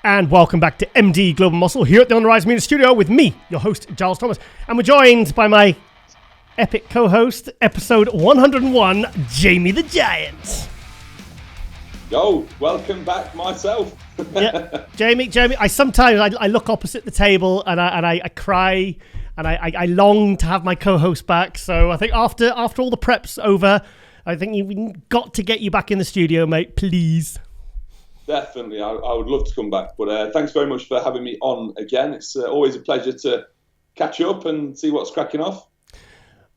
and welcome back to MD Global Muscle here at the On the Rise Media Studio with me, your host, Giles Thomas. And we're joined by my epic co-host, episode 101, Jamie the Giant. Yo, welcome back myself. Yeah, Jamie, I sometimes I look opposite the table and I cry and I long to have my co-host back. So I think after all the prep's over, I think you've got to get you back in the studio, mate, please. Definitely, I would love to come back. But thanks very much for having me on again. It's always a pleasure to catch up and see what's cracking off.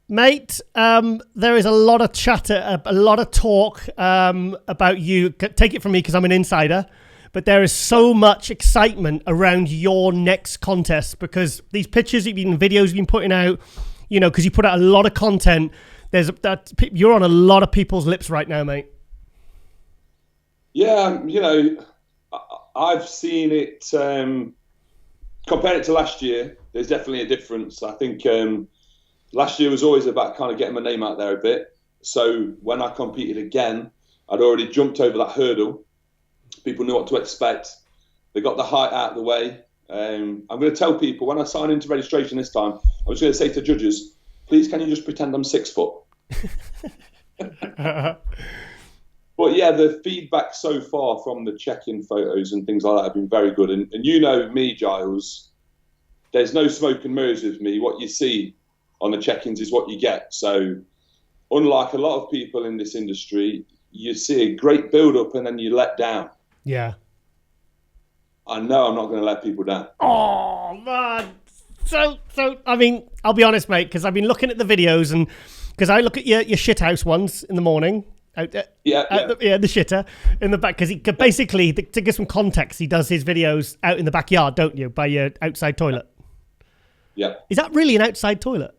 Mate, there is a lot of chatter, a lot of talk about you. Take it from me because I'm an insider. But there is so much excitement around your next contest because these pictures, videos you've been putting out, you know, because you put out a lot of content. You're on a lot of people's lips right now, mate. Yeah, you know, I've seen it, compared it to last year, there's definitely a difference. I think last year was always about kind of getting my name out there a bit. So when I competed again, I'd already jumped over that hurdle. People knew what to expect. They got the height out of the way. I'm going to tell people when I sign into registration this time, I was going to say to judges, please can you just pretend I'm 6 foot? But yeah, the feedback so far from the check-in photos and things like that have been very good. And you know me, Giles, there's no smoke and mirrors with me. What you see on the check-ins is what you get. So unlike a lot of people in this industry, you see a great build-up and then you let down. Yeah. I know I'm not going to let people down. Oh, man. So I mean, I'll be honest, mate, because I've been looking at the videos and because I look at your shithouse ones in the morning. The shitter in the back, because basically, to give some context, he does his videos out in the backyard, don't you, by your outside toilet? Yeah. Is that really an outside toilet?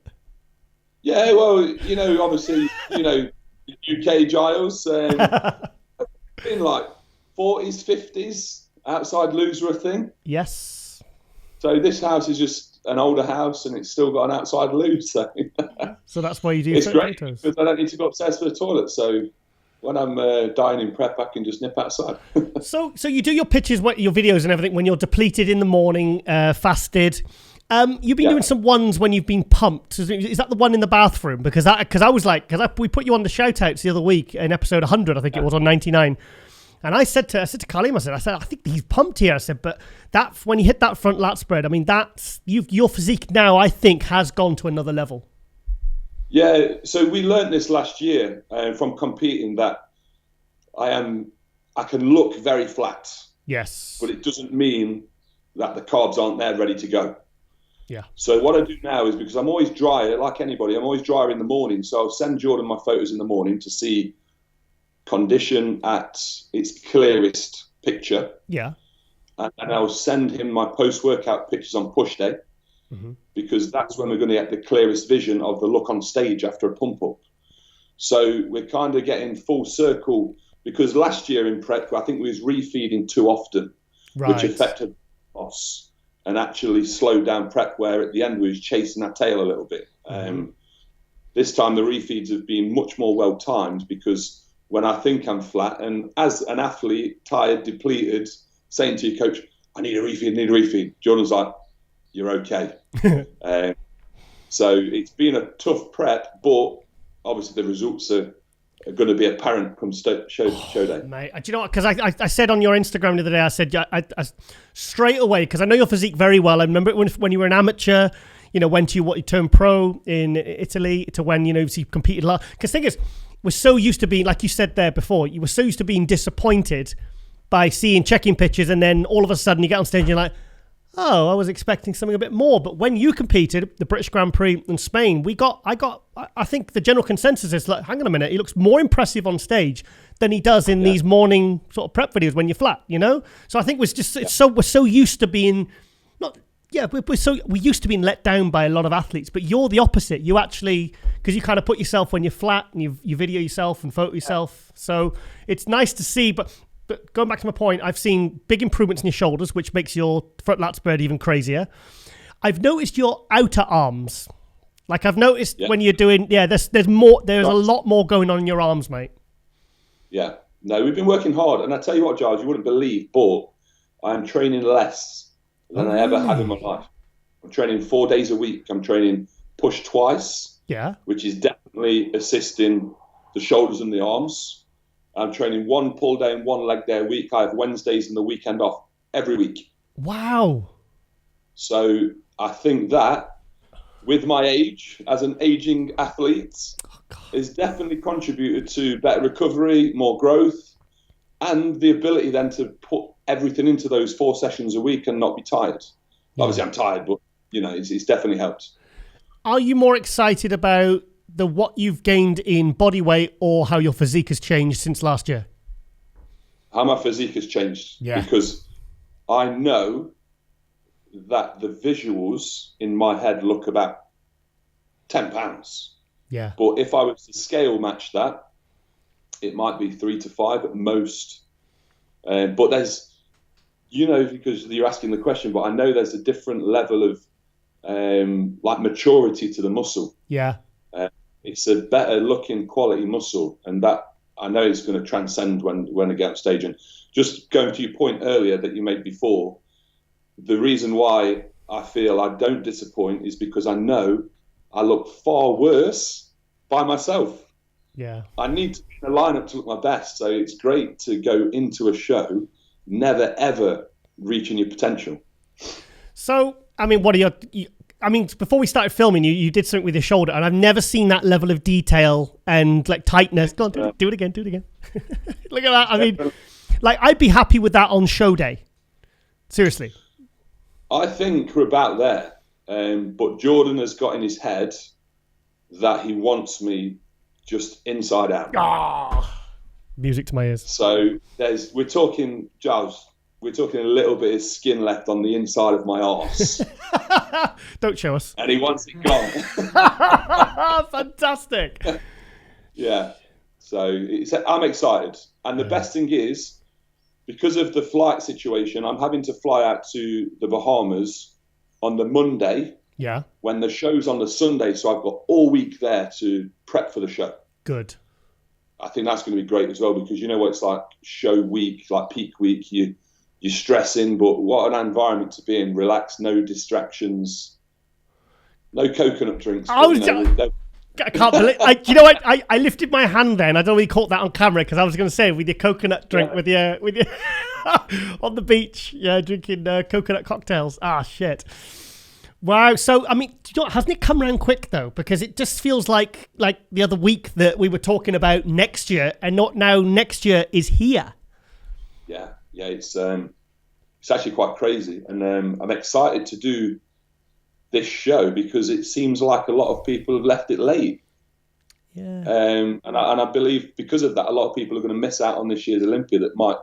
Yeah, well, you know, obviously, you know, UK Giles, in like 40s, 50s, outside loos were a thing. Yes. So this house is just an older house and it's still got an outside loo. So that's why you do it's great photos. because I don't need to go upstairs for the toilet. So when I'm dying in prep, I can just nip outside. So you do your pictures, your videos and everything when you're depleted in the morning, fasted. You've been doing some ones when you've been pumped. Is that the one in the bathroom? Because we put you on the shout outs the other week in episode 100, I think it was on 99. And I said to Kaleem, I said, I think he's pumped here. I said, but that when you hit that front lat spread, I mean, your physique now, I think, has gone to another level. Yeah, so we learned this last year from competing that I can look very flat. Yes. But it doesn't mean that the carbs aren't there ready to go. Yeah. So what I do now is, because I'm always dry, like anybody, I'm always drier in the morning. So I'll send Jordan my photos in the morning to see condition at its clearest picture. Yeah. And I'll send him my post-workout pictures on push day, because that's when we're going to get the clearest vision of the look on stage after a pump up. So we're kind of getting full circle, because last year in prep, I think we was refeeding too often, which affected us and actually slowed down prep, where at the end we was chasing that tail a little bit. This time the refeeds have been much more well timed, because when I think I'm flat, and as an athlete, tired, depleted, saying to your coach, I need a refeed, Jordan's like, you're okay. So it's been a tough prep, but obviously the results are going to be apparent come show day. Mate, do you know what? Because I said on your Instagram the other day, I said, I straight away, because I know your physique very well. I remember when you were an amateur, you know, when you turned pro in Italy, to when, you know, you competed a lot. Because the thing is, we're so used to being, like you said there before, you were so used to being disappointed by checking pictures, and then all of a sudden you get on stage and you're like, oh, I was expecting something a bit more. But when you competed, the British Grand Prix in Spain, I think the general consensus is like, hang on a minute, he looks more impressive on stage than he does in these morning sort of prep videos when you're flat, you know? So I think we're so used to being, we used to being let down by a lot of athletes, but you're the opposite. You actually, because you kind of put yourself when you're flat and you video yourself and photo yourself. So it's nice to see, but going back to my point, I've seen big improvements in your shoulders, which makes your front lat spread even crazier. I've noticed your outer arms. Like I've noticed when you're doing, there's a lot more going on in your arms, mate. Yeah. No, we've been working hard. And I tell you what, Giles, you wouldn't believe, but I'm training less than I ever have in my life. I'm training 4 days a week. I'm training push twice, which is definitely assisting the shoulders and the arms. I'm training 1 pull day and 1 leg day a week. I have Wednesdays and the weekend off every week. Wow. So I think that with my age as an aging athlete has definitely contributed to better recovery, more growth, and the ability then to put everything into those 4 sessions a week and not be tired. Obviously I'm tired, but it's definitely helped. Are you more excited about what you've gained in body weight or how your physique has changed since last year? How my physique has changed. Because I know that the visuals in my head look about 10 pounds. Yeah. But if I was to scale match that, it might be 3 to 5 at most. But there's, because you're asking the question, but I know there's a different level of maturity to the muscle. Yeah. It's a better looking quality muscle, and that I know is going to transcend when I get on stage. And just going to your point earlier that you made before, the reason why I feel I don't disappoint is because I know I look far worse by myself. Yeah. I need to be in a lineup to look my best. So it's great to go into a show never ever reaching your potential. So, what are before we started filming, you did something with your shoulder, and I've never seen that level of detail and tightness. Go on, do it again. Look at that. I'd be happy with that on show day. Seriously. I think we're about there. But Jordan has got in his head that he wants me just inside out. Music to my ears. So we're talking, Giles, we're talking a little bit of skin left on the inside of my arse. Don't show us. And he wants it gone. Fantastic. Yeah. So I'm excited. And the best thing is, because of the flight situation, I'm having to fly out to the Bahamas on the Monday. Yeah. When the show's on the Sunday, so I've got all week there to prep for the show. Good. I think that's going to be great as well, because you know what it's like, show week, like peak week, you're stressing, but what an environment to be in, relaxed, no distractions, no coconut drinks. I can't believe. I lifted my hand then. I don't know if you caught that on camera, because I was going to say with your coconut drink with your on the beach, drinking coconut cocktails. Shit. Wow. So hasn't it come around quick though? Because it just feels like the other week that we were talking about next year, and not now. Next year is here. Yeah. It's actually quite crazy, and I'm excited to do this show because it seems like a lot of people have left it late. Yeah. And I believe because of that, a lot of people are going to miss out on this year's Olympia that might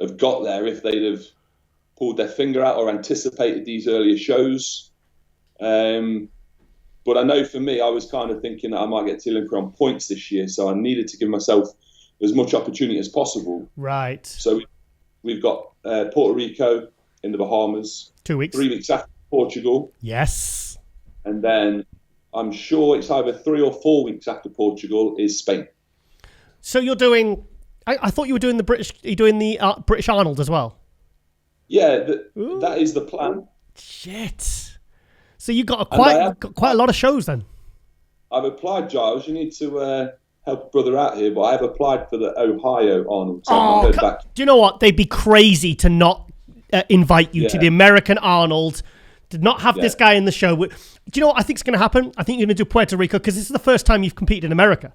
have got there if they'd have pulled their finger out or anticipated these earlier shows. But I know for me, I was kind of thinking that I might get to Olympia on points this year, so I needed to give myself as much opportunity as possible. Right. So we've got Puerto Rico in the Bahamas. 2 weeks. 3 weeks after Portugal. Yes. And then I'm sure it's either 3 or 4 weeks after Portugal is Spain. So you're doing, I thought you were doing the British Arnold as well. Yeah, that is the plan. Shit. So you got quite a lot of shows then. I've applied, Giles. You need to help a brother out here, but I have applied for the Ohio Arnold. So do you know what? They'd be crazy to not invite you to the American Arnold. Did not have this guy in the show. Do you know what I think is going to happen? I think you're going to do Puerto Rico, because this is the first time you've competed in America.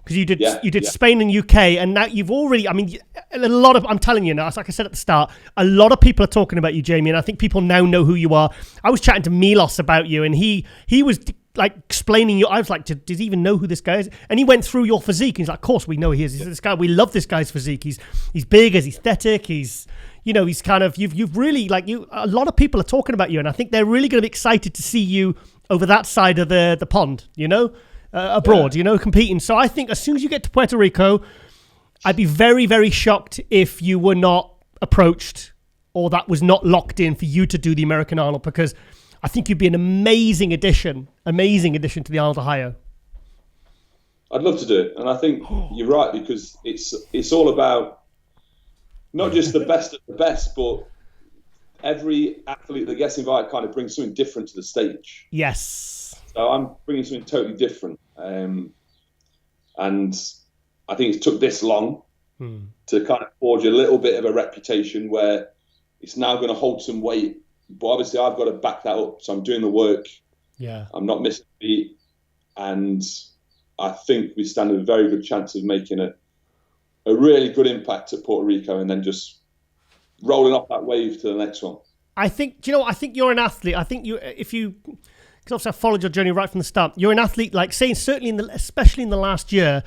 Because you did Spain and UK, and now you've already. A lot of. I'm telling you now, like I said at the start, a lot of people are talking about you, Jamie, and I think people now know who you are. I was chatting to Milos about you, and he was explaining you. I was like, does he even know who this guy is? And he went through your physique, and he's like, of course we know he is. He's this guy. We love this guy's physique. He's big, he's aesthetic. He's kind of you've really a lot of people are talking about you, and I think they're really going to be excited to see you over that side of the pond. Abroad, competing. So I think as soon as you get to Puerto Rico, I'd be very, very shocked if you were not approached or that was not locked in for you to do the American Arnold, because I think you'd be an amazing addition to the Arnold Ohio. I'd love to do it. And I think you're right, because it's all about not just the best of the best, but every athlete that gets invited kind of brings something different to the stage. Yes. So I'm bringing something totally different. And I think it's took this long to kind of forge a little bit of a reputation where it's now going to hold some weight. But obviously I've got to back that up. So I'm doing the work. Yeah. I'm not missing a beat. And I think we stand a very good chance of making a really good impact at Puerto Rico and then just rolling off that wave to the next one. I think you're an athlete. I think because obviously I followed your journey right from the start. You're an athlete, like saying certainly especially in the last year,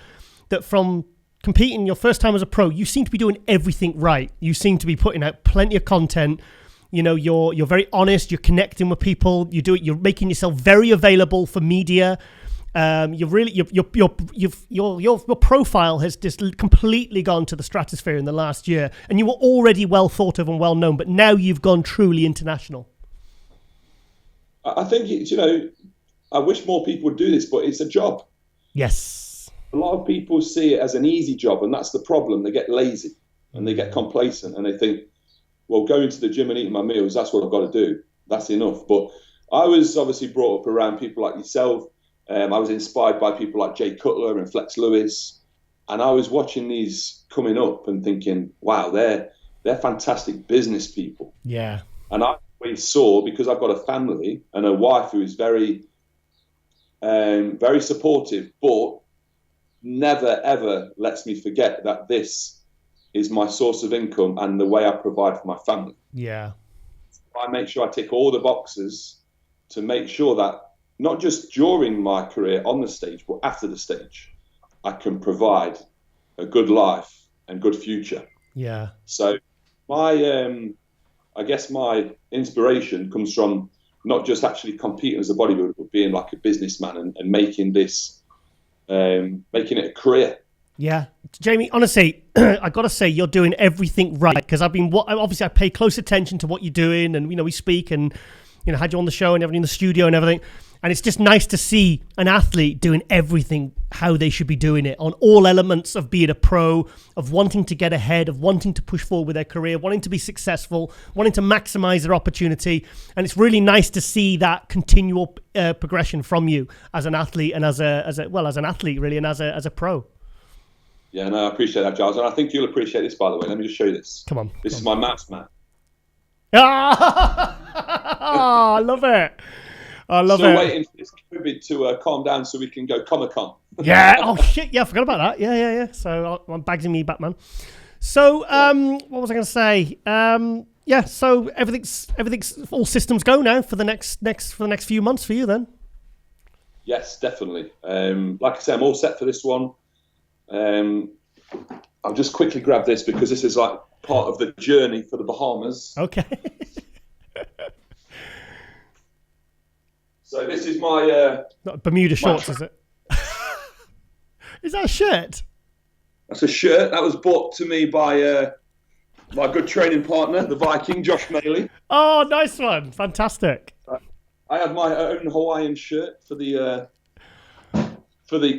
that from competing your first time as a pro, you seem to be doing everything right. You seem to be putting out plenty of content. You know, you're very honest. You're connecting with people. You're making yourself very available for media. Your profile has just completely gone to the stratosphere in the last year, and you were already well thought of and well known, but now you've gone truly international. I think I wish more people would do this, but it's a job. Yes. A lot of people see it as an easy job, and that's the problem. They get lazy and they get complacent, and they think, well, going to the gym and eating my meals, that's what I've got to do. That's enough. But I was obviously brought up around people like yourself. I was inspired by people like Jay Cutler and Flex Lewis, and I was watching these coming up and thinking, wow, they're fantastic business people. Yeah. And I always saw, because I've got a family and a wife who is very, very supportive, but never ever lets me forget that this is my source of income and the way I provide for my family. Yeah. I make sure I tick all the boxes to make sure that not just during my career on the stage, but after the stage, I can provide a good life and good future. Yeah. So I guess my inspiration comes from not just actually competing as a bodybuilder, but being like a businessman and making this, making it a career. Yeah. Jamie, honestly, I got to say, you're doing everything right, because obviously I pay close attention to what you're doing, and, we speak and, had you on the show and everything in the studio and everything. And it's just nice to see an athlete doing everything how they should be doing it on all elements of being a pro, of wanting to get ahead, of wanting to push forward with their career, wanting to be successful, wanting to maximize their opportunity. And it's really nice to see that continual progression from you as an athlete and as an athlete really, and as a pro. Yeah, no, I appreciate that, Giles. And I think you'll appreciate this, by the way. Let me just show you this. Come on. This is my mouse mat. I love it. I love it. Still waiting for this COVID to calm down so we can go Comic-Con. Yeah. Oh, shit. Yeah, I forgot about that. Yeah. So I'm bagsing me, Batman. So what was I going to say? Yeah, so everything's all systems go now for the next few months for you then. Yes, definitely. Like I say, I'm all set for this one. I'll just quickly grab this because this is like part of the journey for the Bahamas. Okay. So this is my... Not Bermuda shorts, is it? Is that a shirt? That's a shirt. That was bought to me by my good training partner, the Viking, Josh Maley. Oh, nice one. Fantastic. I have my own Hawaiian shirt for the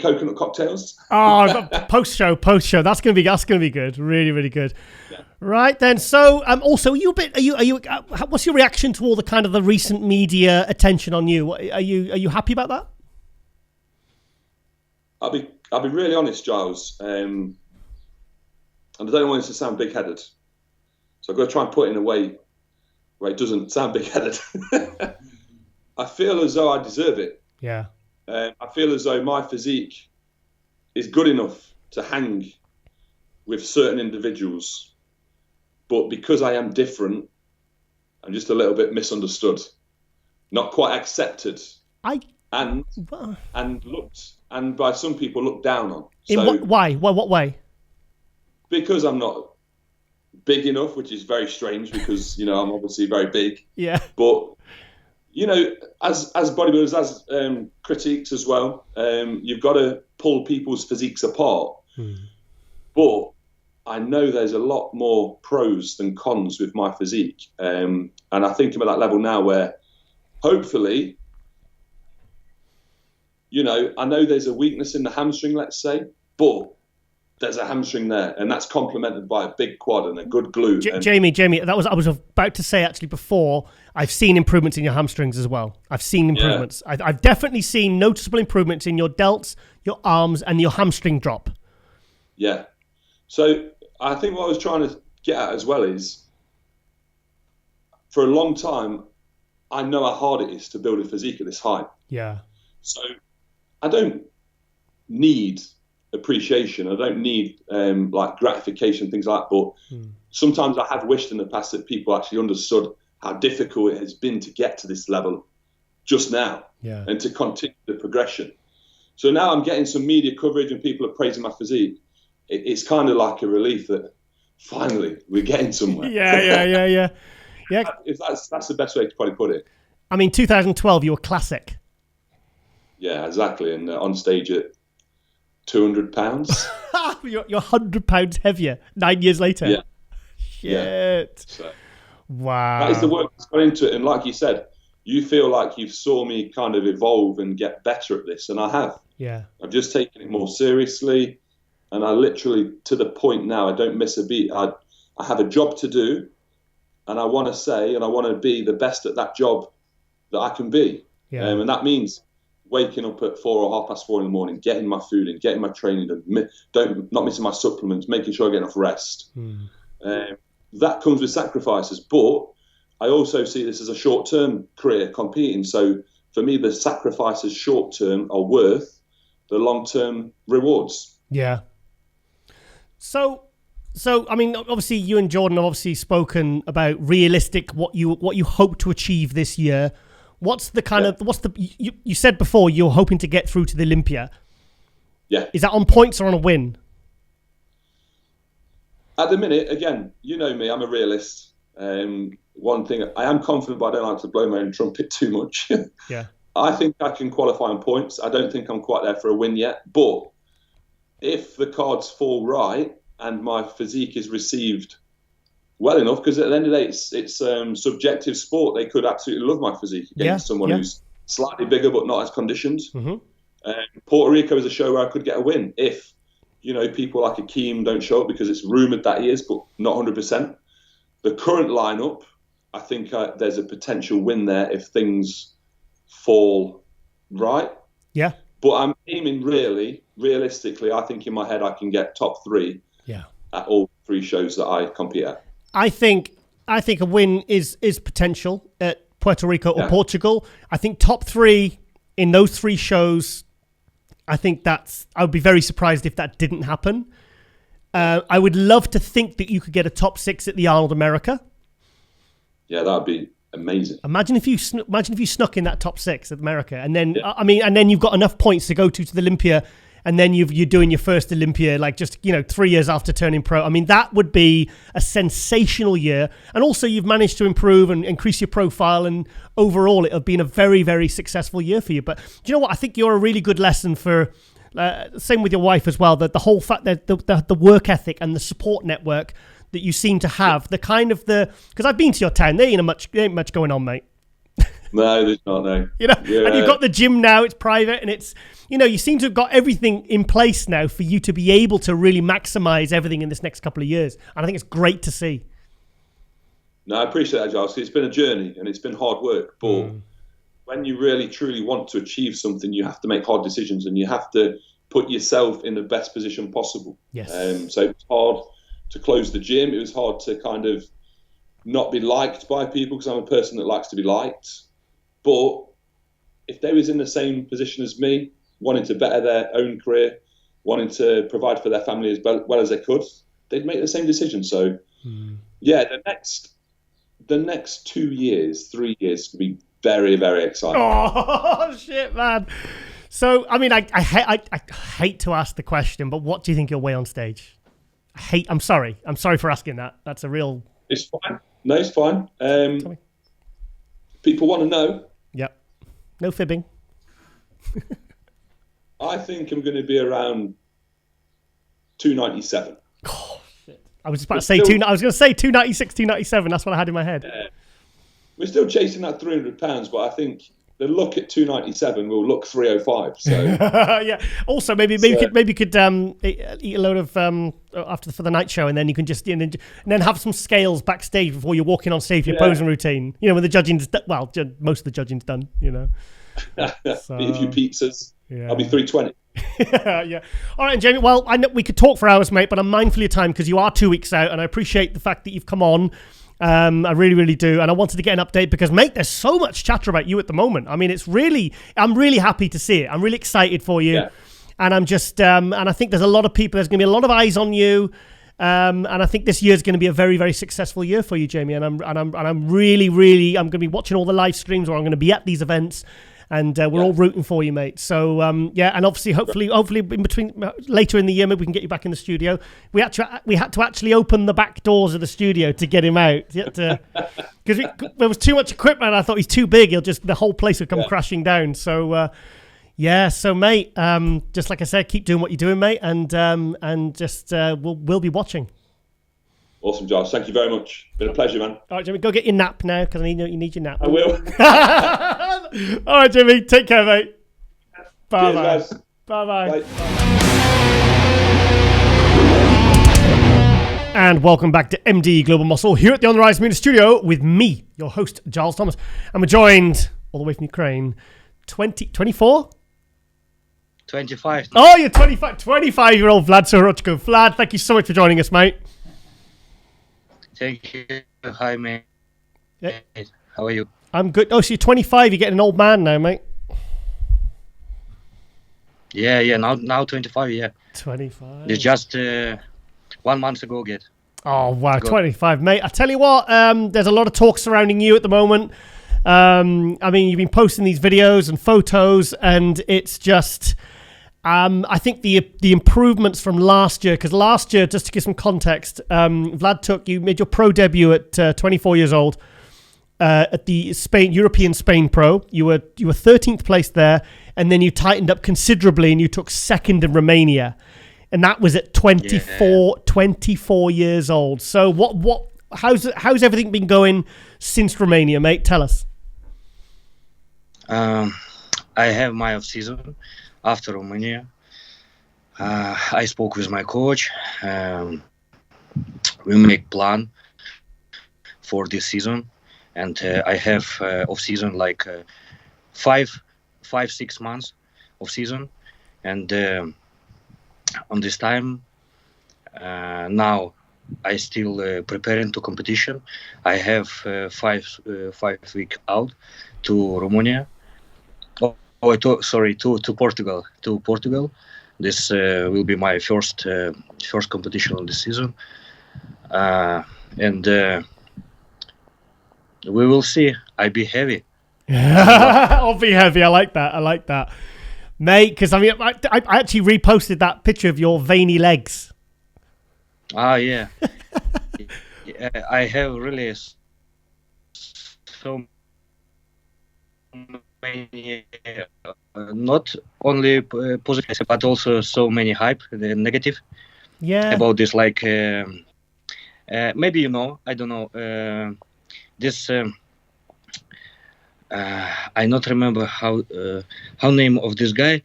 coconut cocktails. Oh, post show. That's gonna be good. Really, really good. Yeah. Right then. So, also, what's your reaction to all the kind of the recent media attention on you? Are you happy about that? I'll be really honest, Giles. And I don't want this to sound big-headed, so I've got to try and put it in a way where it doesn't sound big-headed. I feel as though I deserve it. Yeah. I feel as though my physique is good enough to hang with certain individuals, but because I am different, I'm just a little bit misunderstood, not quite accepted, and by some people looked down on. Why? What way? Because I'm not big enough, which is very strange because I'm obviously very big. Yeah. But as bodybuilders, as critiques as well, you've got to pull people's physiques apart. But I know there's a lot more pros than cons with my physique. And I think I'm at that level now where hopefully, I know there's a weakness in the hamstring, let's say, but there's a hamstring there, and that's complemented by a big quad and a good glute. Jamie, I was about to say actually before, I've seen improvements in your hamstrings as well. I've seen improvements. Yeah. I've definitely seen noticeable improvements in your delts, your arms, and your hamstring drop. Yeah. So I think what I was trying to get at as well is, for a long time, I know how hard it is to build a physique at this height. Yeah. So I don't need appreciation. I don't need like gratification, things like that. But sometimes I have wished in the past that people actually understood how difficult it has been to get to this level just now, and to continue the progression. So now I'm getting some media coverage and people are praising my physique. It's kind of like a relief that finally we're getting somewhere. Yeah. If that's the best way to probably put it. I mean, 2012, you were classic. Yeah, exactly. And on stage at 200 pounds. You're 100 pounds heavier 9 years later. Yeah. Shit. Yeah. So, wow. That is the work that's gone into it. And like you said, you feel like you've saw me kind of evolve and get better at this. And I have. Yeah. I've just taken it more seriously. And I literally, to the point now, I don't miss a beat. I have a job to do. And I want to say, and I want to be the best at that job that I can be. Yeah. And that means waking up at 4 or 4:30 in the morning, getting my food in, getting my training done, not missing my supplements, making sure I get enough rest. That comes with sacrifices. But I also see this as a short-term career competing. So for me, the sacrifices short-term are worth the long-term rewards. Yeah. So I mean, obviously, you and Jordan have obviously spoken about realistic what you hope to achieve this year. What's the kind of you said before you're hoping to get through to the Olympia? Yeah. Is that on points or on a win? At the minute, again, you know me, I'm a realist. One thing, I am confident, but I don't like to blow my own trumpet too much. Yeah. I think I can qualify on points. I don't think I'm quite there for a win yet, but if the cards fall right and my physique is received well enough, because at the end of the day, it's subjective sport. They could absolutely love my physique against someone who's slightly bigger but not as conditioned. Puerto Rico is a show where I could get a win if, people like Akeem don't show up, because it's rumoured that he is, but not 100%. The current lineup, I think there's a potential win there if things fall right. Yeah. But I'm aiming realistically, I think in my head I can get top 3 at all 3 shows that I compete at. I think a win is potential at Puerto Rico or Portugal. I think top 3 in those 3 shows, I would be very surprised if that didn't happen. I would love to think that you could get a top 6 at the Arnold America. Yeah, that would be amazing. Imagine if you snuck in that top 6 at America, and then and then you've got enough points to go to the Olympia, and then you're doing your first Olympia, like just 3 years after turning pro. I mean, that would be a sensational year, and also you've managed to improve and increase your profile, and overall it have been a very, very successful year for you. But do you know what? I think you're a really good lesson for. Same with your wife as well. That the whole fact that the work ethic and the support network that you seem to have, because I've been to your town, there ain't much going on, mate. No, there's not, no. And you've got the gym now, it's private, and it's, you seem to have got everything in place now for you to be able to really maximize everything in this next couple of years. And I think it's great to see. No, I appreciate that, Giles. It's been a journey and it's been hard work, but when you really truly want to achieve something, you have to make hard decisions and you have to put yourself in the best position possible. Yes. So it's hard to close the gym. It was hard to kind of not be liked by people, because I'm a person that likes to be liked. But if they was in the same position as me, wanting to better their own career, wanting to provide for their family as well as they could, they'd make the same decision. So, the next 2 years, 3 years could be very, very exciting. Oh, shit, man. So, I mean, I hate to ask the question, but what do you think you'll weigh on stage? I'm sorry for asking that. That's a real... It's fine. No, it's fine. People want to know. Yep. No fibbing. I think I'm going to be around 297. Oh, shit. I was just about to say I was going to say 296, 297. That's what I had in my head. We're still chasing that 300 pounds, but I think the look at 297 will look 305. So yeah. Also, maybe you could eat a load of for the night show, and then you can just and then have some scales backstage before you're walking on stage for your posing routine. You know, when the judging's most of the judging's done. You know, so, eat a few pizzas. Yeah. I'll be 320. Yeah. All right, Jamie. Well, I know we could talk for hours, mate, but I'm mindful of your time because you are 2 weeks out, and I appreciate the fact that you've come on. I really, really do. And I wanted to get an update because, mate, there's so much chatter about you at the moment. I mean, I'm really happy to see it. I'm really excited for you. Yeah. And I'm just, and I think there's a lot of people, there's going to be a lot of eyes on you. And I think this year is going to be a very, very successful year for you, Jamie. And I'm really, really, I'm going to be watching all the live streams, or I'm going to be at these events. And we're all rooting for you, mate. So, and obviously, hopefully in between, later in the year, maybe we can get you back in the studio. We had to actually open the back doors of the studio to get him out. Because there was too much equipment. I thought he's too big. The whole place would come crashing down. So, so mate, just like I said, keep doing what you're doing, mate. And just, we'll be watching. Awesome, Giles. Thank you very much. Been a pleasure, man. All right, Jimmy, go get your nap now because you need your nap. I will. All right, Jimmy, take care, mate. Bye, Cheers, bye. Bye. Bye. And welcome back to MD Global Muscle here at the On the Rise Media Studio with me, your host, Giles Thomas. And we're joined all the way from Ukraine, 24? 25. Oh, you're 25-year-old Vlad Suhoruchko. Vlad, thank you so much for joining us, mate. Thank you. Hi, mate. Yeah. How are you? I'm good. Oh, so you're 25. You're getting an old man now, mate. Yeah. Now 25. Yeah. 25. It's just 1 month ago. Oh wow, 25, mate. I tell you what. There's a lot of talk surrounding you at the moment. I mean, you've been posting these videos and photos, and it's just. I think the improvements from last year, because last year, just to give some context, Vlad, you made your pro debut at 24 years old at the European Spain Pro. You were 13th place there, and then you tightened up considerably, and you took second in Romania, and that was at 24 years old. So how's everything been going since Romania, mate? Tell us. I have my off season. After Romania, I spoke with my coach. We make plan for this season, and I have off season like 5-6 months of season, and on this time now I still preparing to competition. I have 5 week out to Romania. To Portugal. This will be my first competition on this season, and we will see. I be heavy. I'll be heavy. I like that, mate. Because I mean, I actually reposted that picture of your veiny legs. Yeah. I have really so many, not only positive, but also so many hype, the negative. Yeah. About this, like maybe I don't know. This I not remember how name of this guy.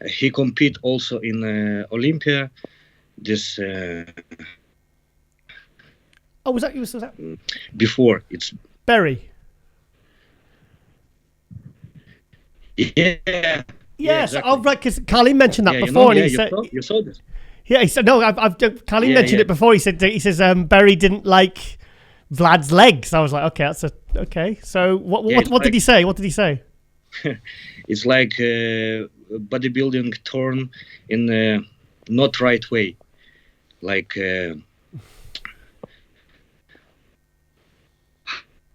He compete also in Olympia. This. Was that before? It's Berry. Yeah. Yes, exactly. right. Because Carlin mentioned that before, and he said you saw this. Yeah, he said no. Carlin mentioned it before. He says Berry didn't like Vlad's legs. I was like, okay, okay. So what did he say? What did he say? It's like bodybuilding turn in not right way, like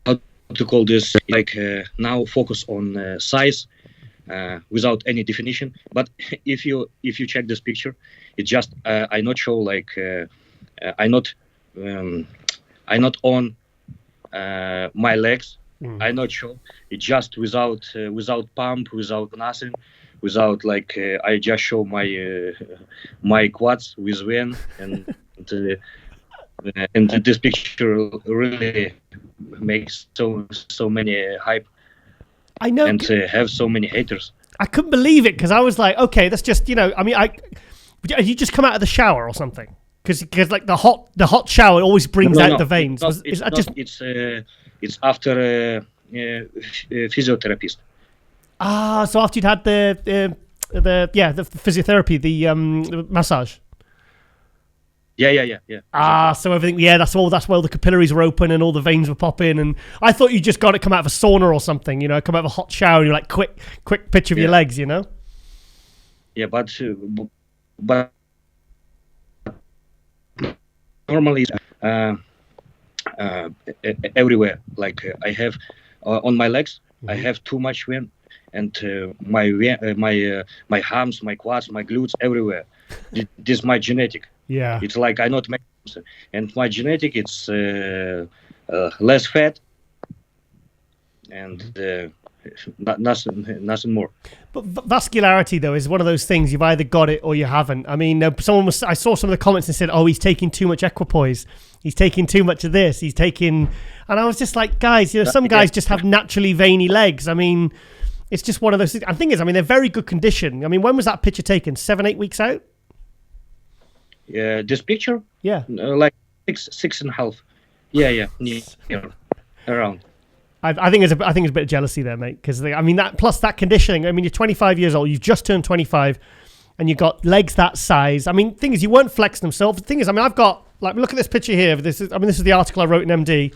how to call this? Like now focus on size. Without any definition, but if you check this picture, it just I not show like I not on my legs. I not show it just without pump, without nothing, without like I just show my quads with vein and this picture really makes so many hype. I know. And have so many haters. I couldn't believe it because I was like, okay, that's just, I mean, you just come out of the shower or something? Because like the hot shower always brings out the veins. It's after physiotherapist. Ah, so after you'd had the physiotherapy, the massage. Yeah. Ah, so everything. Yeah, that's where all the capillaries were open and all the veins were popping. And I thought you just got it come out of a sauna or something. Come out of a hot shower and you're like, quick pitch of your legs. Yeah, but normally everywhere. Like I have on my legs, I have too much vein, and my arms, my quads, my glutes, everywhere. This is my genetic. Yeah, it's like I not make, and my genetic it's less fat, and nothing more. But vascularity though is one of those things you've either got it or you haven't. I mean, I saw some of the comments and said, "Oh, he's taking too much equipoise. He's taking too much of this. He's taking," and I was just like, guys, some guys just have naturally veiny legs. I mean, it's just one of those things. And the thing is, I mean, they're very good condition. I mean, when was that picture taken? 7-8 weeks out? Yeah, this picture? Yeah. Like 6.5. Yeah, around. I think it's a bit of jealousy there, mate. Because I mean, that plus that conditioning. I mean, you're 25 years old. You've just turned 25, and you've got legs that size. I mean, the thing is, you weren't flexing themselves. The thing is, I mean, I've got look at this picture here. This is the article I wrote in MD.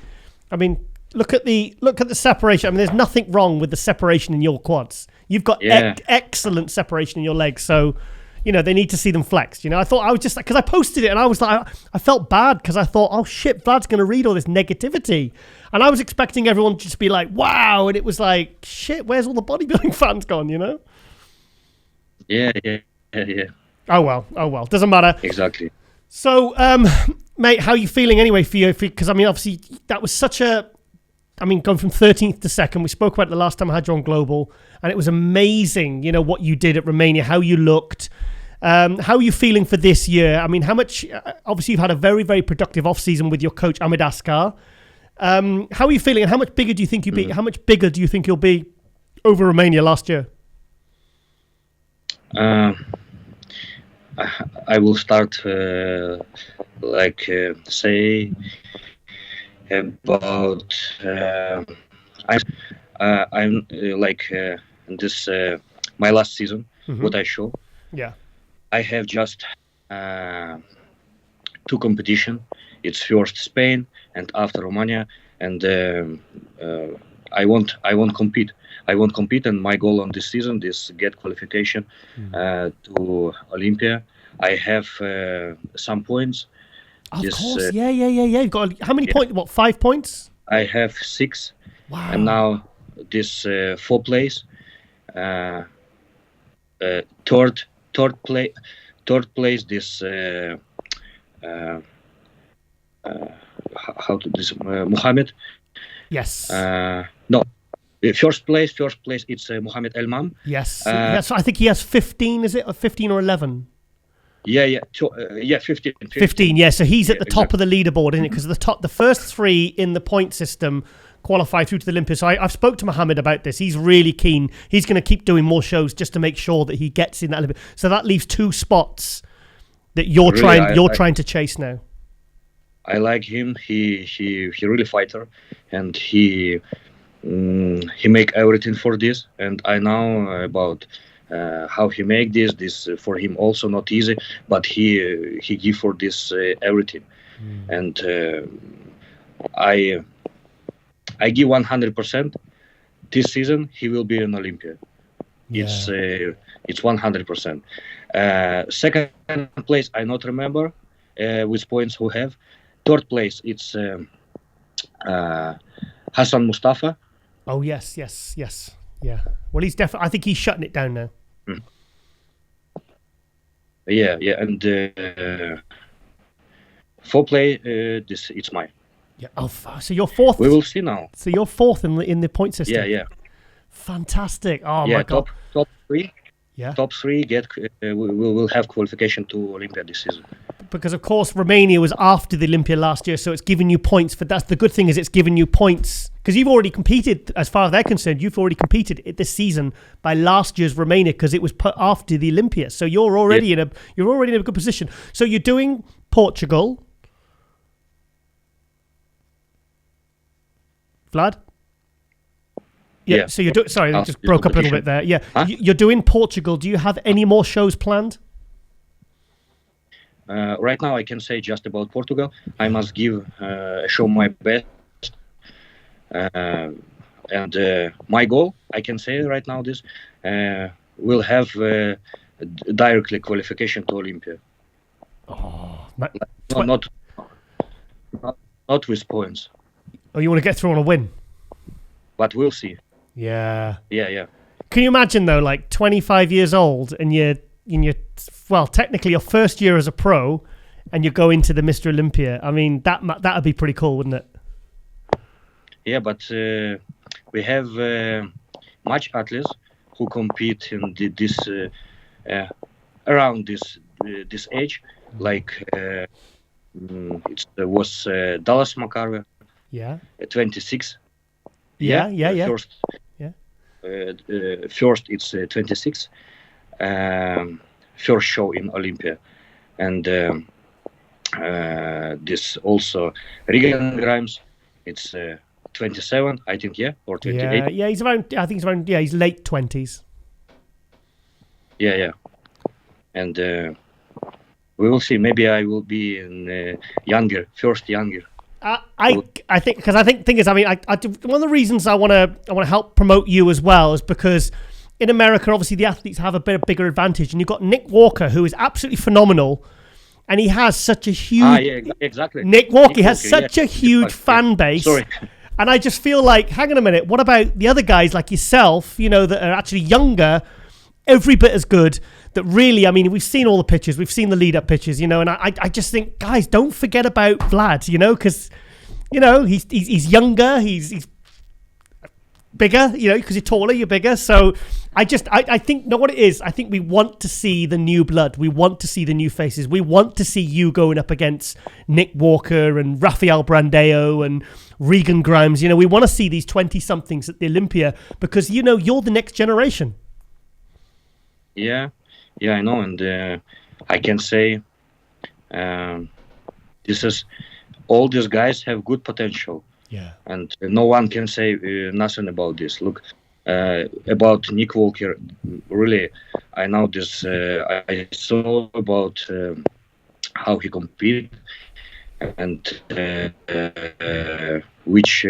I mean, look at the separation. I mean, there's nothing wrong with the separation in your quads. You've got excellent separation in your legs. So, they need to see them flexed. I thought I was just because I posted it and I was like, I felt bad because I thought, oh shit, Vlad's going to read all this negativity. And I was expecting everyone to just be like, wow. And it was like, shit, where's all the bodybuilding fans gone, Yeah. Oh, well. Doesn't matter. Exactly. So, mate, how are you feeling anyway for you? Because, I mean, obviously, that was going from 13th to 2nd. We spoke about it the last time I had you on Global. And it was amazing, what you did at Romania, how you looked. How are you feeling for this year? I mean, how much... obviously, you've had a very, very productive off-season with your coach, Ahmed Askar. How are you feeling, and how much bigger do you think you'll be? How much bigger do you think you'll be over Romania last year? I will start say about I'm in this my last season. What I show. Yeah. I have just 2 competition. It's first Spain and after Romania, and I won't compete. I won't compete, and my goal on this season is get qualification to Olympia. I have some points. Of course, yeah. You've got how many points? What, 5 points? I have 6. Wow. And now this 4th place, third place. This how to this Mohammed? Yes. No. First place. It's Mohammed Elmam. Yes. So I think he has 15. Is it 15 or 11? Yeah. 15. 15. Yeah. So he's at the top of the leaderboard, isn't it? Because the first 3 in the point system qualify through to the Olympia. So I've spoke to Mohammed about this. He's really keen. He's going to keep doing more shows just to make sure that he gets in that Olympia. So that leaves 2 spots that you're trying to chase now. I like him. He really fighter, and he make everything for this. And I know about how he make this. This for him also not easy, but he give for this everything. And I give 100%. This season he will be in Olympia. Yeah. It's 100%. Second place I not remember which points who have. Third place it's Hassan Mustafa. Oh yes, yeah. Well, he's definitely. I think he's shutting it down now. Yeah, and fourth play. This it's mine. Yeah. Oh, so you're 4th. We will see now. So you're 4th in the point system. Yeah. Fantastic. Oh my God. Top 3. Yeah. Top 3 get. We will have qualification to Olympia this season. because of course Romania was after the Olympia last year, so it's giving you points. But that's the good thing, is it's giving you points because you've already competed. As far as they're concerned, you've already competed this season by last year's Romania because it was put after the Olympia. So you're already in a good position. So you're doing Portugal, Vlad. Yeah. So you're doing. Sorry, I just broke up a little bit there. Yeah, huh? You're doing Portugal. Do you have any more shows planned? Right now, I can say just about Portugal. I must show my best, and my goal, I can say right now, this will have directly qualification to Olympia. Oh, not with points. Oh, you want to get through on a win? But we'll see. Yeah. Can you imagine though, like 25 years old, and you're technically your first year as a pro, and you go into the Mr. Olympia. I mean, that'd be pretty cool, wouldn't it? Yeah, but we have much athletes who compete in this around this age. Like it was Dallas McCarver. Yeah. 26. Yeah. First, it's 26. First show in Olympia, and this also Regan Grimes. It's 27, I think, or 28. Yeah, he's around. I think he's around. Yeah, he's late 20s. Yeah, and we will see. Maybe I will be in younger. I think because I think thing is, I mean, one of the reasons I want to help promote you as well is because in America, obviously the athletes have a bit bigger advantage, and you've got Nick Walker, who is absolutely phenomenal, and he has such a huge exactly. Nick Walker has such a huge fan base. Sorry. And I just feel like, hang on a minute, what about the other guys like yourself, that are actually younger, every bit as good, that really, I mean, we've seen all the pictures, we've seen the lead-up pictures, and I just think, guys, don't forget about Vlad, because, he's younger, he's bigger, because you're taller, you're bigger. So I think, know what it is? I think we want to see the new blood. We want to see the new faces. We want to see you going up against Nick Walker and Rafael Brandao and Regan Grimes. We want to see these 20-somethings at the Olympia because, you're the next generation. Yeah, I know. And I can say all these guys have good potential. Yeah. And no one can say nothing about this. Look, about Nick Walker, really, I know this. I saw about how he competed and which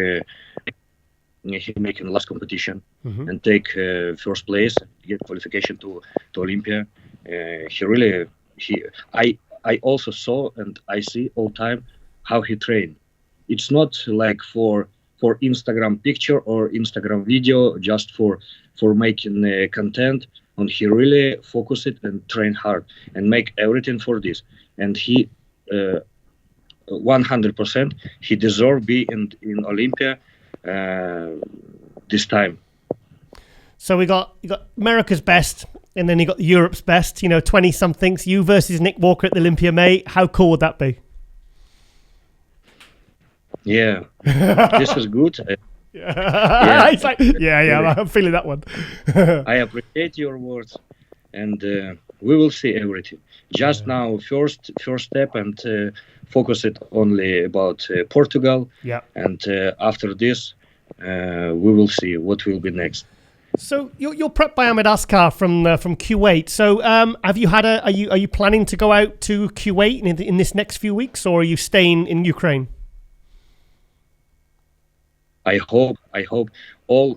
he make in last competition and take first place, get qualification to Olympia. I also saw and I see all time how he trained. It's not like for Instagram picture or Instagram video, just for making content. And he really focused it and train hard and make everything for this. And he 100% he deserve be in Olympia this time. So you got America's best, and then you got Europe's best. 20-somethings. You versus Nick Walker at the Olympia, mate. How cool would that be? Yeah, this is good. It's like, I'm feeling that one. I appreciate your words, and we will see everything. Just now, first step, and focus it only about Portugal. Yeah, and after this, we will see what will be next. So you're prepped by Ahmed Askar from Kuwait. So have you had are you planning to go out to Kuwait in this next few weeks, or are you staying in Ukraine? I hope all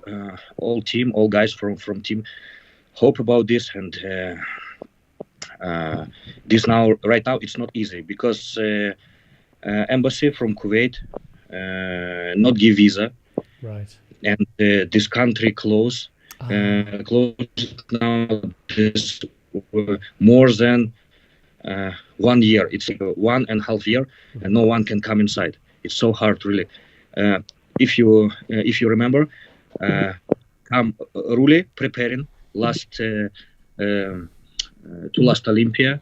guys from team hope about this, and this right now it's not easy because embassy from Kuwait not give visa, right? And this country closed now. This more than 1 year. It's like 1.5 years, and no one can come inside. It's so hard, really. If you remember, come really preparing to last Olympia,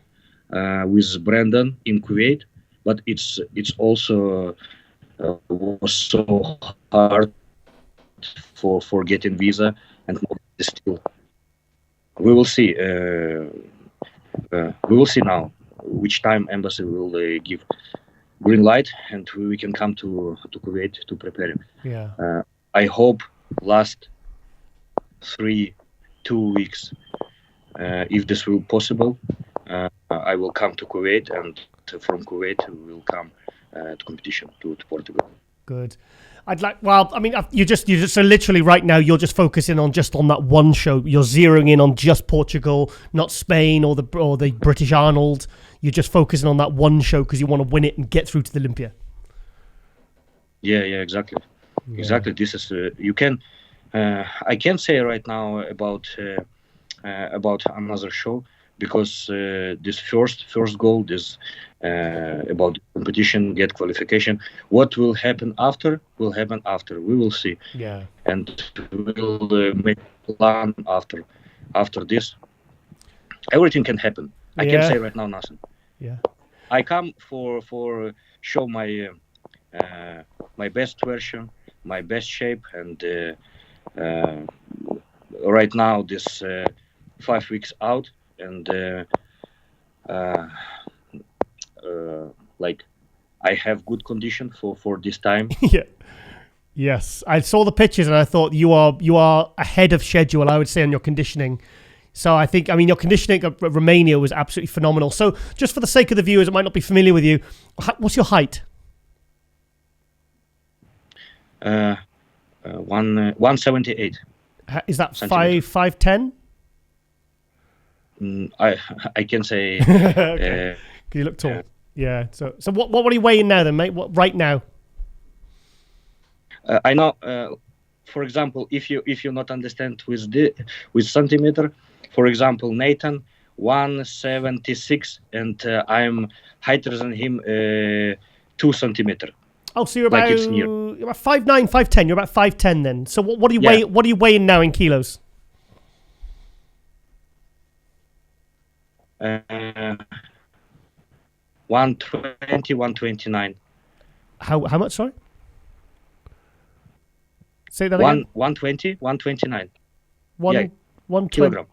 with Brandon in Kuwait, but it's also was so hard for getting visa, and still we will see. We will see now which time embassy will give green light, and we can come to Kuwait to prepare him. Yeah. I hope last 2 weeks, if this will possible, I will come to Kuwait, and from Kuwait we will come to competition to Portugal. Good. You just so literally right now you're just focusing on that one show. You're zeroing in on just Portugal, not Spain or the British Arnold. You're just focusing on that one show because you want to win it and get through to the Olympia. Yeah, exactly. Yeah. Exactly. This is you can. I can't say right now about another show, because this first goal is about competition, get qualification. What will happen after will happen after. We will see. Yeah. And we'll make a plan after this. Everything can happen. I can't say right now nothing. Yeah. I come for show my my best version, my best shape, and right now this 5 weeks out, and like I have good condition for this time. Yeah. Yes, I saw the pictures and I thought you are ahead of schedule, I would say, on your conditioning. So I think, your conditioning at Romania was absolutely phenomenal. So just for the sake of the viewers that might not be familiar with you, what's your height? 178. Is that 5'10"? I can say. Okay. You look tall. Yeah. So what are you weighing now then, mate? What right now? I know. For example, if you not understand with centimeter, for example, Nathan 176, and I'm higher than him 2 centimeter. Oh, so you're about 5'9", 5'10". You're about 5'10" then. So what are you weighing? What are you weighing now in kilos? 120, 129. How much? Sorry. Say that again. 120, 129. 120 kilogram.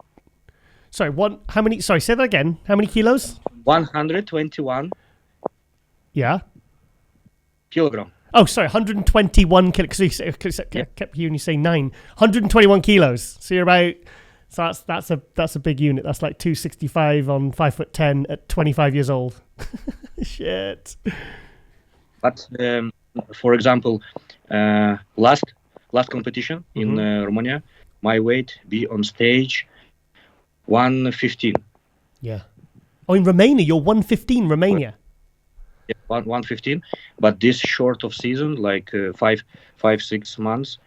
Sorry, how many? Sorry, say that again. How many kilos? 121. Yeah. Kilogram. Oh, sorry, 121 kilos. Because I kept hearing you say 9. 121 kilos. So you're about. So that's a big unit. That's like 265 on 5'10" at 25 years old. Shit. But for example, last competition in Romania, my weight be on stage 115. Yeah. Oh, in Romania, you're 115. Romania. Yeah, 115. But this short of season, like 5-6 months,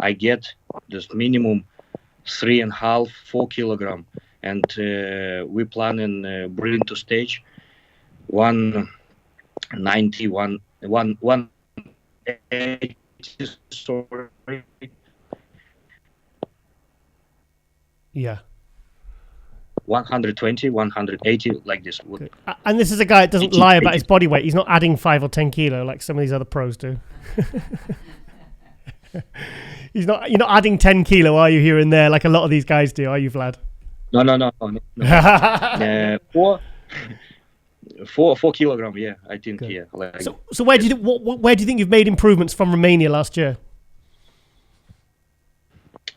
I get this minimum 3.5-4 kilogram, and we plan in bring to stage 190, 180. Sorry. Yeah. 120, 180, like this. Good. And this is a guy that doesn't lie about his body weight. He's not adding 5 or 10 kilo like some of these other pros do. You're not adding 10 kilo, are you, here and there, like a lot of these guys do, are you, Vlad? No. 4 kilogram, yeah, I think. Good. Yeah. Like, so where do you think you've made improvements from Romania last year?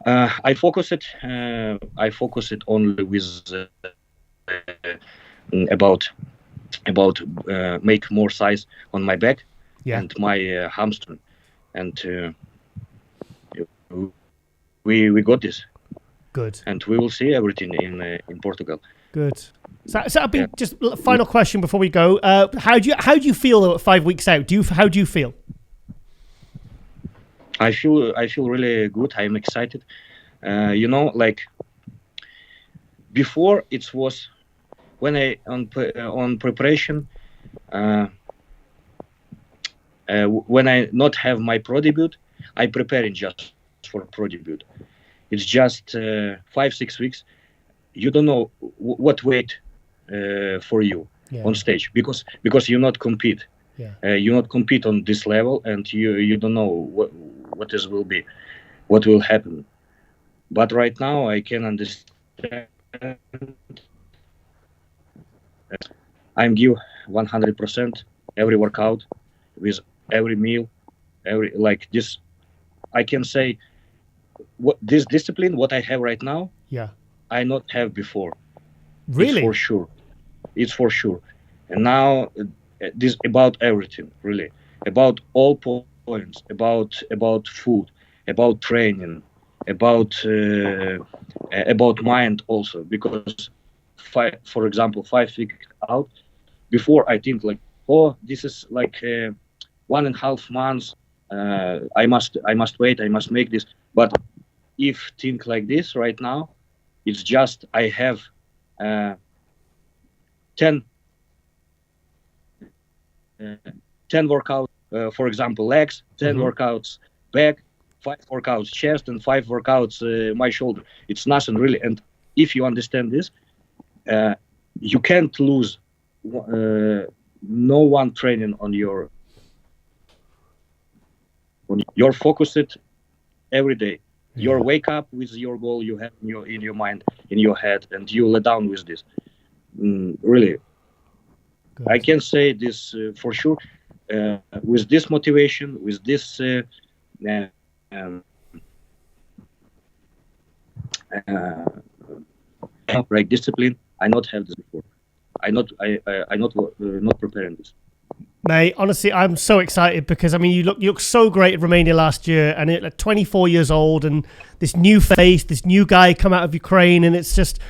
I focus it only with about make more size on my back and my hamstring, and we got this. Good. And we will see everything in Portugal. Good. So I'll be just final question before we go. How do you feel though at 5 weeks out? How do you feel? I feel really good. I'm excited. Like before, it was when I on preparation. When I not have my pro debut, I preparing just for pro debut. It's just 5-6 weeks. you don't know what weight for you on stage, because you not compete. You not compete on this level, and you don't know what will happen. But right now I can understand. I'm give 100% every workout, with every meal, every like this. I can say what this discipline, what I have right now, I not have before. Really? It's for sure. And now this about everything, really, about all points, about food, about training, about mind also. Because for example, 5 weeks out, before I think like, oh, this is like 1.5 months. I must wait. I must make this. But if think like this right now, it's just I have 10 workouts, for example, legs, 10 workouts back, 5 workouts chest, and 5 workouts my shoulder. It's nothing really. And if you understand this, you can't lose no one training on your. You're focused every day. You wake up with your goal you have in your mind, in your head, and you lay down with this. Really, good. I can say this for sure. With this motivation, with this like discipline, I not have this before. I not preparing this. Mate, honestly, I'm so excited because I mean, you look so great at Romania last year, and at 24 years old, and this new face, this new guy come out of Ukraine, and it's just,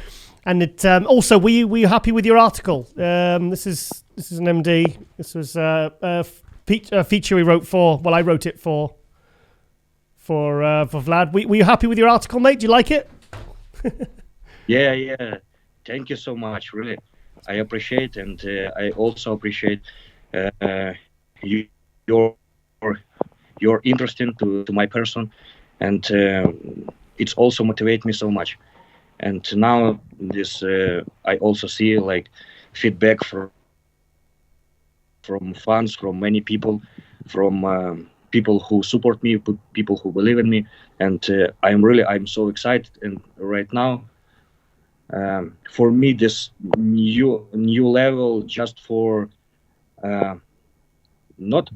and it also, were you happy with your article? This is an MD. This was a feature we wrote for. Well, I wrote it for Vlad. Were you happy with your article, mate? Do you like it? Yeah. Thank you so much. Really, I appreciate, and I also appreciate. You're interesting to my person, and it's also motivate me so much. And now this I also see like feedback from fans, from many people, from people who support me, people who believe in me, and I'm so excited. And right now, for me, this new level just for. Not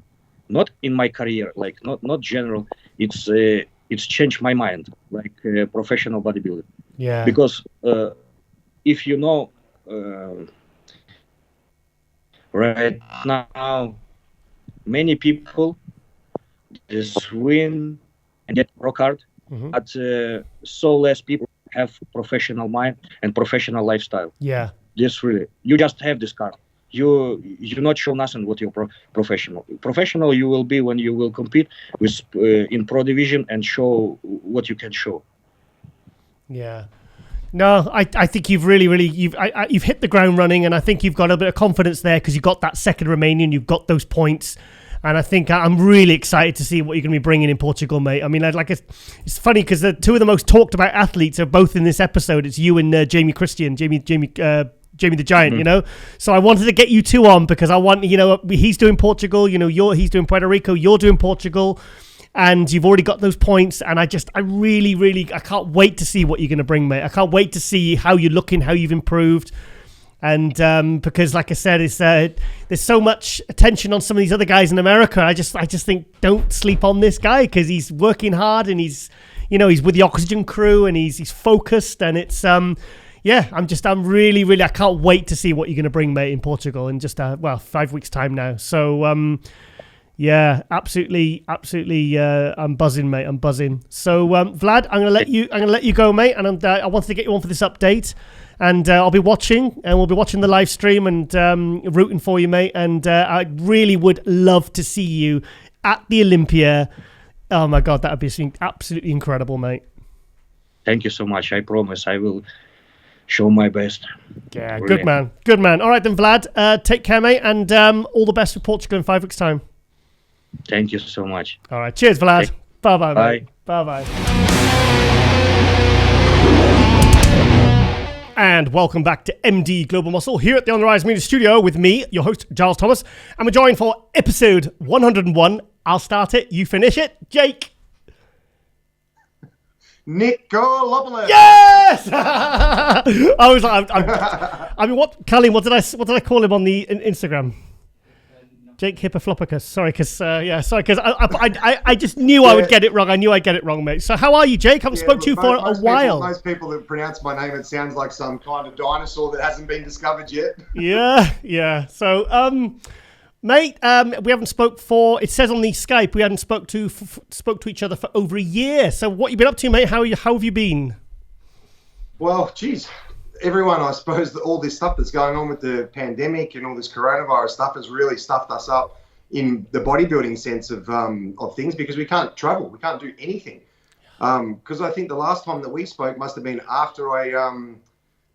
in my career, like not general. It's changed my mind, like professional bodybuilder. Yeah. Because if you know, right now, many people just win and get pro card, but so less people have professional mind and professional lifestyle. Yeah. This really, you just have this card. You not show nothing what you're professional. Professional you will be when you will compete with in pro division and show what you can show. Yeah. No, I think you've really you've hit the ground running, and I think you've got a bit of confidence there because you've got that second Romanian, you've got those points, and I think I'm really excited to see what you're going to be bringing in Portugal, mate. I mean, it's funny because the two of the most talked about athletes are both in this episode. It's you and Jamie the Giant, you know. So I wanted to get you two on because I want, he's doing Portugal, he's doing Puerto Rico, you're doing Portugal, and you've already got those points. And I really, I can't wait to see what you're going to bring, mate. I can't wait to see how you're looking, how you've improved. And because, like I said, it's there's so much attention on some of these other guys in America. I just think don't sleep on this guy because he's working hard and he's with the Oxygen crew and he's focused, and it's yeah, I'm really, I can't wait to see what you're going to bring, mate, in Portugal in just 5 weeks' time now. So, yeah, absolutely, I'm buzzing, mate. I'm buzzing. So, Vlad, I'm gonna let you go, mate. And I wanted to get you on for this update, and I'll be watching, and we'll be watching the live stream and rooting for you, mate. And I really would love to see you at the Olympia. Oh my God, that would be absolutely incredible, mate. Thank you so much. I promise I will show my best. Yeah, really. Good man. All right then, Vlad, take care, mate, and all the best for Portugal in 5 weeks' time. Thank you so much. All right, cheers, Vlad. Bye-bye, Bye. mate. Bye-bye. And welcome back to MD Global Muscle here at the On the Rise Media Studio with me, your host, Giles Thomas. And we're joined for episode 101. I'll start it, you finish it. Jake. Nicolopoulos. Yes! I was like, I mean, Colleen, what did I call him on the Instagram? Jake Hippoflopicus. Sorry, because I just knew I would get it wrong. I knew I'd get it wrong, mate. So how are you, Jake? I haven't spoken to you for a while. Most people that pronounce my name, it sounds like some kind of dinosaur that hasn't been discovered yet. Yeah. So, mate, we haven't spoke for. It says on the Skype we hadn't spoke to each other for over a year. So, what you been up to, mate? How have you been? Well, geez. Everyone, I suppose, that all this stuff that's going on with the pandemic and all this coronavirus stuff has really stuffed us up in the bodybuilding sense of things, because we can't travel, we can't do anything. Because I think the last time that we spoke must have been after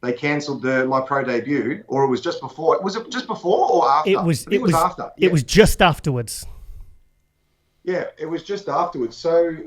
they cancelled my pro debut, or it was just before. Was it just before or after? It was after. Yeah. It was just afterwards. Yeah, it was just afterwards. So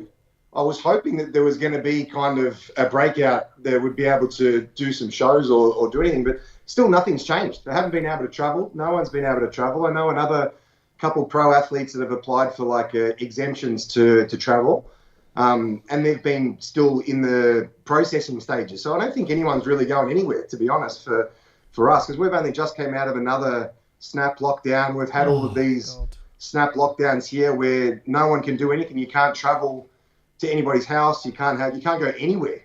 I was hoping that there was going to be kind of a breakout that would be able to do some shows or do anything, but still nothing's changed. I haven't been able to travel. No one's been able to travel. I know another couple pro athletes that have applied for like exemptions to travel, and they've been still in the processing stages. So I don't think anyone's really going anywhere, to be honest, for us, because we've only just came out of another snap lockdown. We've had all of these snap lockdowns here where no one can do anything. You can't travel to anybody's house. You can't go anywhere.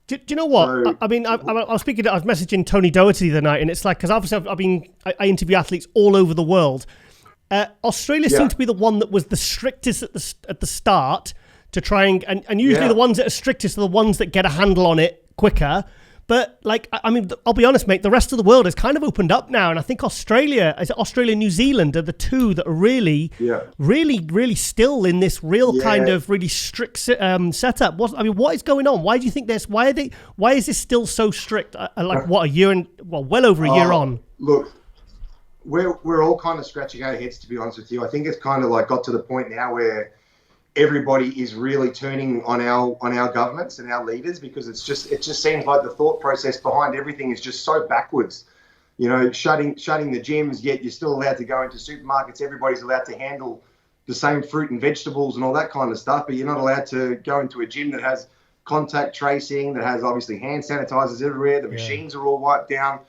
Do you know what? So, I was messaging Tony Doherty the other night, and it's like, because obviously I interview athletes all over the world. Australia seemed to be the one that was the strictest at the start to try and usually the ones that are strictest are the ones that get a handle on it quicker. But like, I mean, I'll be honest, mate, the rest of the world has kind of opened up now. And I think Australia, New Zealand are the two that are really still in this real kind of really strict setup. What is going on? Why do you think this? Why is this still so strict? Well over a year on. Look, we're all kind of scratching our heads, to be honest with you. I think it's kind of like got to the point now where everybody is really turning on our governments and our leaders, because it just seems like the thought process behind everything is just so backwards. You know, shutting the gyms, yet you're still allowed to go into supermarkets. Everybody's allowed to handle the same fruit and vegetables and all that kind of stuff, but you're not allowed to go into a gym that has contact tracing, that has obviously hand sanitizers everywhere. The machines are all wiped down.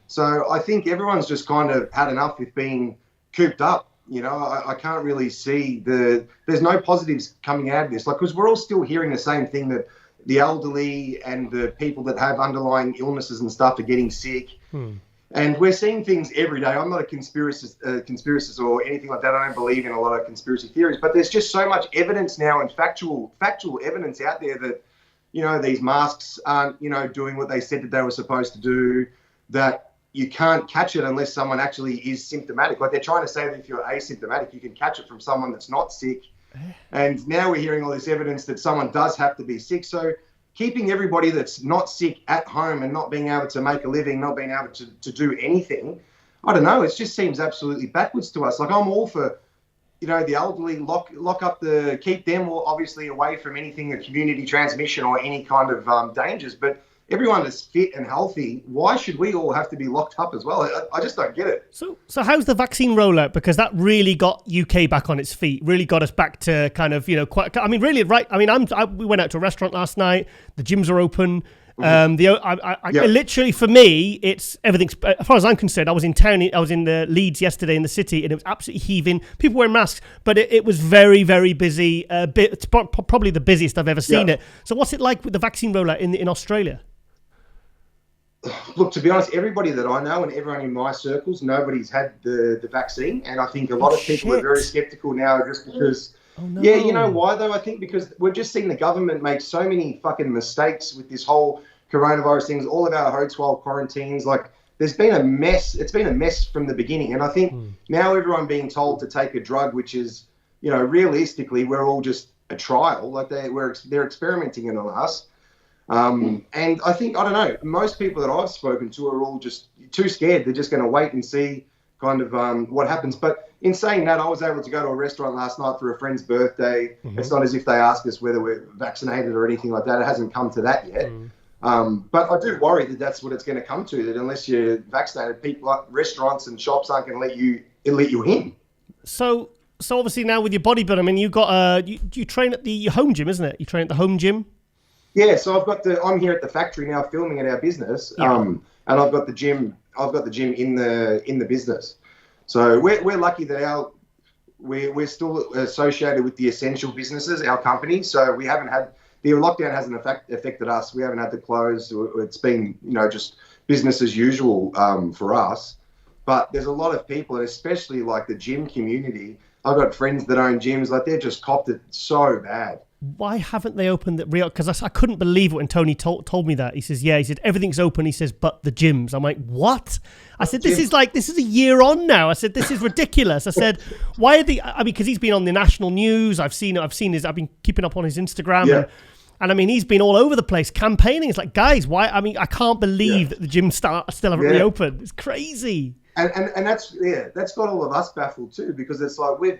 So I think everyone's just kind of had enough with being cooped up. You know, I can't really see there's no positives coming out of this. Like, because we're all still hearing the same thing, that the elderly and the people that have underlying illnesses and stuff are getting sick. And we're seeing things every day. I'm not a conspiracist or anything like that. I don't believe in a lot of conspiracy theories, but there's just so much evidence now, and factual evidence out there that, you know, these masks aren't, you know, doing what they said that they were supposed to do, that you can't catch it unless someone actually is symptomatic. Like, they're trying to say that if you're asymptomatic, you can catch it from someone that's not sick. And now we're hearing all this evidence that someone does have to be sick. So keeping everybody that's not sick at home and not being able to make a living, not being able to do anything, I don't know, it just seems absolutely backwards to us. Like, I'm all for, you know, the elderly, lock up keep them all obviously away from anything, a community transmission or any kind of dangers. But everyone is fit and healthy. Why should we all have to be locked up as well? I just don't get it. So how's the vaccine rollout? Because that really got UK back on its feet, really got us back to kind of, you know, we went out to a restaurant last night. The gyms are open. Literally for me, it's everything's, as far as I'm concerned, I was in town, I was in the Leeds yesterday in the city, and it was absolutely heaving. People wearing masks, but it was very, very busy. It's probably the busiest I've ever seen it. So what's it like with the vaccine rollout in Australia? Look, to be honest, everybody that I know and everyone in my circles, nobody's had the vaccine. And I think a lot of people are very skeptical now, just because... Oh, no. Yeah, you know why, though? I think because we've just seen the government make so many fucking mistakes with this whole coronavirus things, all of our hotel quarantines. Like, there's been a mess. It's been a mess from the beginning. And I think now everyone being told to take a drug, which is, you know, realistically, we're all just a trial. Like, they're experimenting on us. And I think, I don't know, most people that I've spoken to are all just too scared. They're just going to wait and see kind of what happens. But in saying that, I was able to go to a restaurant last night for a friend's birthday. It's not as if they asked us whether we're vaccinated or anything like that. It hasn't come to that yet. But I do worry that that's what it's going to come to, that unless you're vaccinated, people like restaurants and shops aren't going to let you in. So obviously now with your bodybuilding, I mean, you got you train at the home gym, isn't it? You train at the home gym. Yeah, so I'm here at the factory now filming at our business, and I've got the gym in the business. So we're lucky that we're still associated with the essential businesses, our company. So we haven't had the lockdown hasn't affected us. We haven't had to close. It's been just business as usual for us. But there's a lot of people, and especially like the gym community. I've got friends that own gyms, like they're just copped it so bad. Why haven't they opened the real? Because I couldn't believe it when Tony told me that. He says, "Yeah," he said, "everything's open." He says, "But the gyms." I'm like, "What?" I said, "This is a year on now." I said, "This is ridiculous." I said, "Why are I mean, because he's been on the national news. I've been keeping up on his Instagram, and I mean, he's been all over the place campaigning. It's like, guys, why? I mean, I can't believe that the gyms still haven't reopened. It's crazy. And that's got all of us baffled too, because it's like we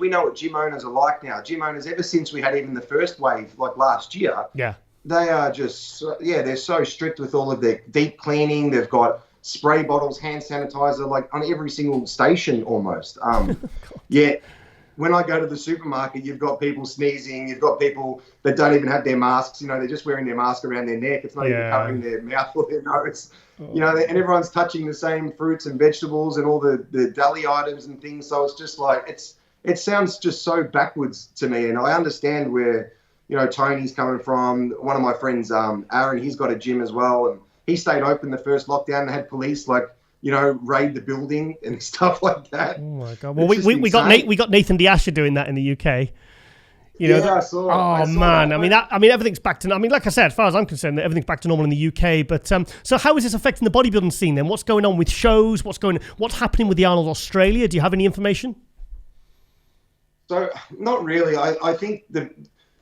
know what gym owners are like now. Gym owners, ever since we had even the first wave, like last year, they are just they're so strict with all of their deep cleaning. They've got spray bottles, hand sanitizer, like on every single station almost. When I go to the supermarket, you've got people sneezing. You've got people that don't even have their masks. They're just wearing their mask around their neck. It's not even covering their mouth or their nose. And everyone's touching the same fruits and vegetables and all the deli items and things. So it's just like it sounds just so backwards to me. And I understand where Tony's coming from. One of my friends, Aaron, he's got a gym as well, and he stayed open the first lockdown. They had police raid the building and stuff like that. Oh my god! Well, we got Nathan D'Asher doing that in the UK. I saw. Oh man! That. I mean, everything's back to. I mean, like I said, as far as I'm concerned, everything's back to normal in the UK. But so how is this affecting the bodybuilding scene then? What's going on with shows? What's happening with the Arnold Australia? Do you have any information? So not really. I think the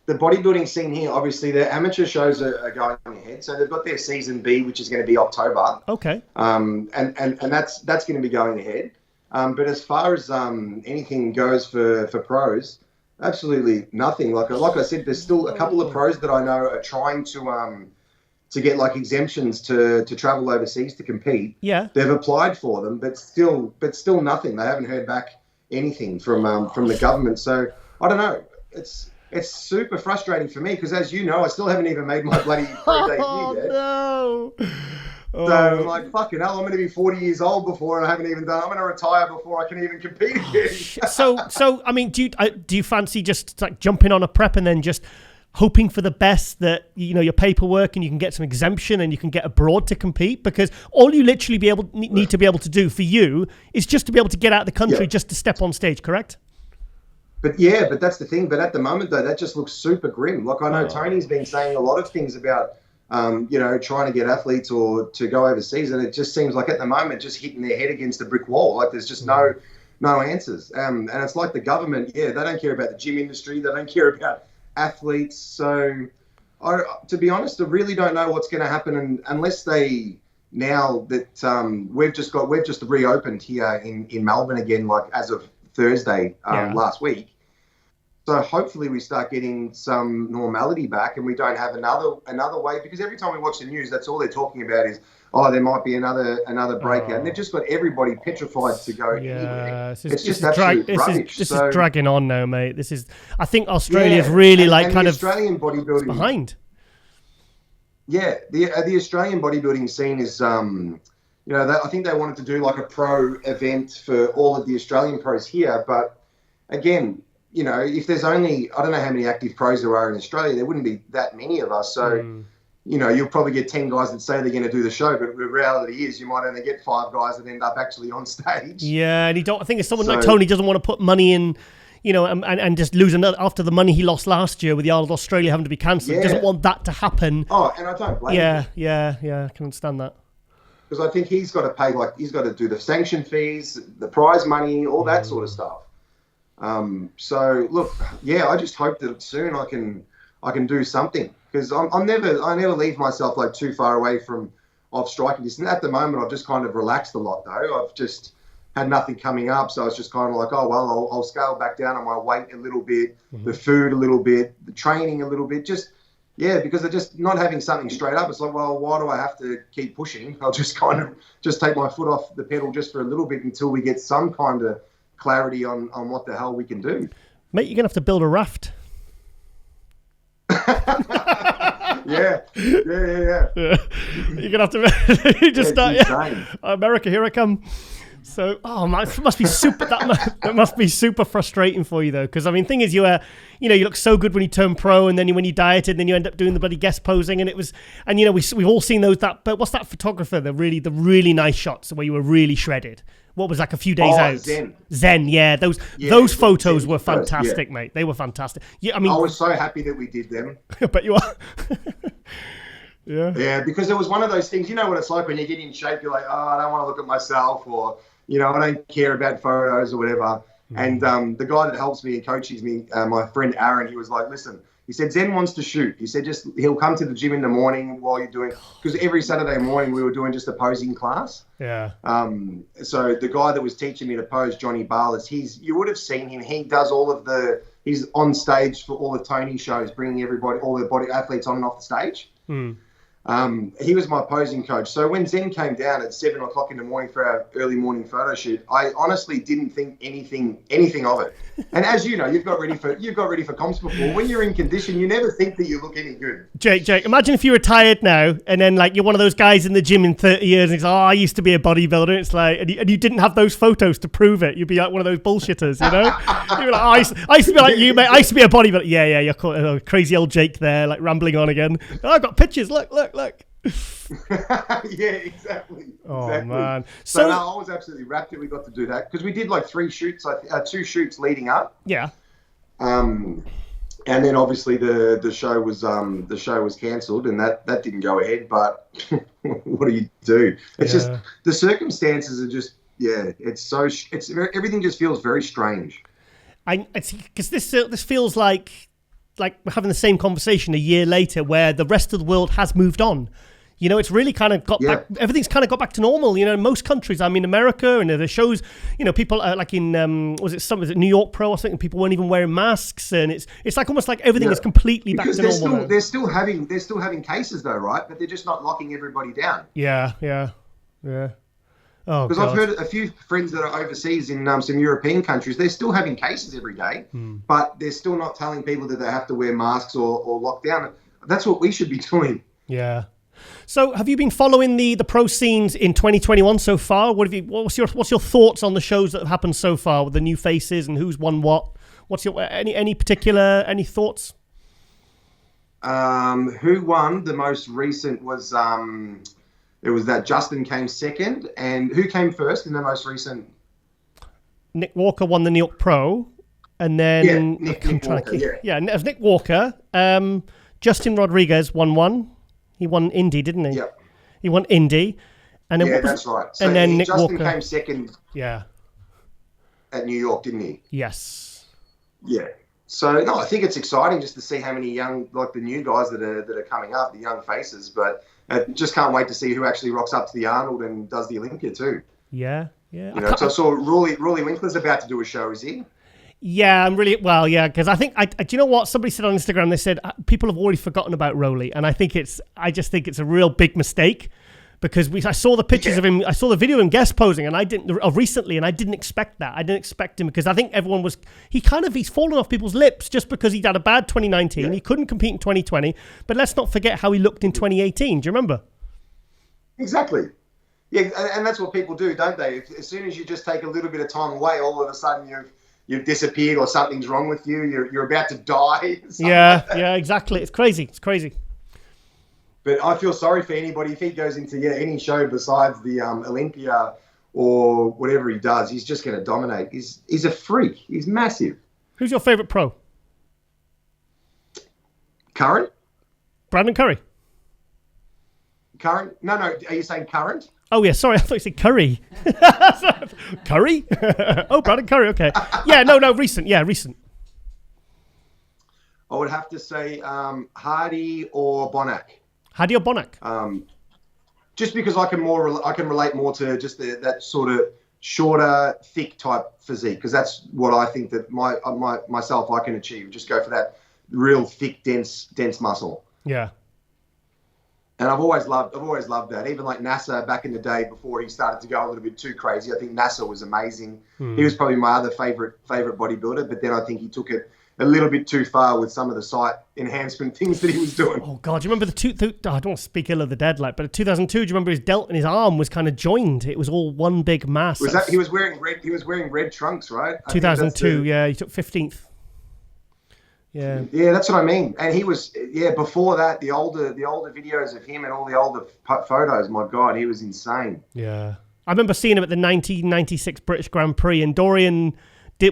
bodybuilding scene here, obviously, the amateur shows are going ahead. So they've got their season B, which is going to be October. Okay. And that's going to be going ahead. But as far as anything goes for pros, absolutely nothing. Like I said, there's still a couple of pros that I know are trying to get like exemptions to travel overseas to compete. Yeah. They've applied for them, but still nothing. They haven't heard back anything from the government. So I don't know. It's super frustrating for me because, as you know, I still haven't even made my bloody pro debut yet. No. So I'm like, fucking hell, I'm going to be 40 years old before I haven't even done. I'm going to retire before I can even compete again. So I mean, do you fancy just like jumping on a prep and then just hoping for the best that your paperwork and you can get some exemption and you can get abroad to compete? Because all you literally need to be able to do for you is just to be able to get out of the country, just to step on stage, correct? But that's the thing. But at the moment, though, that just looks super grim. Like I know Tony's been saying a lot of things about, trying to get athletes or to go overseas, and it just seems like at the moment just hitting their head against a brick wall. Like there's just no answers. And it's like the government, they don't care about the gym industry. They don't care about athletes. So to be honest, I really don't know what's going to happen unless they. Now that we've just reopened here in Melbourne again, like as of Thursday last week. So hopefully we start getting some normality back and we don't have another wave, because every time we watch the news, that's all they're talking about is, there might be another breakout. And they've just got everybody petrified to go anywhere. It's just absolute rubbish. This is dragging on now, mate. I think Australia's really and Australian bodybuilding behind. Yeah, the Australian bodybuilding scene is, I think they wanted to do like a pro event for all of the Australian pros here. But again, if there's only, I don't know how many active pros there are in Australia, there wouldn't be that many of us. So, you'll probably get 10 guys that say they're going to do the show. But the reality is you might only get 5 guys that end up actually on stage. Yeah, and I think it's someone like Tony doesn't want to put money in, and just lose another after the money he lost last year with the Arnold Australia having to be cancelled. He doesn't want that to happen. Oh, and I don't blame him. Yeah, I can understand that. Because I think he's got to pay, he's got to do the sanction fees, the prize money, all that sort of stuff. So look, I just hope that soon I can do something, because I never leave myself like too far away off striking distance. At the moment, I've just kind of relaxed a lot though. I've just had nothing coming up, so I was just kind of like, I'll scale back down on my weight a little bit, the food a little bit, the training a little bit, just Yeah, because they're just not having something straight up. It's like, well, why do I have to keep pushing? I'll just kind of just take my foot off the pedal just for a little bit until we get some kind of clarity on what the hell we can do. Mate, you're going to have to build a raft. Yeah. You're going to have to just start. Yeah. America, here I come. So, oh man, it must be super. That must be super frustrating for you though, because I mean, thing is, you look so good when you turn pro, and then when you dieted, then you end up doing the bloody guest posing, and we've all seen those. But what's that photographer? The really nice shots where you were really shredded. What was like a few days out? Zen, yeah. Those photos were fantastic, mate. They were fantastic. Yeah, I mean, I was so happy that we did them. I bet you are. Yeah, because it was one of those things. You know what it's like when you get in shape. You're like, oh, I don't want to look at myself, or I don't care about photos or whatever. And the guy that helps me and coaches me, my friend Aaron, he was like, listen, he said, Zen wants to shoot. He said, he'll come to the gym in the morning while you're doing, because every Saturday morning we were doing just a posing class. Yeah. So the guy that was teaching me to pose, Johnny Barles, you would have seen him. He does he's on stage for all the Tony shows, bringing all the body athletes on and off the stage. He was my posing coach. So when Zen came down at 7 o'clock in the morning for our early morning photo shoot, I honestly didn't think anything of it. And as you know, you've got ready for comps before. When you're in condition, you never think that you look any good. Jake, imagine if you were tired now, and then like you're one of those guys in the gym in 30 years, and it's like, oh, I used to be a bodybuilder. It's like, and you didn't have those photos to prove it. You'd be like one of those bullshitters, you know? You'd be like, oh, I used to be like you, mate. I used to be a bodybuilder. Yeah, you're crazy old Jake there, like rambling on again. Oh, I've got pictures. Look. Yeah, exactly. Oh man! So no, I was absolutely rapt that we got to do that, because we did like 3 shoots, 2 shoots leading up. Yeah. And then obviously the show was cancelled, and that didn't go ahead. But what do you do? It's just the circumstances are just everything just feels very strange. Because this feels like we're having the same conversation a year later, where the rest of the world has moved on. It's really kind of got back. Everything's kind of got back to normal. In most countries. I mean, America, and the shows. People like in was it New York Pro or something? People weren't even wearing masks, and it's like almost like everything is completely back to normal. They're still having cases though, right? But they're just not locking everybody down. Yeah. Oh, because I've heard a few friends that are overseas in some European countries, they're still having cases every day, but they're still not telling people that they have to wear masks or lock down. That's what we should be doing. Yeah. So have you been following the pro scenes in 2021 so far? What's your thoughts on the shows that have happened so far with the new faces and who's won what? What's your any thoughts? Who won? The most recent was it was that Justin came second, and who came first in the most recent? Nick Walker won the New York Pro, and then Nick Walker, it was Nick Walker. Justin Rodriguez won one. He won Indy, didn't he? Yeah. He won Indy, and then that's right. So and then Nick Justin Walker came second. Yeah. At New York, didn't he? Yes. Yeah. So no, I think it's exciting just to see how many young, like the new guys that are coming up, the young faces. But I just can't wait to see who actually rocks up to the Arnold and does the Olympia too. Yeah. So I saw Rory Winkler's about to do a show. Is he? Yeah, I'm really because I think do you know what somebody said on Instagram? They said people have already forgotten about Rolly, and I just think it's a real big mistake, because I saw the pictures of him, I saw the video of him guest posing, and I didn't expect that. I didn't expect him, because I think everyone was he's fallen off people's lips just because he'd had a bad 2019. He couldn't compete in 2020, but let's not forget how he looked in 2018. Do you remember? Exactly. Yeah, and that's what people do, don't they? As soon as you just take a little bit of time away, all of a sudden you've disappeared, or something's wrong with you. You're about to die. Yeah, exactly. It's crazy. But I feel sorry for anybody if he goes into any show besides the Olympia or whatever he does. He's just going to dominate. He's a freak. He's massive. Who's your favorite pro? Current? Brandon Curry. Current? No. Are you saying current? Oh, yeah, sorry. I thought you said Curry. Curry? Oh, Brandon Curry. Okay. Yeah, no, recent. Yeah, recent. I would have to say Hardy or Bonac. Hardy or Bonac? Just because I can relate more to just that sort of shorter, thick type physique, because that's what I think that myself I can achieve. Just go for that real thick, dense muscle. Yeah. And I've always loved that. Even like Nasser back in the day before he started to go a little bit too crazy. I think Nasser was amazing. He was probably my other favorite bodybuilder, but then I think he took it a little bit too far with some of the site enhancement things that he was doing. Oh God, do you remember I don't want to speak ill of the dead, like, but in 2002, do you remember his delt and his arm was kind of joined? It was all one big mass. Was that he was wearing red? He was wearing red trunks, right? 2002, yeah, he took 15th. Yeah, that's what I mean. And he was, before that, the older videos of him and all the older photos. My God, he was insane. Yeah, I remember seeing him at the 1996 British Grand Prix, and Dorian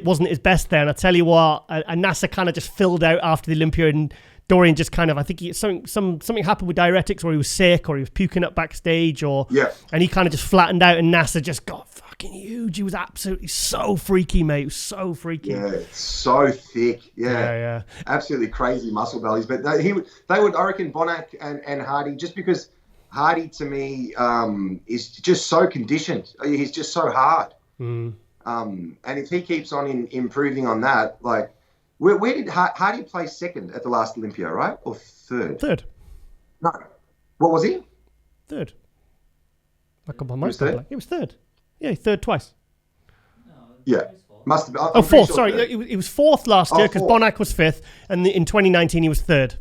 wasn't his best there. And I tell you what, and Nasser kind of just filled out after the Olympia, and Dorian just kind of, I think something happened with diuretics, or he was sick, or he was puking up backstage, and he kind of just flattened out, and Nasser just got fucking huge. He was absolutely so freaky, mate. He was so freaky. Yeah, so thick. Yeah. Absolutely crazy muscle bellies. But they would, I reckon, Bonac and Hardy, just because Hardy to me is just so conditioned. He's just so hard. And if he keeps on improving on that, like, where did Hardy play second at the last Olympia, right? Or third? Third. No. What was he? Third. He was third? He was third. Yeah, third twice. Yeah. Must have been. Oh, fourth. Sure, sorry. He was fourth last year because Bonac was fifth, and in 2019 he was third.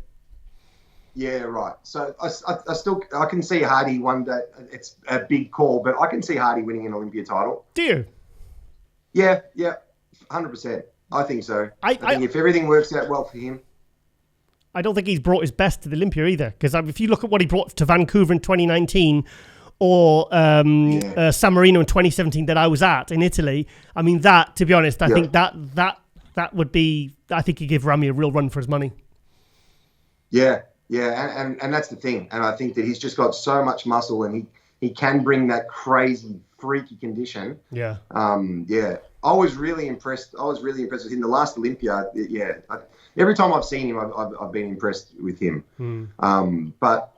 Yeah, right. So I can see Hardy one day. It's a big call, but I can see Hardy winning an Olympia title. Do you? Yeah, 100%. I think so. I think if everything works out well for him. I don't think he's brought his best to the Olympia either, because if you look at what he brought to Vancouver in 2019 or San Marino in 2017 that I was at in Italy, I mean, that, to be honest, I think that would be, I think he'd give Ramy a real run for his money. Yeah, and that's the thing. And I think that he's just got so much muscle, and he can bring that crazy, freaky condition. Yeah. I was really impressed. with him. The last Olympia, every time I've seen him, I've been impressed with him. But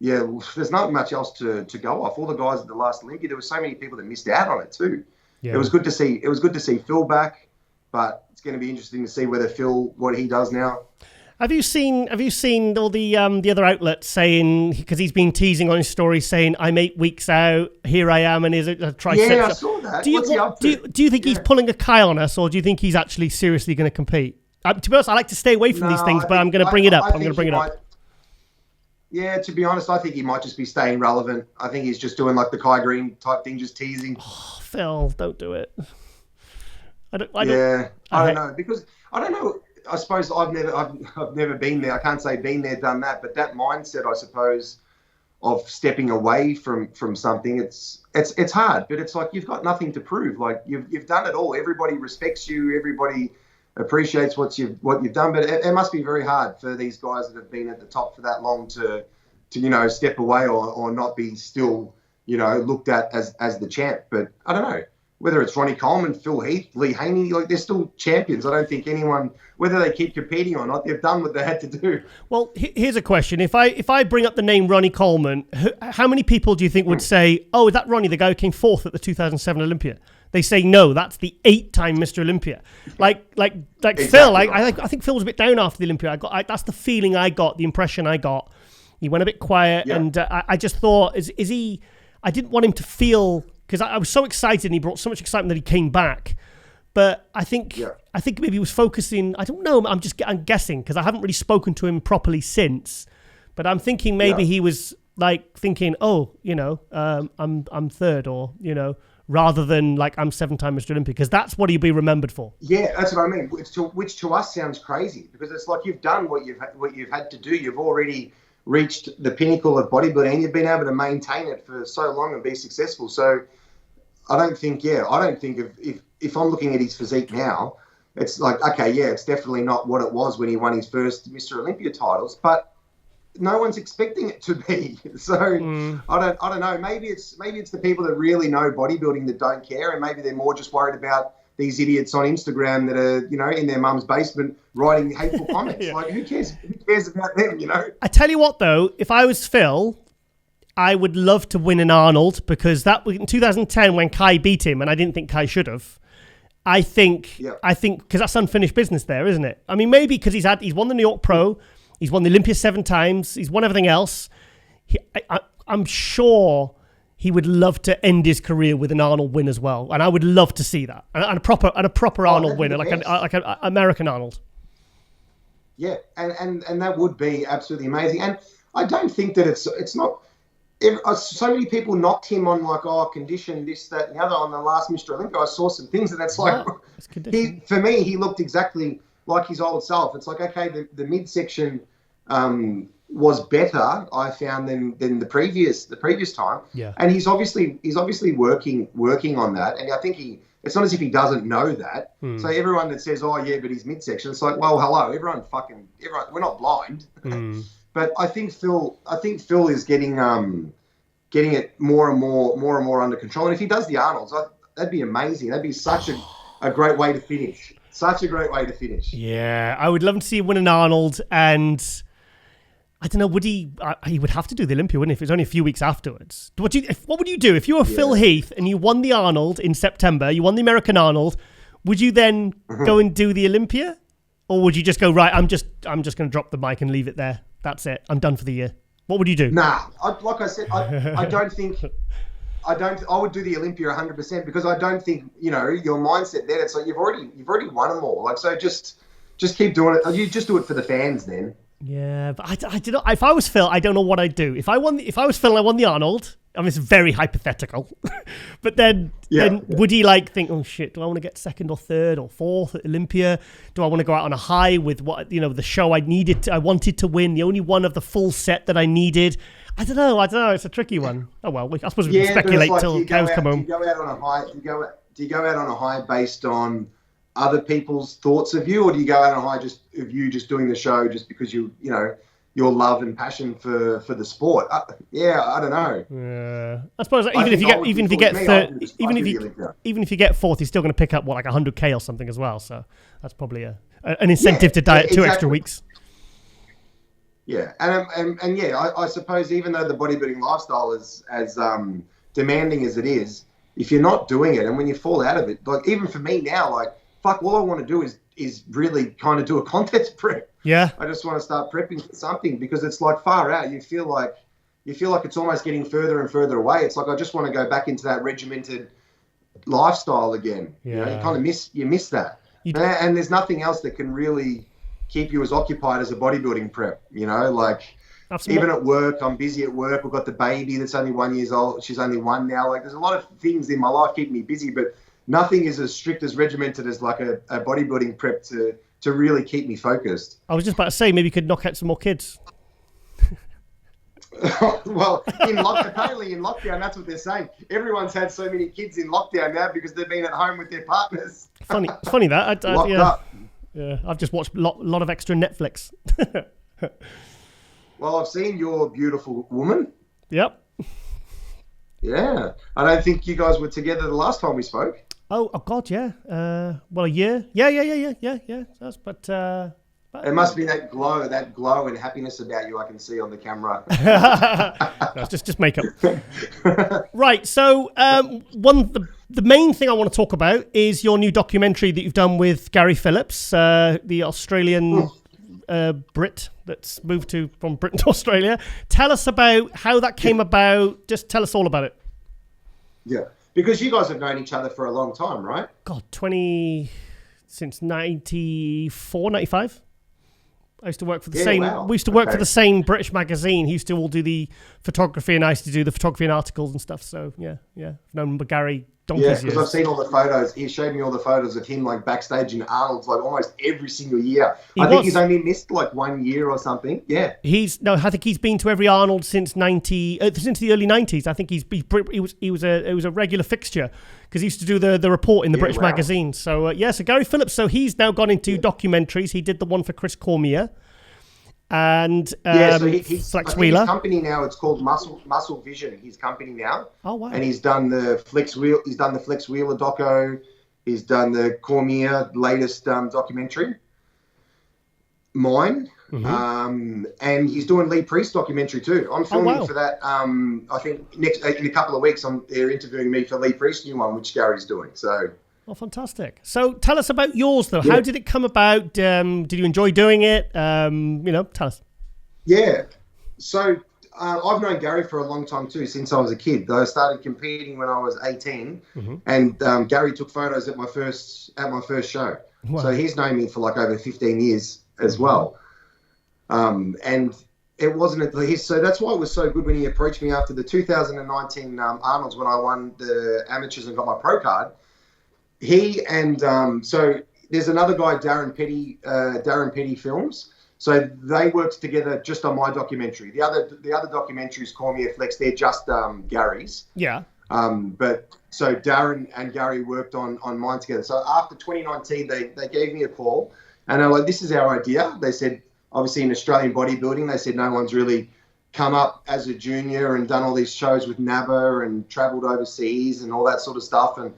yeah, there's not much else to go off. All the guys at the last Olympia, there were so many people that missed out on it too. Yeah. It was good to see Phil back, but it's going to be interesting to see whether Phil, what he does now. Have you seen all the other outlets saying, because he's been teasing on his story saying, I'm 8 weeks out, here I am, and is it a tricep? Yeah, I saw that. What's he up to? Do you think he's pulling a Kai on us, or do you think he's actually seriously going to compete? To be honest, I like to stay away from these things, but I'm going to bring it up. Yeah, to be honest, I think he might just be staying relevant. I think he's just doing like the Kai Green type thing, just teasing. Oh, Phil, don't do it. I don't know, because I don't know. I suppose I've never been there. I can't say been there, done that, but that mindset, I suppose, of stepping away from something, it's hard. But it's like you've got nothing to prove. Like you've done it all. Everybody respects you. Everybody appreciates what you've done. But it must be very hard for these guys that have been at the top for that long to step away or not be still looked at as the champ. But I don't know. Whether it's Ronnie Coleman, Phil Heath, Lee Haney, like they're still champions. I don't think anyone, whether they keep competing or not, they've done what they had to do. Well, here's a question. If I bring up the name Ronnie Coleman, how many people do you think would say, oh, is that Ronnie, the guy who came fourth at the 2007 Olympia? They say, no, that's the 8-time Mr. Olympia. Like exactly Phil, I think Phil was a bit down after the Olympia. That's the feeling I got, the impression I got. He went a bit quiet, and I just thought, is he, I didn't want him to feel... Because I was so excited and he brought so much excitement that he came back. But I think maybe he was focusing, I don't know, I'm guessing because I haven't really spoken to him properly since. But I'm thinking maybe he was like thinking, I'm third, or, rather than like I'm 7-time Mr. Olympia, because that's what he'll be remembered for. Yeah, that's what I mean, which to us sounds crazy, because it's like you've done what you've had to do. You've already reached the pinnacle of bodybuilding, and you've been able to maintain it for so long and be successful. So I don't think if I'm looking at his physique now, it's like, okay, it's definitely not what it was when he won his first Mr. Olympia titles, but no one's expecting it to be. So I don't know. Maybe it's the people that really know bodybuilding that don't care, and maybe they're more just worried about these idiots on Instagram that are, in their mum's basement writing hateful comments. Like, who cares? Who cares about them, I tell you what, though, if I was Phil, I would love to win an Arnold, because that was in 2010 when Kai beat him, and I didn't think Kai should have. I think because that's unfinished business there, isn't it? I mean, maybe because he's won the New York Pro, He's won the Olympia 7 times. He's won everything else. I'm sure he would love to end his career with an Arnold win as well, and I would love to see that. And a proper Arnold winner, like an American Arnold. Yeah, and that would be absolutely amazing. And I don't think that it's not. So many people knocked him on like, condition, this, that, and the other on the last Mr. Olympia. I saw some things, and it's like, for me, he looked exactly like his old self. It's like, okay, the midsection was better, I found, than the previous time. Yeah. And he's obviously working on that. And I think it's not as if he doesn't know that. So everyone that says, but his midsection, it's like, well, hello, everyone, we're not blind. But I think Phil is getting it more and more under control. And if he does the Arnolds, that'd be amazing. That'd be such a great way to finish. Such a great way to finish. Yeah, I would love to see him win an Arnold, and I don't know, would he? He would have to do the Olympia, wouldn't he? If it's only a few weeks afterwards. What would you do if you were Phil Heath and you won the Arnold in September? You won the American Arnold. Would you then go and do the Olympia, or would you just go, right? I'm just going to drop the mic and leave it there. That's it. I'm done for the year. What would you do? Nah, like I said, I don't think. I would do the Olympia 100% because I don't think, your mindset there. It's like you've already won them all. Like, so just keep doing it. You just do it for the fans then. Yeah, but I don't know. If I was Phil, I don't know what I'd do. If I was Phil and I won the Arnold, I mean, it's very hypothetical. But then would he think, oh shit, do I want to get second or third or fourth at Olympia? Do I want to go out on a high with the show I wanted to win, the only one of the full set that I needed? I don't know. It's a tricky one. Oh well, I suppose we can speculate till cows come home. Do you go out on a high? Do you go out on a high based on other people's thoughts of you, or do you go out on a high just of you just doing the show just because your love and passion for the sport? I don't know. Yeah, I suppose even if you get fourth, you're still going to pick up like 100K or something as well. So that's probably an incentive to diet 2 extra weeks. Yeah, and I suppose even though the bodybuilding lifestyle is as demanding as it is, if you're not doing it, and when you fall out of it, like even for me now, like all I want to do is really kind of do a contest prep. Yeah, I just want to start prepping for something because it's like far out. You feel like it's almost getting further and further away. It's like I just want to go back into that regimented lifestyle again. Yeah. You kind of miss that, and there's nothing else that can really keep you as occupied as a bodybuilding prep, Absolutely. Even at work, I'm busy at work. We've got the baby that's only 1 year old. She's only 1 now. Like, there's a lot of things in my life keeping me busy, but nothing is as strict as regimented as like a bodybuilding prep to really keep me focused. I was just about to say, maybe you could knock out some more kids. Well, apparently in lockdown, that's what they're saying. Everyone's had so many kids in lockdown now because they've been at home with their partners. Funny that. Locked up. Yeah, I've just watched a lot of extra Netflix. Well, I've seen Your Beautiful Woman. Yep. Yeah. I don't think you guys were together the last time we spoke. Oh God, yeah. A year. Yeah. But it must be that glow and happiness about you I can see on the camera. No, it's just makeup. Right. So the main thing I want to talk about is your new documentary that you've done with Gary Phillips, the Australian Brit that's moved from Britain to Australia. Tell us about how that came about. Just tell us all about it. Yeah, because you guys have known each other for a long time, right? God, since 94, 95. I used to work for the same. Wow. We used to work for the same British magazine. He used to all do the photography, and I used to do the photography and articles and stuff. So yeah. I've known Gary donkeys years. Because I've seen all the photos. He showed me all the photos of him like backstage in Arnold's like almost every single year. I think he's only missed like 1 year or something. Yeah. I think he's been to every Arnold since the early 90s. I think he was a regular fixture because he used to do the report in the British magazine. So so Gary Phillips. So he's now gone into documentaries. He did the one for Chris Cormier. And he's Flex Wheeler. His company now, it's called Muscle Vision. His company now. Oh wow! And he's done the Flex Wheeler doco. He's done the Cormier latest documentary. Mine. Mm-hmm. And he's doing Lee Priest's documentary too. I'm filming for that. I think in a couple of weeks, they're interviewing me for Lee Priest's new one, which Gary's doing. So. Oh, fantastic. So tell us about yours, though. Yeah. How did it come about? Did you enjoy doing it? Tell us. Yeah. So I've known Gary for a long time too, since I was a kid. I started competing when I was 18, and Gary took photos at my first show. Wow. So he's known me for like over 15 years as well. And it wasn't so that's why it was so good when he approached me after the 2019 Arnold's, when I won the amateurs and got my pro card. He and so there's another guy, Darren Petty Films. So they worked together just on my documentary. The other documentaries, Call Me a Flex, they're just Gary's. Yeah. But so Darren and Gary worked on mine together. So after 2019, they gave me a call, and they're like, "This is our idea." They said, obviously in Australian bodybuilding, they said no one's really come up as a junior and done all these shows with NABA and travelled overseas and all that sort of stuff, and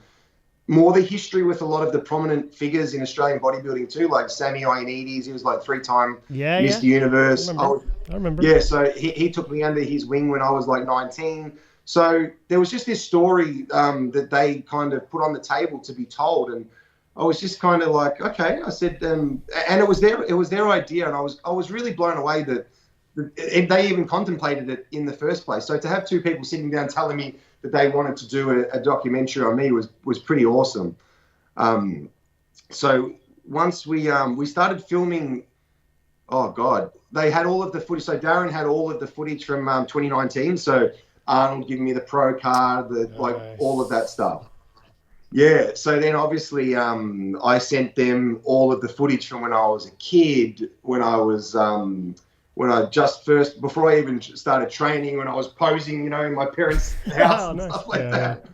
more the history with a lot of the prominent figures in Australian bodybuilding too, like Sammy Ioannidis. He was like 3-time Mr. Universe. I remember. Yeah, so he took me under his wing when I was like 19. So there was just this story that they kind of put on the table to be told, and I was just kind of like, okay. I said, and it was their idea, and I was really blown away that they even contemplated it in the first place. So to have two people sitting down telling me that they wanted to do a documentary on me was pretty awesome. So once we started filming, oh God, they had all of the footage. So Darren had all of the footage from 2019. So Arnold giving me the pro card, like all of that stuff. Yeah. So then obviously I sent them all of the footage from when I was a kid, when I was before I even started training, when I was posing, in my parents' house and stuff like that.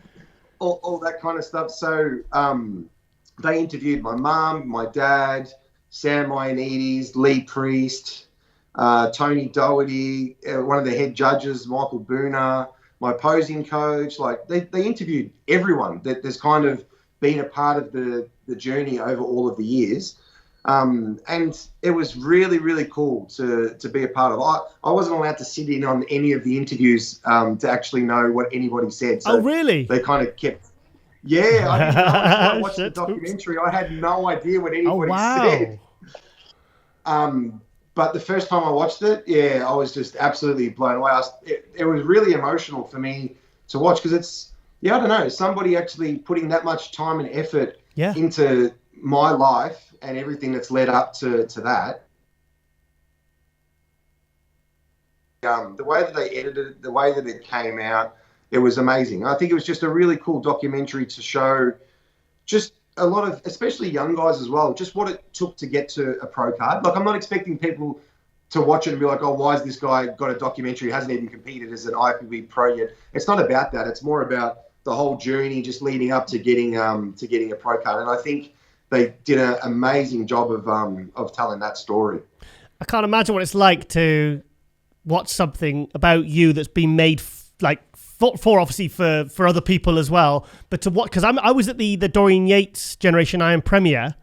All that kind of stuff. So they interviewed my mum, my dad, Sam Ioannidis, Lee Priest, Tony Doherty, one of the head judges, Michael Booner, my posing coach. Like they interviewed everyone that there's kind of been a part of the journey over all of the years. And it was really, really cool to be a part of. I wasn't allowed to sit in on any of the interviews to actually know what anybody said. So really? They kind of kept... Yeah, I didn't know. I watched the documentary. I had no idea what anybody said. But the first time I watched it, I was just absolutely blown away. It was really emotional for me to watch, because it's, I don't know, somebody actually putting that much time and effort into my life and everything that's led up to that. The way that they edited it, the way that it came out, it was amazing. I think it was just a really cool documentary to show just a lot of, especially young guys as well, just what it took to get to a pro card. Like, I'm not expecting people to watch it and be like, oh, why has this guy got a documentary, hasn't even competed as an IFBB pro yet? It's not about that. It's more about the whole journey just leading up to getting a pro card. And I think they did an amazing job of telling that story. I can't imagine what it's like to watch something about you that's been made for obviously for other people as well, but to watch, because I was at the Dorian Yates Generation Iron premiere,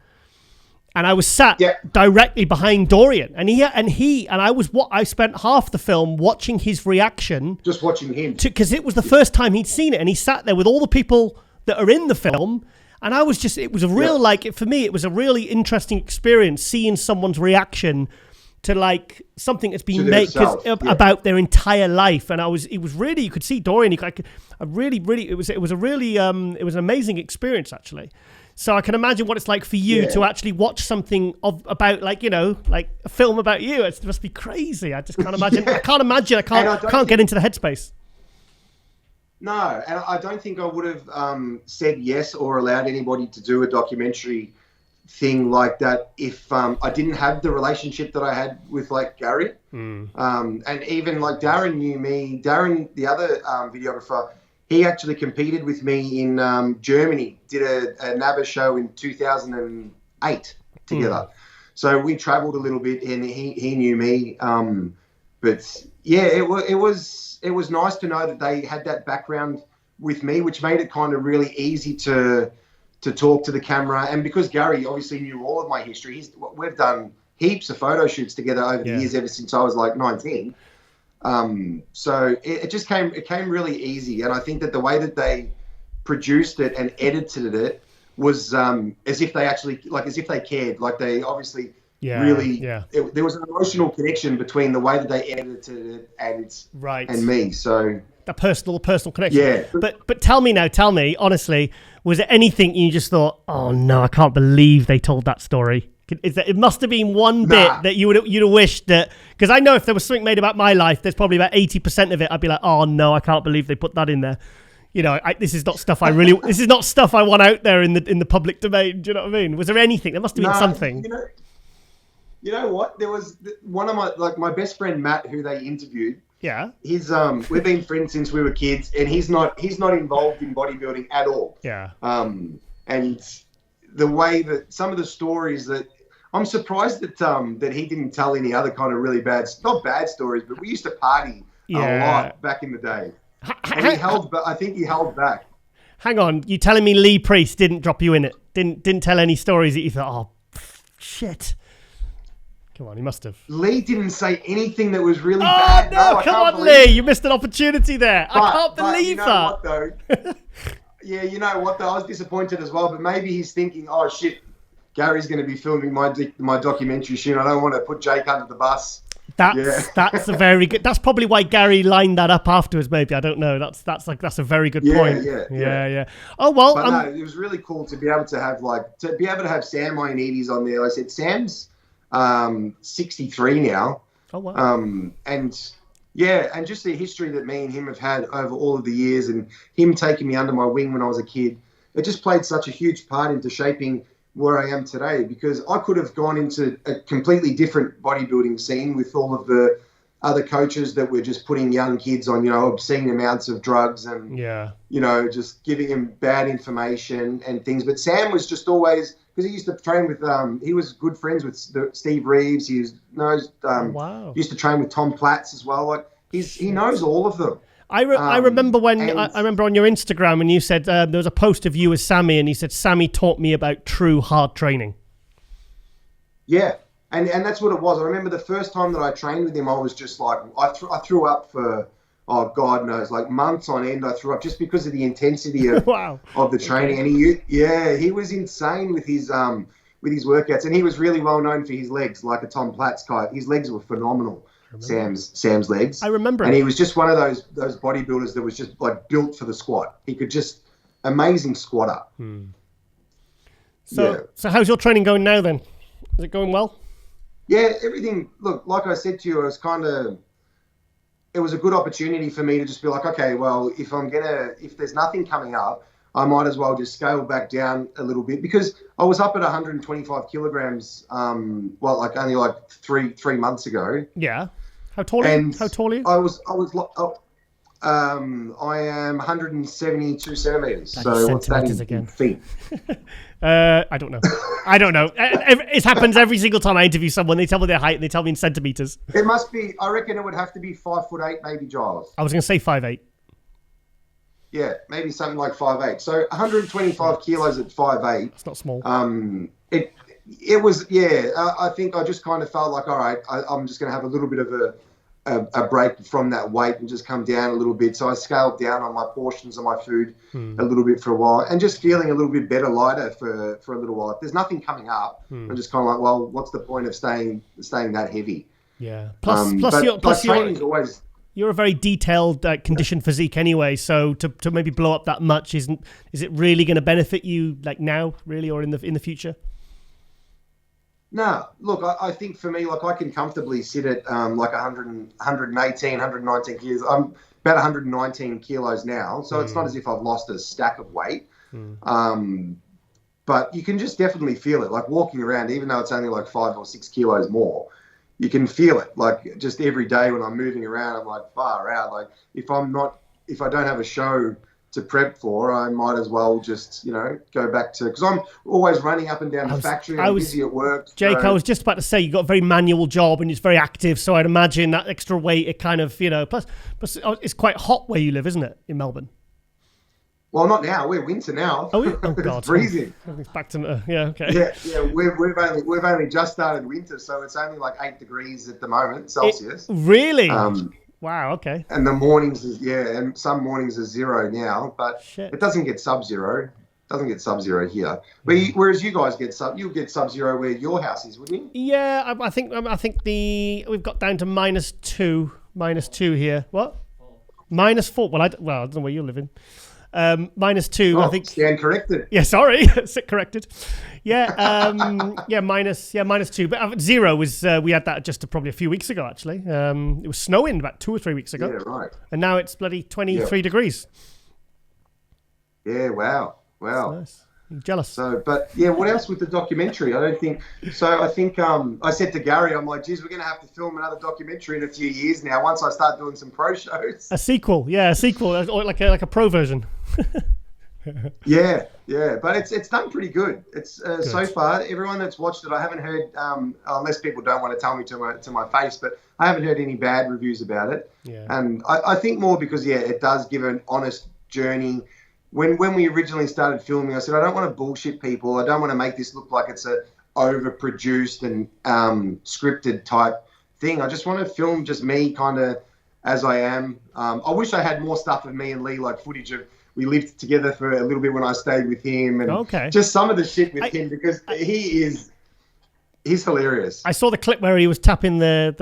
and I was sat directly behind Dorian, and I spent half the film watching his reaction, just watching him, because it was the first time he'd seen it, and he sat there with all the people that are in the film. And it was a real, for me, it was a really interesting experience seeing someone's reaction to something that's been made about their entire life. And it was really, you could see Dorian, it was an amazing experience actually. So I can imagine what it's like for you to actually watch something about a film about you. It must be crazy. I just can't imagine. I can't get into the headspace. No, and I don't think I would have said yes or allowed anybody to do a documentary thing like that if I didn't have the relationship that I had with Gary. And even Darren knew me. Darren, the other videographer, he actually competed with me in Germany, did a NABA show in 2008 together. So we traveled a little bit, and he knew me. But yeah, it was nice to know that they had that background with me, which made it kind of really easy to talk to the camera. And because Gary obviously knew all of my history, we've done heaps of photo shoots together over the years, ever since I was 19. So it came really easy. And I think that the way that they produced it and edited it was as if they actually, as if they cared. They obviously really, there was an emotional connection between the way that they edited it and me. So a personal connection. Yeah. But tell me honestly, was there anything you just thought, oh no, I can't believe they told that story? It must have been one bit that you'd have wished that, because I know if there was something made about my life, there's probably about 80% of it I'd be like, oh no, I can't believe they put that in there. This is not stuff this is not stuff I want out there in the public domain. Do you know what I mean? Was there anything? There must have been something. You know what? There was one of my best friend Matt, who they interviewed. Yeah. He's we've been friends since we were kids, and he's not involved in bodybuilding at all. Yeah. And the way that some of the stories that I'm surprised that he didn't tell any other kind of really not bad stories, but we used to party a lot back in the day. And I think he held back. Hang on, you telling me Lee Priest didn't drop you in it? Didn't tell any stories that you thought, oh shit. Come on, he must have. Lee didn't say anything that was really bad. No, come on, Lee. You missed an opportunity there. I can't believe that. What, though? Yeah, you know what, though? I was disappointed as well, but maybe he's thinking, oh, shit, Gary's going to be filming my documentary soon. I don't want to put Jake under the bus. That's a very good. That's probably why Gary lined that up afterwards. Maybe I don't know. That's a very good point. Yeah. Oh well, but no, it was really cool to be able to have Sam Ioannidis on there. I said Sam's 63 now. Oh wow. And just the history that me and him have had over all of the years, and him taking me under my wing when I was a kid, it just played such a huge part into shaping where I am today, because I could have gone into a completely different bodybuilding scene with all of the other coaches that were just putting young kids on, obscene amounts of drugs and, just giving them bad information and things. But Sam was just always, because he used to train with, he was good friends with Steve Reeves. He used to train with Tom Platz as well. Like he knows all of them. I remember I remember on your Instagram when you said there was a post of you as Sammy, and he said Sammy taught me about true hard training. Yeah, and that's what it was. I remember the first time that I trained with him, I was just like, I threw up for, oh God knows, like months on end. I threw up just because of the intensity of of the training. And he was insane with his workouts, and he was really well known for his legs, like a Tom Platz guy. His legs were phenomenal. Sam's legs. I remember. And he was just one of those bodybuilders that was just like built for the squat. He could just amazing squatter. So how's your training going now then? Is it going well? Yeah, everything. Look, like I said to you, it was a good opportunity for me to just be like, okay, well, if there's nothing coming up, I might as well just scale back down a little bit, because I was up at 125 kilograms, only like three months ago. Yeah. How tall are you? I am 172 centimeters. That's so what's that in feet? I don't know. It happens every single time I interview someone. They tell me their height and they tell me in centimeters. It must be. I reckon it would have to be 5'8", maybe, Giles. I was going to say 5'8". Yeah, maybe something like 5'8". So 125 kilos at 5'8". It's not small. It was, I think I just kind of felt like, all right, I'm just going to have a little bit of a break from that weight and just come down a little bit. So I scaled down on my portions of my food a little bit for a while, and just feeling a little bit better, lighter for a little while. If there's nothing coming up, I'm just kind of like, well, what's the point of staying that heavy? Yeah. Plus training's always... You're a very detailed, conditioned physique anyway. So to maybe blow up that much is it really going to benefit you like now, really, or in the future? No, look, I think for me, like I can comfortably sit at like 119 kilos. I'm about 119 kilos now, so it's not as if I've lost a stack of weight. But you can just definitely feel it, like walking around, even though it's only like 5 or 6 kilos more. You can feel it, like just every day when I'm moving around, I'm like far out. Like if I don't have a show to prep for, I might as well just, go back to, because I'm always running up and down the factory. I'm busy at work. Jake, I was just about to say, you've got a very manual job and it's very active. So I'd imagine that extra weight, it kind of, plus it's quite hot where you live, isn't it, in Melbourne? Well, not now. We're winter now. Oh God, it's freezing. It's back to okay. Yeah. We've only just started winter, so it's only like 8 degrees at the moment Celsius. Really? Wow. Okay. And the mornings and some mornings are 0 now, but it doesn't get sub-zero. Doesn't get sub-zero here. Whereas you guys you'll get sub-zero where your house is, wouldn't you? Yeah, I think we've got down to -2 here. What? -4. Well, I don't know where you're living. -2, I think. Stand corrected. Yeah, sorry, sit corrected. Yeah, -2. But 0 was we had that just probably a few weeks ago. Actually, it was snowing about 2 or 3 weeks ago. Yeah, right. And now it's bloody 23 degrees. Yeah, wow. Nice. I'm jealous. So, but yeah, what else with the documentary? I think I said to Gary, I'm like, geez, we're going to have to film another documentary in a few years now. Once I start doing some pro shows. A sequel, or like a pro version. Yeah, but it's done pretty good. It's so far, everyone that's watched it, I haven't heard, unless people don't want to tell me to my face, but I haven't heard any bad reviews about it. Yeah. And I think more because it does give an honest journey. When we originally started filming, I said I don't want to bullshit people. I don't want to make this look like it's a overproduced and scripted type thing. I just want to film just me kind of as I am. I wish I had more stuff of me and Lee, like footage of we lived together for a little bit when I stayed with him, and just some of the shit with him because he's hilarious. I saw the clip where he was tapping the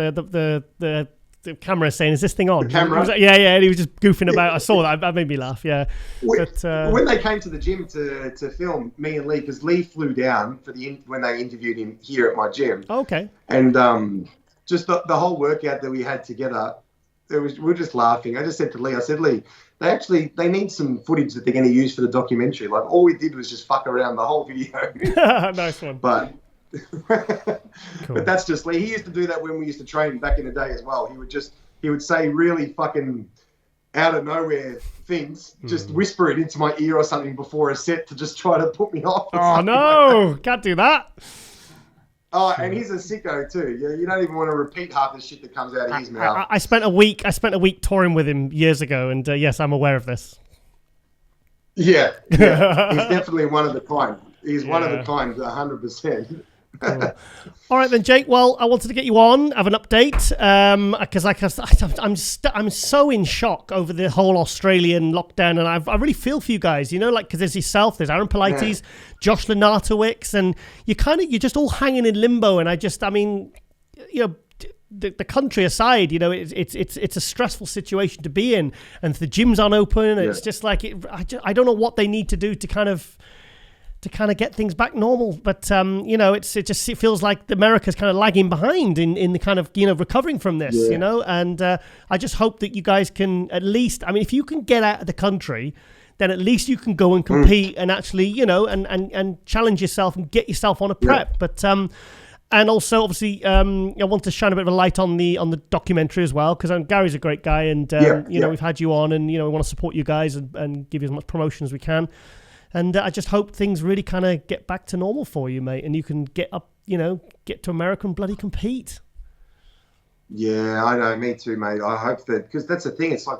camera saying, "Is this thing on?" The camera? Yeah, and he was just goofing about. I saw that. That made me laugh, yeah. When they came to the gym to film, me and Lee, because Lee flew down when they interviewed him here at my gym. Okay. And just the whole workout that we had together, we were just laughing. I just said to Lee, Lee, they need some footage that they're going to use for the documentary. Like, all we did was just fuck around the whole video. Nice one. But... Cool. But that's just Lee. He used to do that when we used to train back in the day as well. He would say really fucking out of nowhere things, just whisper it into my ear or something before a set to just try to put me off. Oh no, can't do that. Oh, and he's a sicko too. Yeah, you don't even want to repeat half the shit that comes out of his mouth. I spent a week touring with him years ago, and yes, I'm aware of this. Yeah. He's definitely one of the kind. He's one of the kind, 100%. Cool. All right then, Jake. Well, I wanted to get you on, have an update, because I'm so in shock over the whole Australian lockdown, and I really feel for you guys. Because there's yourself, there's Aaron Pilates, Josh Lenartowicz, and you're just all hanging in limbo. And the country aside, it's a stressful situation to be in, and the gyms aren't open. And it's just like I don't know what they need to do to kind of get things back normal, but it feels like America's kind of lagging behind in the kind of recovering from this, and I just hope that you guys can at least, if you can get out of the country, then at least you can go and compete and actually and challenge yourself and get yourself on a prep. But and also obviously I want to shine a bit of a light on the documentary as well, because Gary's a great guy, and we've had you on, and we want to support you guys and give you as much promotion as we can. And I just hope things really kind of get back to normal for you, mate, and you can get up, get to America and bloody compete. Yeah, I know, me too, mate. I hope that, because that's the thing. It's like,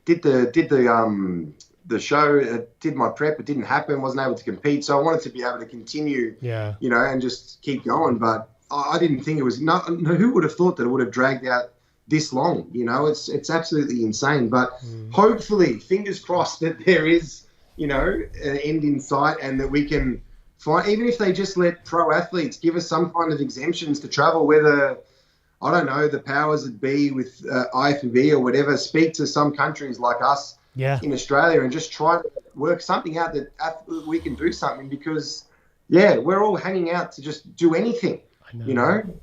did the show, did my prep, it didn't happen, wasn't able to compete, so I wanted to be able to continue, and just keep going. But I didn't think it was. No, who would have thought that it would have dragged out this long? It's absolutely insane. But hopefully, fingers crossed, that there is, an end in sight, and that we can find, even if they just let pro athletes give us some kind of exemptions to travel, whether, I don't know, the powers that be with IFBB or whatever, speak to some countries like us in Australia and just try to work something out that we can do something, because, we're all hanging out to just do anything, and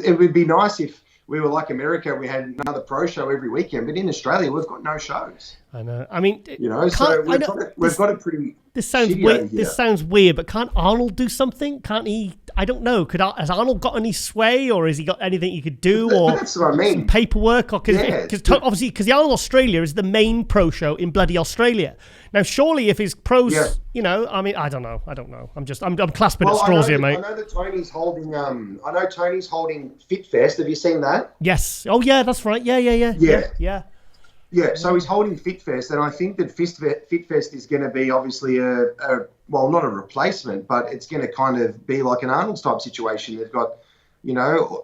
it would be nice if we were like America, we had another pro show every weekend, but in Australia, we've got no shows. I know. So we've got a pretty. This sounds weird. This sounds weird, but can't Arnold do something? Can't he? I don't know. Has Arnold got any sway, or has he got anything he could do, or that's what I mean. Some paperwork, or because the Arnold Australia is the main pro show in bloody Australia. Now, surely if his pros, I don't know. I'm clasping at straws here, mate. I know that Tony's holding. Tony's holding Fit Fest. Have you seen that? Yes. Oh yeah, that's right. Yeah. Yeah, so he's holding Fit Fest, and I think that Fit Fest is going to be obviously not a replacement, but it's going to kind of be like an Arnold's type situation. They've got,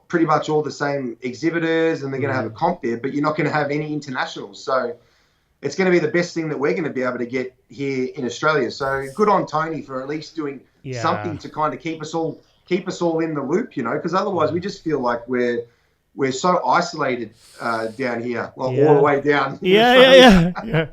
pretty much all the same exhibitors, and they're going to have a comp there, but you're not going to have any internationals. So, it's going to be the best thing that we're going to be able to get here in Australia. So good on Tony for at least doing something to kind of keep us all in the loop, because otherwise we just feel like we're so isolated down here, all the way down. Yeah.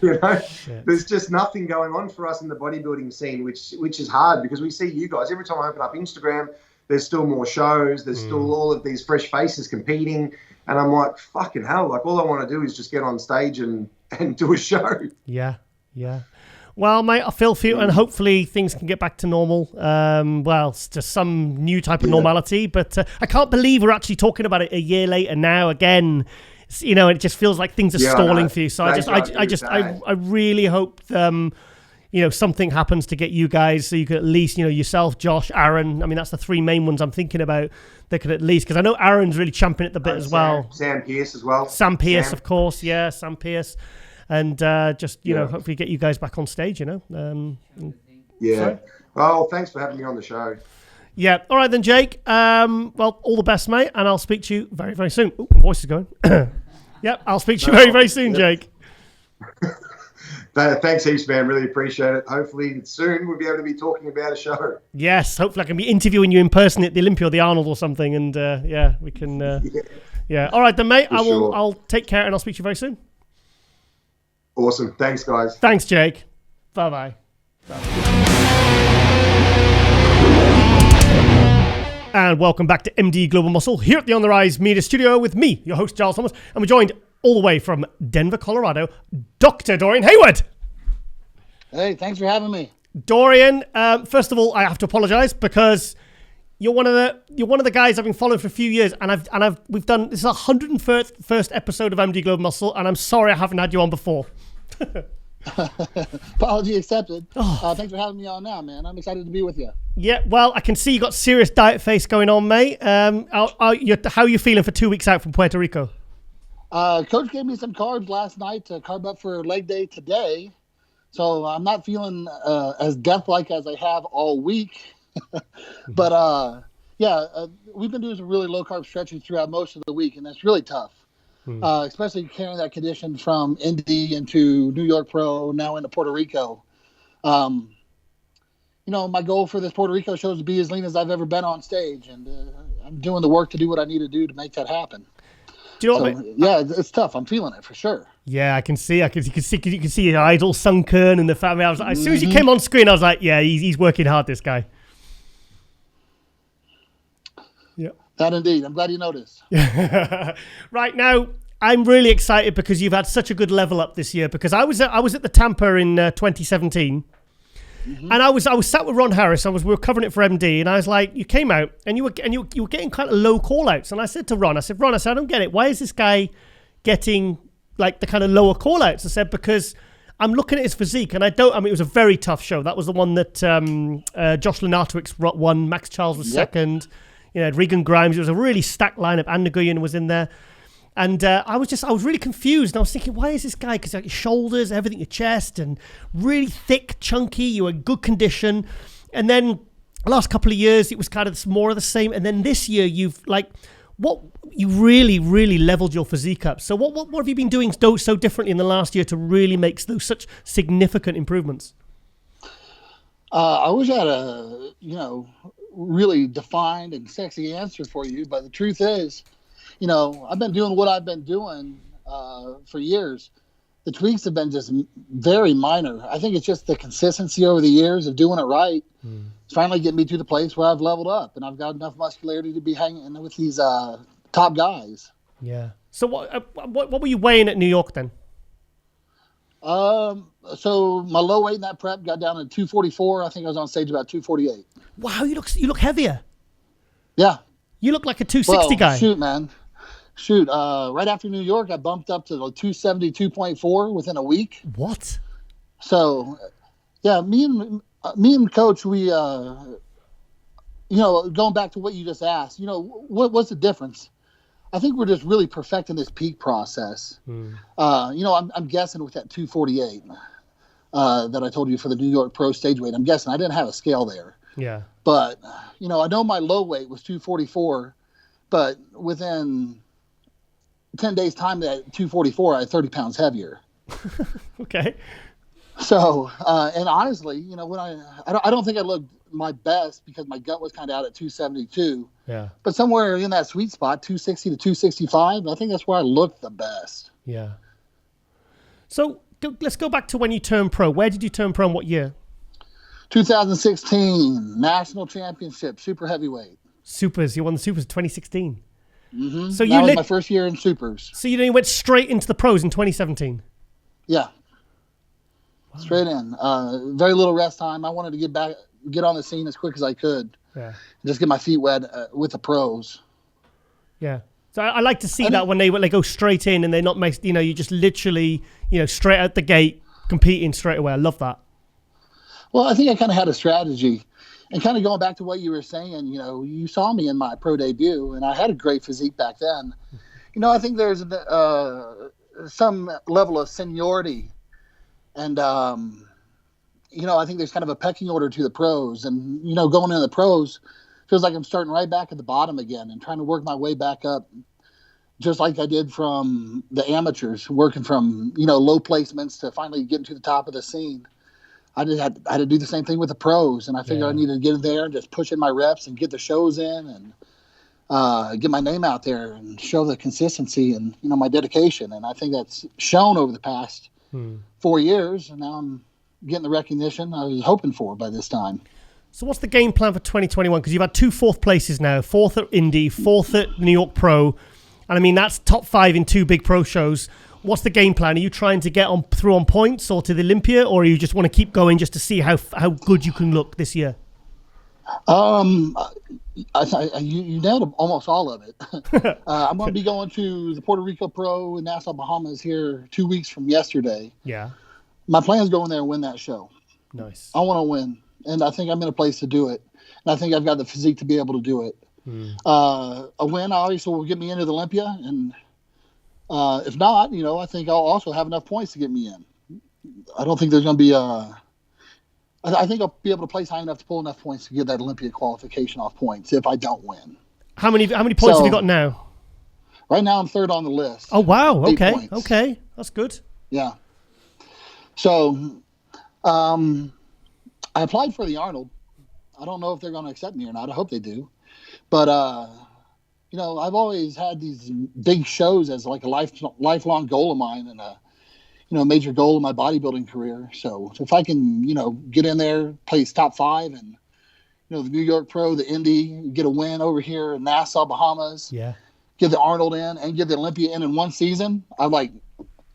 There's just nothing going on for us in the bodybuilding scene, which is hard because we see you guys every time I open up Instagram. There's still more shows. There's still all of these fresh faces competing, and I'm like, fucking hell! Like all I want to do is just get on stage and do a show. Yeah. Well, mate, I feel for you, and hopefully things can get back to normal. It's just some new type of normality. But I can't believe we're actually talking about it a year later now again. It just feels like things are stalling for you. So I really hope something happens to get you guys, so you could at least, yourself, Josh, Aaron. I mean, that's the three main ones I'm thinking about. They could at least, because I know Aaron's really champing at the bit as well. Sam Pierce as well. Sam Pierce, of course. Yeah, Sam Pierce. And hopefully get you guys back on stage, Sorry? Well, thanks for having me on the show. Yeah. All right then, Jake. All the best, mate, and I'll speak to you very, very soon. Ooh, my voice is going. Yep, I'll speak to you very, very soon, Jake. Thanks heaps, man. Really appreciate it. Hopefully soon we'll be able to be talking about a show. Yes, hopefully I can be interviewing you in person at the Olympia or the Arnold or something, and we can. Yeah. All right then, mate. I'll take care, and I'll speak to you very soon. Awesome. Thanks, guys. Thanks, Jake. Bye-bye. And welcome back to MD Global Muscle here at the On The Rise Media Studio with me, your host, Giles Thomas. And we're joined all the way from Denver, Colorado, Dr. Dorian Haywood. Hey, thanks for having me. Dorian, first of all, I have to apologize because you're one of the guys I've been following for a few years, and we've done this is our 101st episode of MD Global Muscle, and I'm sorry I haven't had you on before. Apology accepted. Thanks for having me on now, man. I'm excited to be with you. Yeah, well, I can see you got serious diet face going on, mate. How are you feeling for 2 weeks out from Puerto Rico? Coach gave me some carbs last night to carb up for leg day today, so I'm not feeling as death-like as I have all week. But we've been doing some really low-carb stretching throughout most of the week, and that's really tough. Especially carrying that condition from Indy into New York Pro, now into Puerto Rico. My goal for this Puerto Rico show is to be as lean as I've ever been on stage, and I'm doing the work to do what I need to do to make that happen. Do you know what I mean? Yeah, it's tough. I'm feeling it for sure. Yeah, I can see. You can see your eyes all sunken and the family. I was like, as soon as you came on screen, I was like, yeah, he's working hard, this guy. Yeah. That indeed. I'm glad you noticed. Right now, I'm really excited because you've had such a good level up this year. Because I was at the Tampa in 2017, and I was sat with Ron Harris. We were covering it for MD, and I was like, you came out and you were getting kind of low call outs, and I said to Ron, I don't get it. Why is this guy getting like the kind of lower call outs? I said, because I'm looking at his physique, and it was a very tough show. That was the one that Josh Lenartowicz won, Max Charles was second. Regan Grimes. It was a really stacked lineup. Anne Nguyen was in there. And I was really confused. And I was thinking, why is this guy? Because your shoulders, everything, your chest, and really thick, chunky. You were in good condition. And then the last couple of years, it was kind of more of the same. And then this year, you really, really leveled your physique up. So what have you been doing so differently in the last year to really make those such significant improvements? I wish I had a really defined and sexy answer for you, but the truth is, I've been doing what I've been doing for years. The tweaks have been just very minor. I think it's just the consistency over the years of doing it right. It's finally getting me to the place where I've leveled up and I've got enough muscularity to be hanging with these top guys. Yeah. So what were you weighing at New York then? So my low weight in that prep got down to 244. I think I was on stage about 248. Wow, you look heavier. Yeah. You look like a 260 guy. Shoot, man. Right after New York, I bumped up to 272.4 within a week. What? So, yeah, me and Coach, we, going back to what you just asked, what's the difference? I think we're just really perfecting this peak process. I'm guessing with that 248 that I told you for the New York Pro stage weight, I'm guessing I didn't have a scale there. Yeah. But, I know my low weight was 244, but within 10 days time at 244, I had 30 pounds heavier. Okay. So, and honestly, you know, when I don't think I looked my best because my gut was kind of out at 272. Yeah. But somewhere in that sweet spot, 260 to 265, I think that's where I looked the best. Yeah. So let's go back to when you turned pro. Where did you turn pro and what year? 2016 National Championship, super heavyweight. Supers. You won the Supers in 2016. Mm-hmm. So that was my first year in Supers. So you went straight into the pros in 2017? Yeah. Wow. Straight in. Very little rest time. I wanted to get on the scene as quick as I could. Yeah. Just get my feet wet with the pros. Yeah. So I like to see that when they go straight in and they're not, you just literally, straight out the gate, competing straight away. I love that. Well, I think I kind of had a strategy. And kind of going back to what you were saying, you saw me in my pro debut, and I had a great physique back then. I think there's some level of seniority. And, I think there's kind of a pecking order to the pros. And, going into the pros feels like I'm starting right back at the bottom again and trying to work my way back up, just like I did from the amateurs, working from, low placements to finally getting to the top of the scene. I had to do the same thing with the pros, and I figured I needed to get in there and just push in my reps and get the shows in and get my name out there and show the consistency and, my dedication. And I think that's shown over the past 4 years, and now I'm getting the recognition I was hoping for by this time. So what's the game plan for 2021? Because you've had 2 fourth places now, 4th at Indy, 4th at New York Pro. And I mean, that's top 5 in 2 big pro shows. What's the game plan? Are you trying to get through on points or to the Olympia, or you just want to keep going just to see how good you can look this year? You nailed almost all of it. I'm going to be going to the Puerto Rico Pro in Nassau, Bahamas here 2 weeks from yesterday. Yeah. My plan is go in there and win that show. Nice. I want to win, and I think I'm in a place to do it. And I think I've got the physique to be able to do it. A win obviously will get me into the Olympia, and if not, I think I'll also have enough points to get me in. I don't think there's going to be I think I'll be able to place high enough to pull enough points to get that Olympia qualification off points if I don't win. How many points have you got now? Right now I'm 3rd on the list. Oh, wow. Okay. Okay. That's good. Yeah. So I applied for the Arnold. I don't know if they're going to accept me or not. I hope they do. But, I've always had these big shows as like a lifelong goal of mine and a major goal of my bodybuilding career. So if I can, get in there, place top 5 and, the New York Pro, the Indy, get a win over here in Nassau, Bahamas, get the Arnold in and get the Olympia in one season, I've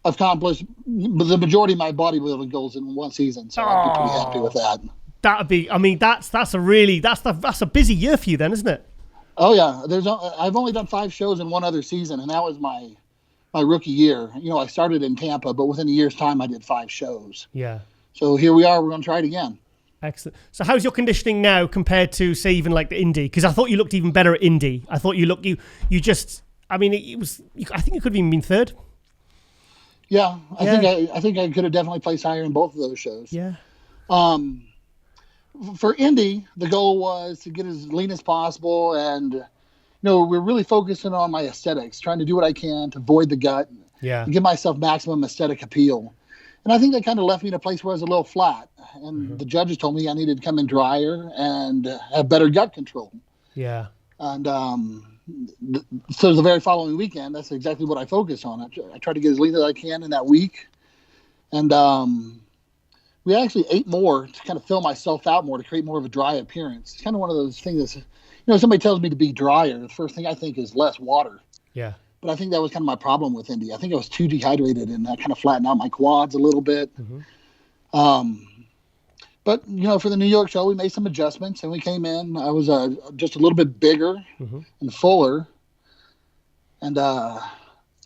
accomplished the majority of my bodybuilding goals in one season. So I'd be pretty happy with that. That'd be, that's a busy year for you then, isn't it? Oh yeah. I've only done 5 shows in one other season, and that was my rookie year. I started in Tampa, but within a year's time, I did 5 shows. Yeah. So here we are. We're going to try it again. Excellent. So how's your conditioning now compared to, say, even like the Indy? Because I thought you looked even better at Indy. I thought you just, I think you could have even been 3rd. Yeah. I think I could have definitely placed higher in both of those shows. Yeah. For Indy, the goal was to get as lean as possible, and we're really focusing on my aesthetics, trying to do what I can to avoid the gut, and give myself maximum aesthetic appeal. And I think that kind of left me in a place where I was a little flat, and the judges told me I needed to come in drier and have better gut control. Yeah. And so the very following weekend, that's exactly what I focused on. I tried to get as lean as I can in that week, and we actually ate more to kind of fill myself out more to create more of a dry appearance. It's kind of one of those things that's, somebody tells me to be drier. The first thing I think is less water. Yeah. But I think that was kind of my problem with Indy. I think I was too dehydrated, and that kind of flattened out my quads a little bit. But, for the New York show, we made some adjustments, and we came in. I was just a little bit bigger and fuller. And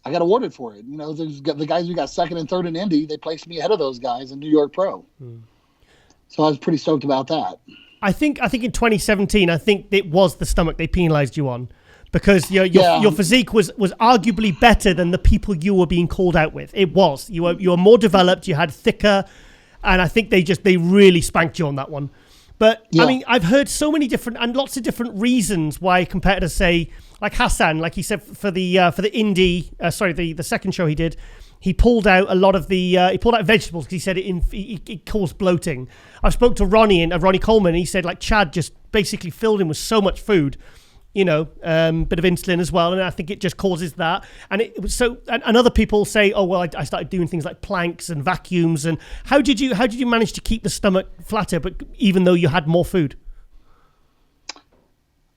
I got awarded for it. The guys who got 2nd and 3rd in Indy, they placed me ahead of those guys in New York Pro. So I was pretty stoked about that. I think in 2017, I think it was the stomach they penalized you on, because your physique was arguably better than the people you were being called out with. It was. You were more developed. You had thicker, and I think they really spanked you on that one. But I mean, I've heard so many different and lots of different reasons why competitors say, like Hassan, like he said for the Indy, the second show he did, he pulled out a lot of the vegetables because he said it caused bloating. I spoke to Ronnie Coleman, and he said like Chad just basically filled him with so much food, bit of insulin as well, and I think it just causes that. And it was so. And other people say, oh well, I started doing things like planks and vacuums. And how did you manage to keep the stomach flatter, but even though you had more food?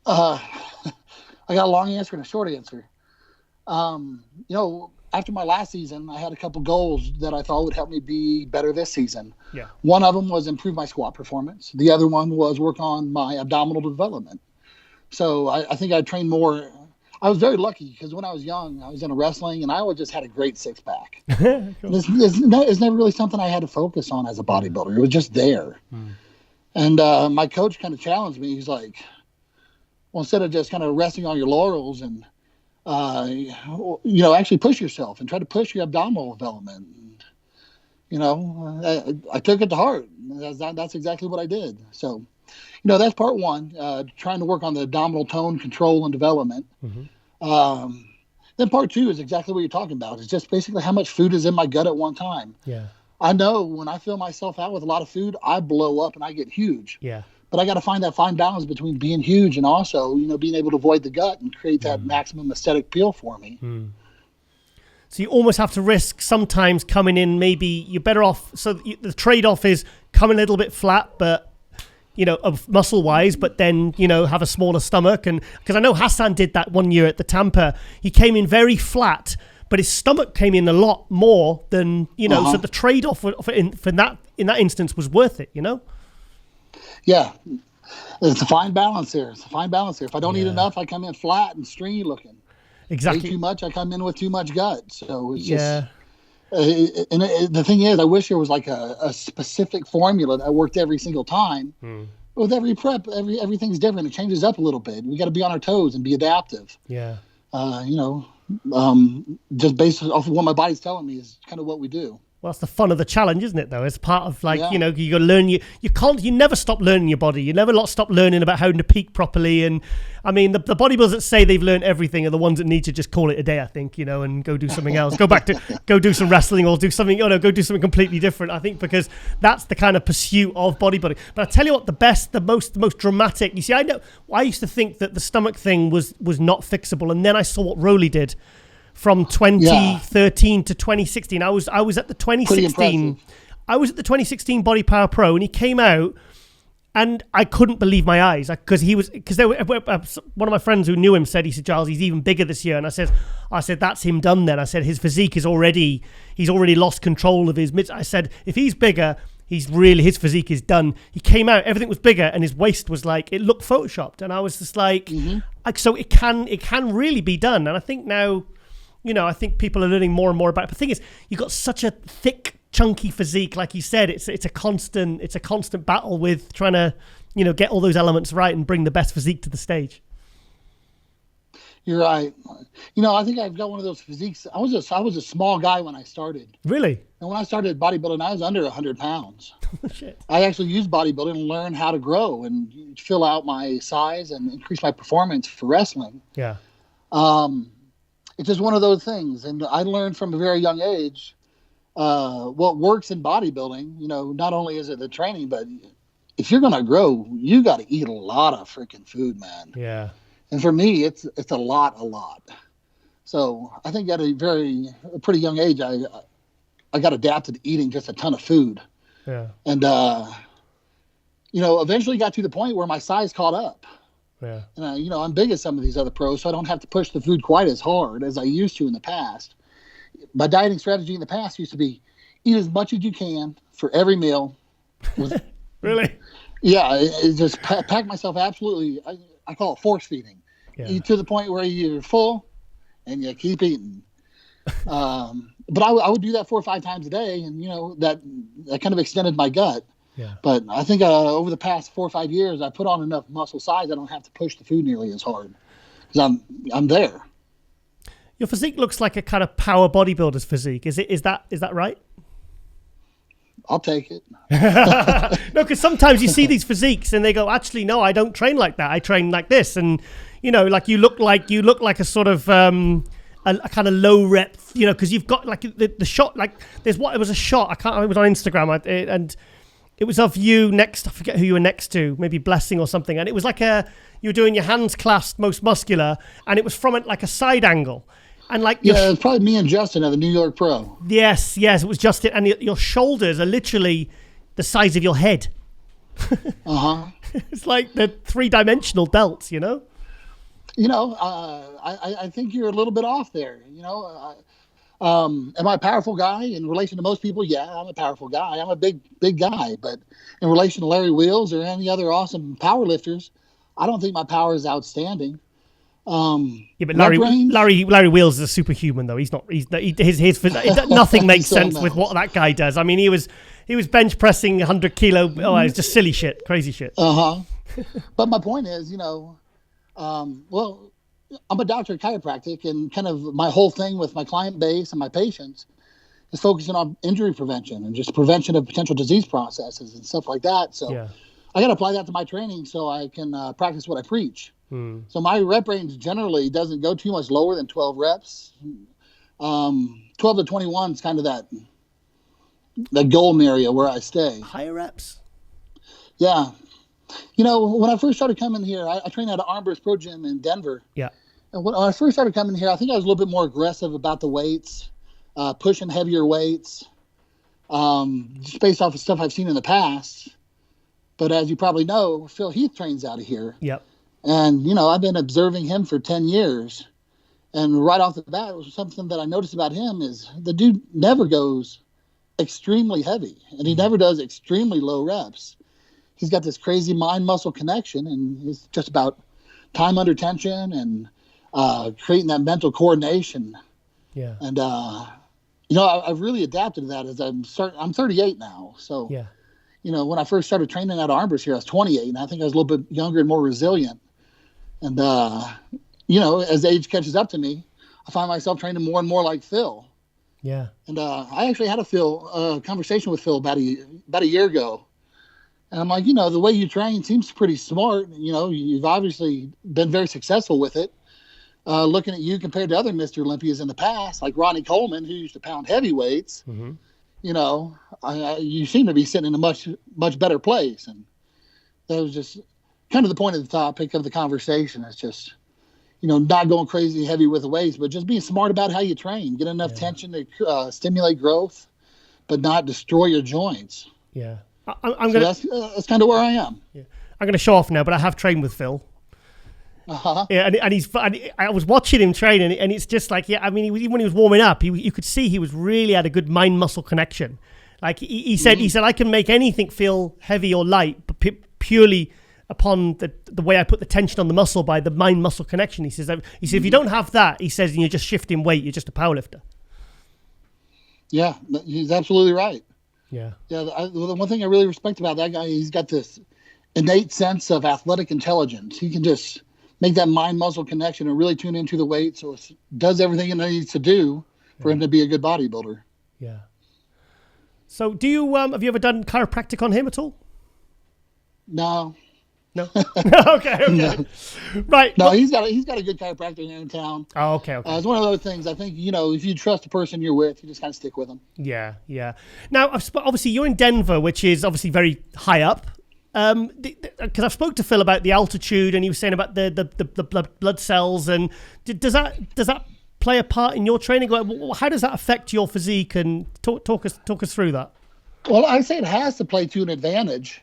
I got a long answer and a short answer. After my last season, I had a couple goals that I thought would help me be better this season. Yeah. One of them was improve my squat performance. The other one was work on my abdominal development. So I think I trained more. I was very lucky because when I was young, I was into wrestling, and I always just had a great six-pack. Cool. It's never really something I had to focus on as a bodybuilder. It was just there. And my coach kind of challenged me. He's like, well, instead of just kind of resting on your laurels and actually push yourself and try to push your abdominal development. I took it to heart. That's exactly what I did. So, that's part one, trying to work on the abdominal tone, control, and development. Then part two is exactly what you're talking about. It's just basically how much food is in my gut at one time. Yeah. I know when I fill myself out with a lot of food, I blow up and I get huge. Yeah. But I got to find that fine balance between being huge and also, being able to avoid the gut and create that maximum aesthetic appeal for me. So you almost have to risk sometimes coming in, maybe you're better off. So the trade-off is come a little bit flat, but, muscle-wise, but then, have a smaller stomach. And because I know Hassan did that one year at the Tampa. He came in very flat, but his stomach came in a lot more than, so the trade-off in that instance was worth it, Yeah, it's a fine balance here. If I don't eat enough, I come in flat and stringy looking. Exactly. Eat too much, I come in with too much gut. So it's just. And the thing is, I wish there was like a specific formula that worked every single time. With every prep, everything's different. It changes up a little bit. We got to be on our toes and be adaptive. Yeah. Just based off of what my body's telling me is kind of what we do. Well, that's the fun of the challenge, isn't it, though? It's part of, you got to learn. You never stop learning your body. You never stop learning about how to peak properly. And, I mean, the bodybuilders that say they've learned everything are the ones that need to just call it a day, I think, and go do something else. Go do some wrestling or do something, go do something completely different, I think, because that's the kind of pursuit of bodybuilding. But I tell you what, the most dramatic, you see, I used to think that the stomach thing was not fixable. And then I saw what Rowley did. From 2013 to 2016, I was at the 2016. I was at the 2016 Body Power Pro, and he came out, and I couldn't believe my eyes because one of my friends who knew him said, Giles, he's even bigger this year, and I said that's him done then. I said his physique he's already lost control of his mid. I said if he's bigger, his physique is done. He came out, everything was bigger, and his waist was like it looked photoshopped, and I was just like, so it can really be done, and I think now. I think people are learning more and more about it. But the thing is, you've got such a thick, chunky physique, like you said. It's a constant battle with trying to, get all those elements right and bring the best physique to the stage. You're right. I think I've got one of those physiques. I was a small guy when I started. Really? And when I started bodybuilding, I was under 100 pounds. Shit. I actually used bodybuilding to learn how to grow and fill out my size and increase my performance for wrestling. Yeah. It's just one of those things. And I learned from a very young age what works in bodybuilding. Not only is it the training, but if you're going to grow, you got to eat a lot of freaking food, man. Yeah. And for me, it's a lot. So I think at a pretty young age, I got adapted to eating just a ton of food. Yeah. And, eventually got to the point where my size caught up. Yeah. And, I'm big as some of these other pros, so I don't have to push the food quite as hard as I used to in the past. My dieting strategy in the past used to be eat as much as you can for every meal. Really? Yeah. It just pack myself absolutely. I call it force feeding. Yeah. Eat to the point where you're full and you keep eating. But I would do that 4 or 5 times a day, and, that kind of extended my gut. Yeah. But I think over the past 4 or 5 years, I put on enough muscle size I don't have to push the food nearly as hard because I'm there. Your physique looks like a kind of power bodybuilder's physique. Is that right? I'll take it. No, because sometimes you see these physiques and they go, actually, no, I don't train like that. I train like this, and like you look like a sort of a kind of low rep, you know, because you've got like the shot, like it was a shot. I can't. It was on Instagram, and it was of you next. I forget who you were next to, maybe Blessing or something. And it was like you were doing your hands clasped, most muscular, and it was from like a side angle. And like it was probably me and Justin at the New York Pro. Yes, it was Justin, and your shoulders are literally the size of your head. It's like the 3-dimensional delts, you know. You know, I think you're a little bit off there. You know, am I a powerful guy in relation to most people? Yeah, I'm a powerful guy. I'm a big guy, but in relation to Larry Wheels or any other awesome power lifters, I don't think my power is outstandanding. But Larry Wheels is a superhuman though. He's not. Nothing makes sense with what that guy does. I mean, he was bench pressing 100 kilo. Oh, it's just silly shit, crazy shit. But my point is, you know, well, I'm a doctor of chiropractic, and kind of my whole thing with my client base and my patients is focusing on injury prevention and just prevention of potential disease processes and stuff like that. So I got to apply that to my training so I can practice what I preach. So my rep range generally doesn't go too much lower than 12 reps. 12 to 21 is kind of that golden area where I stay. Higher reps. Yeah. You know, when I first started coming here, I trained at an Armbrust Pro Gym in Denver. Yeah. And when I first started coming here, I think I was a little bit more aggressive about the weights, pushing heavier weights, just based off of stuff I've seen in the past. But as you probably know, Phil Heath trains out of here. Yep. And, you know, I've been observing him for 10 years. And right off the bat, it was something that I noticed about him is the dude never goes extremely heavy, and he never does extremely low reps. He's got this crazy mind-muscle connection, and it's just about time under tension and creating that mental coordination. Yeah. And, you know, I've really adapted to that as I'm 38 now. So, you know, when I first started training at Armbrust here, I was 28, and I think I was a little bit younger and more resilient. And, you know, as age catches up to me, I find myself training more and more like Phil. Yeah. And I actually had a conversation with Phil about a year ago. And I'm like, you know, the way you train seems pretty smart. You know, you've obviously been very successful with it. Looking at you compared to other Mr. Olympias in the past, like Ronnie Coleman, who used to pound heavy weights, you know, you seem to be sitting in a much, much better place. And that was just kind of the point of the topic of the conversation. It's just, you know, not going crazy heavy with the weights, but just being smart about how you train. Get enough tension to stimulate growth, but not destroy your joints. Yeah. That's kind of where I am. Yeah. I'm going to show off now, but I have trained with Phil. Yeah, and I was watching him train, and it's just like, I mean, even when he was warming up, you could see he was really had a good mind-muscle connection. Like he said, I can make anything feel heavy or light, but purely upon the way I put the tension on the muscle by the mind-muscle connection. He says, if you don't have that, he says, and you're just shifting weight, you're just a powerlifter. Yeah, he's absolutely right. Yeah. Yeah. The one thing I really respect about that guy, he's got this innate sense of athletic intelligence. He can just make that mind-muscle connection and really tune into the weight, so it does everything it needs to do for him to be a good bodybuilder. Yeah. So, do you have you ever done chiropractic on him at all? No. Okay. No. Right. No, he's got a good chiropractor here in town. Oh, okay. It's one of those things. I think, you know, if you trust the person you're with, you just kind of stick with them. Yeah. Now, obviously, you're in Denver, which is obviously very high up. Because I've spoke to Phil about the altitude, and he was saying about the blood cells, and does that play a part in your training? How does that affect your physique? And talk us through that. Well, I say it has to play to an advantage.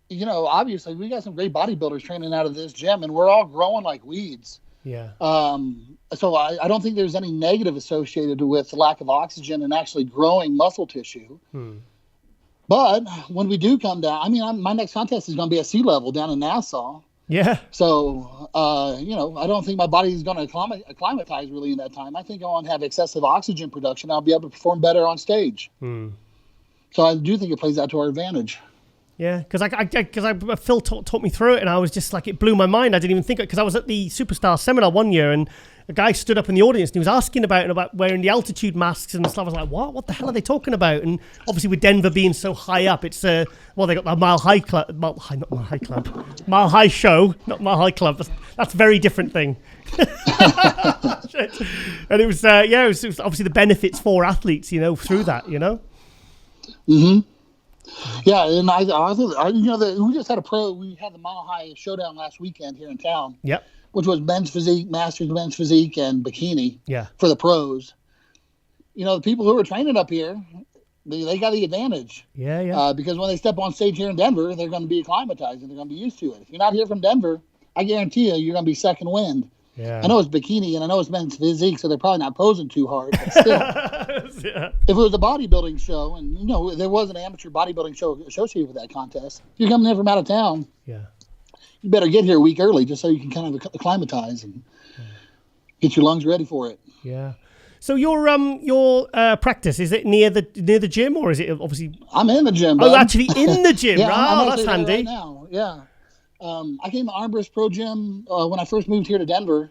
You know, obviously we got some great bodybuilders training out of this gym, and we're all growing like weeds. Yeah. So I don't think there's any negative associated with the lack of oxygen and actually growing muscle tissue. But when we do come down, I mean, my next contest is going to be at sea level down in Nassau. Yeah. So, you know, I don't think my body is going to acclimatize really in that time. I think I want to have excessive oxygen production. I'll be able to perform better on stage. So I do think it plays out to our advantage. Yeah, because Phil taught me through it, and I was just like, it blew my mind. I didn't even think it, because I was at the Superstar seminar one year, and a guy stood up in the audience and he was asking about wearing the altitude masks and stuff. I was like, what the hell are they talking about? And obviously with Denver being so high up, it's they got the Mile High Club, not Mile High Club, Mile High Show, not Mile High Club. That's a very different thing. And it was, it was obviously the benefits for athletes, through that, Mm-hmm. Yeah, and I we just had we had the Mile High Showdown last weekend here in town. Yep. Which was men's physique, masters men's physique, and bikini. Yeah. For the pros. The people who are training up here, they got the advantage. Yeah. Because when they step on stage here in Denver, they're going to be acclimatized and they're going to be used to it. If you're not here from Denver, I guarantee you're going to be second wind. Yeah. I know it's bikini and I know it's men's physique, so they're probably not posing too hard. But still, Yeah. if it was a bodybuilding show, and there was an amateur bodybuilding show associated with that contest, if you're coming in from out of town, yeah, you better get here a week early just so you can kind of acclimatize and get your lungs ready for it. Yeah. So your practice, is it near the gym, or is it obviously? I'm in the gym. Oh, actually in the gym. Yeah, I'm that's handy. right now. Yeah. I came to Arm Pro Gym when I first moved here to Denver,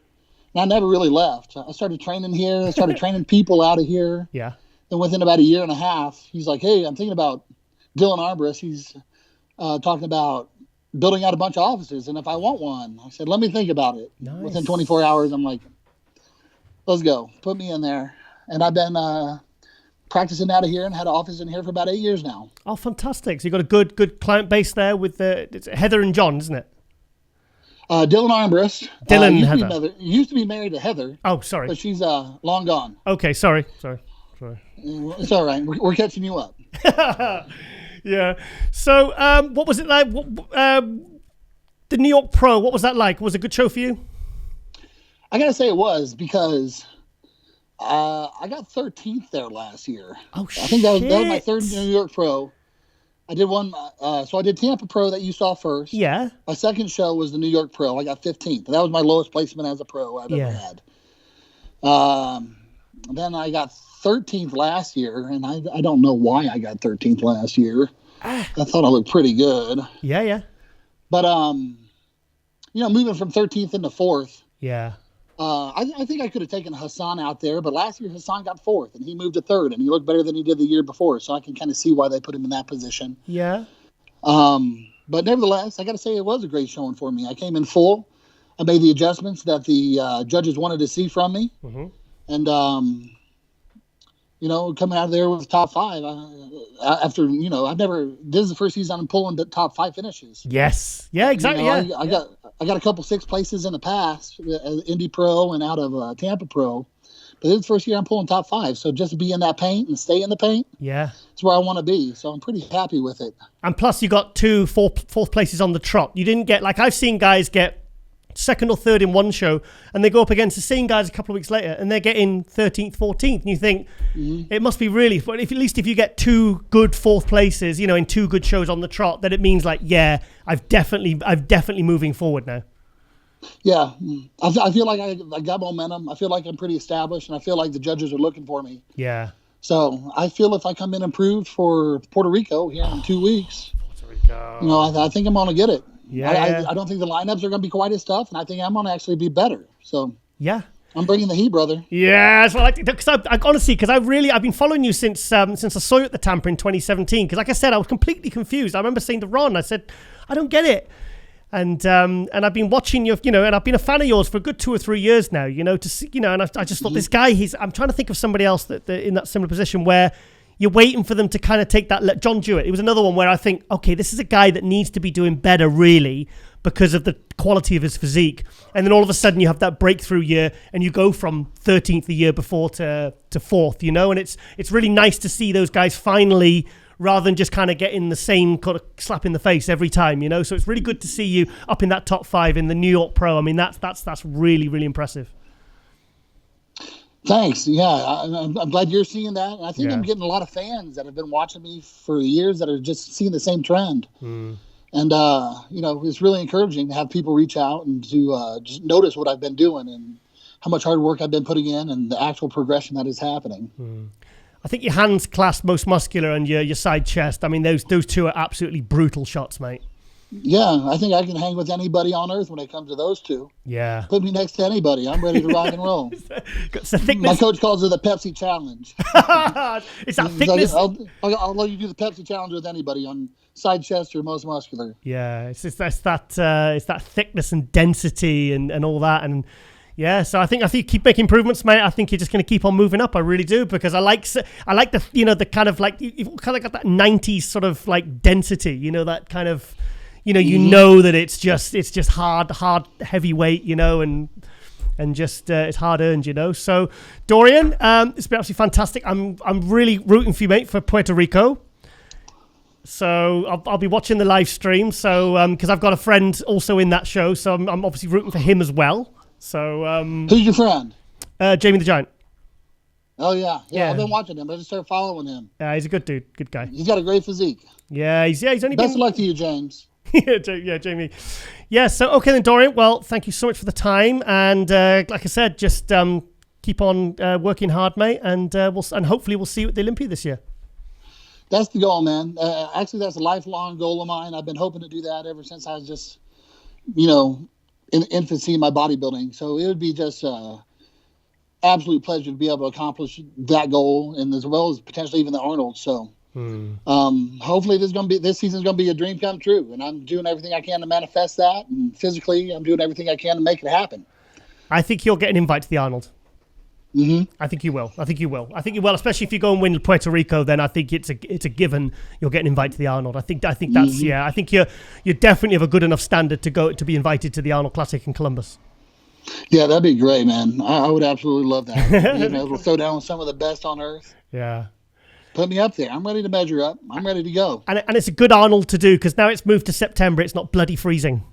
and I never really left. I started training here. I started training people out of here. Yeah. Then within about a year and a half, he's like, "Hey, I'm thinking about Dylan Armbrust. He's talking about building out a bunch of offices, and if I want one." I said, "Let me think about it." Nice. Within 24 hours, I'm like, "Let's go. Put me in there." And I've been practicing out of here and had an office in here for about 8 years now. Oh, fantastic. So you've got a good client base there with it's Heather and John, isn't it? Dylan Armbrust. Dylan Heather. Used to be married to Heather. Oh, sorry. But she's long gone. Okay, sorry. It's all right. We're catching you up. Yeah. So what was it like? The New York Pro, what was that like? Was it a good show for you? I got to say it was, because I got 13th there last year. Oh, shit. I think that was my third New York Pro. I did one. So I did Tampa Pro that you saw first. Yeah. My second show was the New York Pro. I got 15th. That was my lowest placement as a pro I've ever had. Then I got 13th last year, and I don't know why I got 13th last year. I thought I looked pretty good. Yeah. But, moving from 13th into 4th. Yeah. I think I could have taken Hassan out there, but last year Hassan got 4th, and he moved to 3rd, and he looked better than he did the year before, so I can kind of see why they put him in that position. Yeah. But nevertheless, I got to say it was a great showing for me. I came in full. I made the adjustments that the judges wanted to see from me. Mm-hmm. And, coming out of there with top 5, after, this is the first season I'm pulling the top 5 finishes. Yes. Yeah, exactly. I got a couple 6th places in the past, Indy Pro and out of Tampa Pro. But this is the first year I'm pulling top 5. So just to be in that paint and stay in the paint. Yeah. That's where I want to be. So I'm pretty happy with it. And plus you got 2 fourth places on the trot. You didn't get, like I've seen guys get 2nd or 3rd in one show, and they go up against the same guys a couple of weeks later, and they're getting 13th, 14th, and you think it must be really. But at least if you get 2 good 4th places, in 2 good shows on the trot, then it means I've definitely moving forward now. Yeah, I feel like I got momentum. I feel like I'm pretty established, and I feel like the judges are looking for me. Yeah. So I feel if I come in improved for Puerto Rico here in 2 weeks, Puerto Rico. I think I'm going to get it. Yeah, I don't think the lineups are going to be quite as tough, and I think I'm going to actually be better. So yeah, I'm bringing the heat, brother. Yeah, that's what I like. Because I honestly, I've been following you since I saw you at the Tampa in 2017. Because like I said, I was completely confused. I remember saying to Ron, I said, I don't get it. And I've been watching you, and I've been a fan of yours for a good 2 or 3 years now. To see, and I just thought this guy. I'm trying to think of somebody else that in that similar position where you're waiting for them to kind of take that. John Jewett, it was another one where I think, okay, this is a guy that needs to be doing better, really, because of the quality of his physique. And then all of a sudden you have that breakthrough year and you go from 13th the year before to 4th, and it's really nice to see those guys finally, rather than just kind of getting the same kind of slap in the face every time, So it's really good to see you up in that top 5 in the New York Pro. I mean, that's really, really impressive. Thanks. Yeah, I'm glad you're seeing that. I think I'm getting a lot of fans that have been watching me for years that are just seeing the same trend. And, it's really encouraging to have people reach out and to just notice what I've been doing and how much hard work I've been putting in and the actual progression that is happening. I think your hands clasped most muscular and your side chest. I mean, those 2 are absolutely brutal shots, mate. Yeah, I think I can hang with anybody on earth when it comes to those two. Yeah. Put me next to anybody. I'm ready to rock and roll. It's the thickness. My coach calls it the Pepsi Challenge. It's that thickness. I'll let you do the Pepsi Challenge with anybody on side chest or most muscular. Yeah, it's that thickness and density and all that. And yeah, so I think keep making improvements, mate. I think you're just going to keep on moving up. I really do, because I like the the kind of like you've kind of got that 90s sort of like density, that kind of know that it's just hard heavyweight, and just it's hard earned, So Dorian, it's been absolutely fantastic. I'm really rooting for you, mate, for Puerto Rico. So I'll be watching the live stream. So because I've got a friend also in that show, so I'm obviously rooting for him as well. So who's your friend? Jamie the Giant. Oh yeah. I've been watching him. I just started following him. Yeah, he's a good dude, good guy. He's got a great physique. Yeah, he's only. Best of luck to you, James. Yeah, Jamie. Yeah, so okay then, Dorian. Well, thank you so much for the time, and like I said, just keep on working hard, mate, and hopefully we'll see you at the Olympia this year. That's the goal, man. Actually, that's a lifelong goal of mine. I've been hoping to do that ever since I was just, in infancy in my bodybuilding. So it would be just absolute pleasure to be able to accomplish that goal, and as well as potentially even the Arnold. So hopefully this season's gonna be a dream come true, and I'm doing everything I can to manifest that, and physically I'm doing everything I can to make it happen. I think you'll get an invite to the Arnold. Mm-hmm. I think you will, especially if you go and win Puerto Rico. Then I think it's a given you'll get an invite to the Arnold. I think that's I think you definitely have a good enough standard to be invited to the Arnold Classic in Columbus. Yeah, that'd be great, man. I would absolutely love that. We'll throw down with some of the best on earth. Yeah. Put me up there. I'm ready to measure up. I'm ready to go. And it's a good Arnold to do, because now it's moved to September. It's not bloody freezing.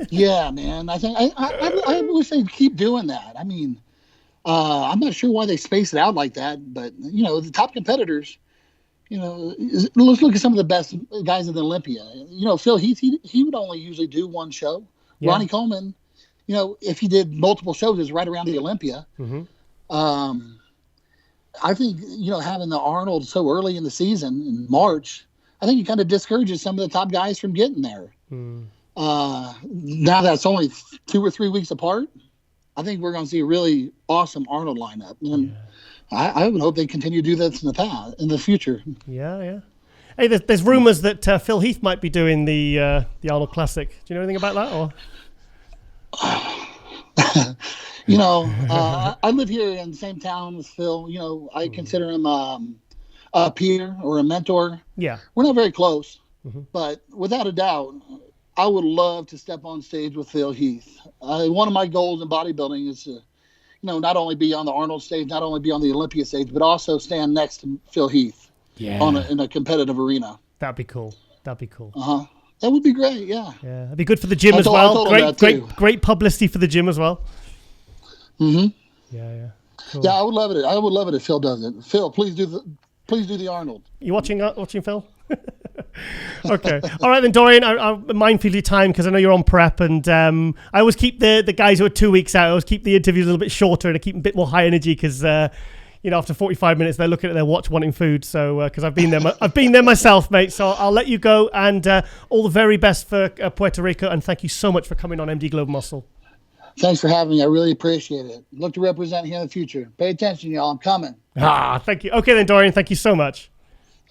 Yeah, man. I think I wish they'd keep doing that. I mean, I'm not sure why they space it out like that, but the top competitors, let's look at some of the best guys in the Olympia. Phil Heath, he would only usually do one show. Yeah. Ronnie Coleman, if he did multiple shows, it's right around the Olympia. Mm-hmm. I think, having the Arnold so early in the season in March, I think it kind of discourages some of the top guys from getting there. Now that's only 2 or 3 weeks apart, I think we're going to see a really awesome Arnold lineup. And I would hope they continue to do this in the future. Yeah. Hey, there's rumors that Phil Heath might be doing the Arnold Classic. Do you know anything about that? Or I live here in the same town with Phil. I consider him a peer or a mentor. Yeah. We're not very close, but without a doubt, I would love to step on stage with Phil Heath. One of my goals in bodybuilding is to, not only be on the Arnold stage, not only be on the Olympia stage, but also stand next to Phil Heath in a competitive arena. That'd be cool. That would be great. Yeah. Yeah. That'd be good for the gym as well. Great publicity for the gym as well. Mm-hmm. Yeah. Cool. Yeah, I would love it. I would love it if Phil does it. Phil, please do the Arnold. You watching Phil? Okay. All right then, Dorian. I'm mindful of your time, because I know you're on prep, and I always keep the guys who are 2 weeks out. I always keep the interviews a little bit shorter, and I keep them a bit more high energy, because after 45 minutes they're looking at their watch wanting food. So because I've been there myself, mate. So I'll let you go, and all the very best for Puerto Rico, and thank you so much for coming on MD Global Muscle. Thanks for having me. I really appreciate it. Look to represent here in the future. Pay attention, y'all. I'm coming. Thank you. Okay then, Dorian. Thank you so much.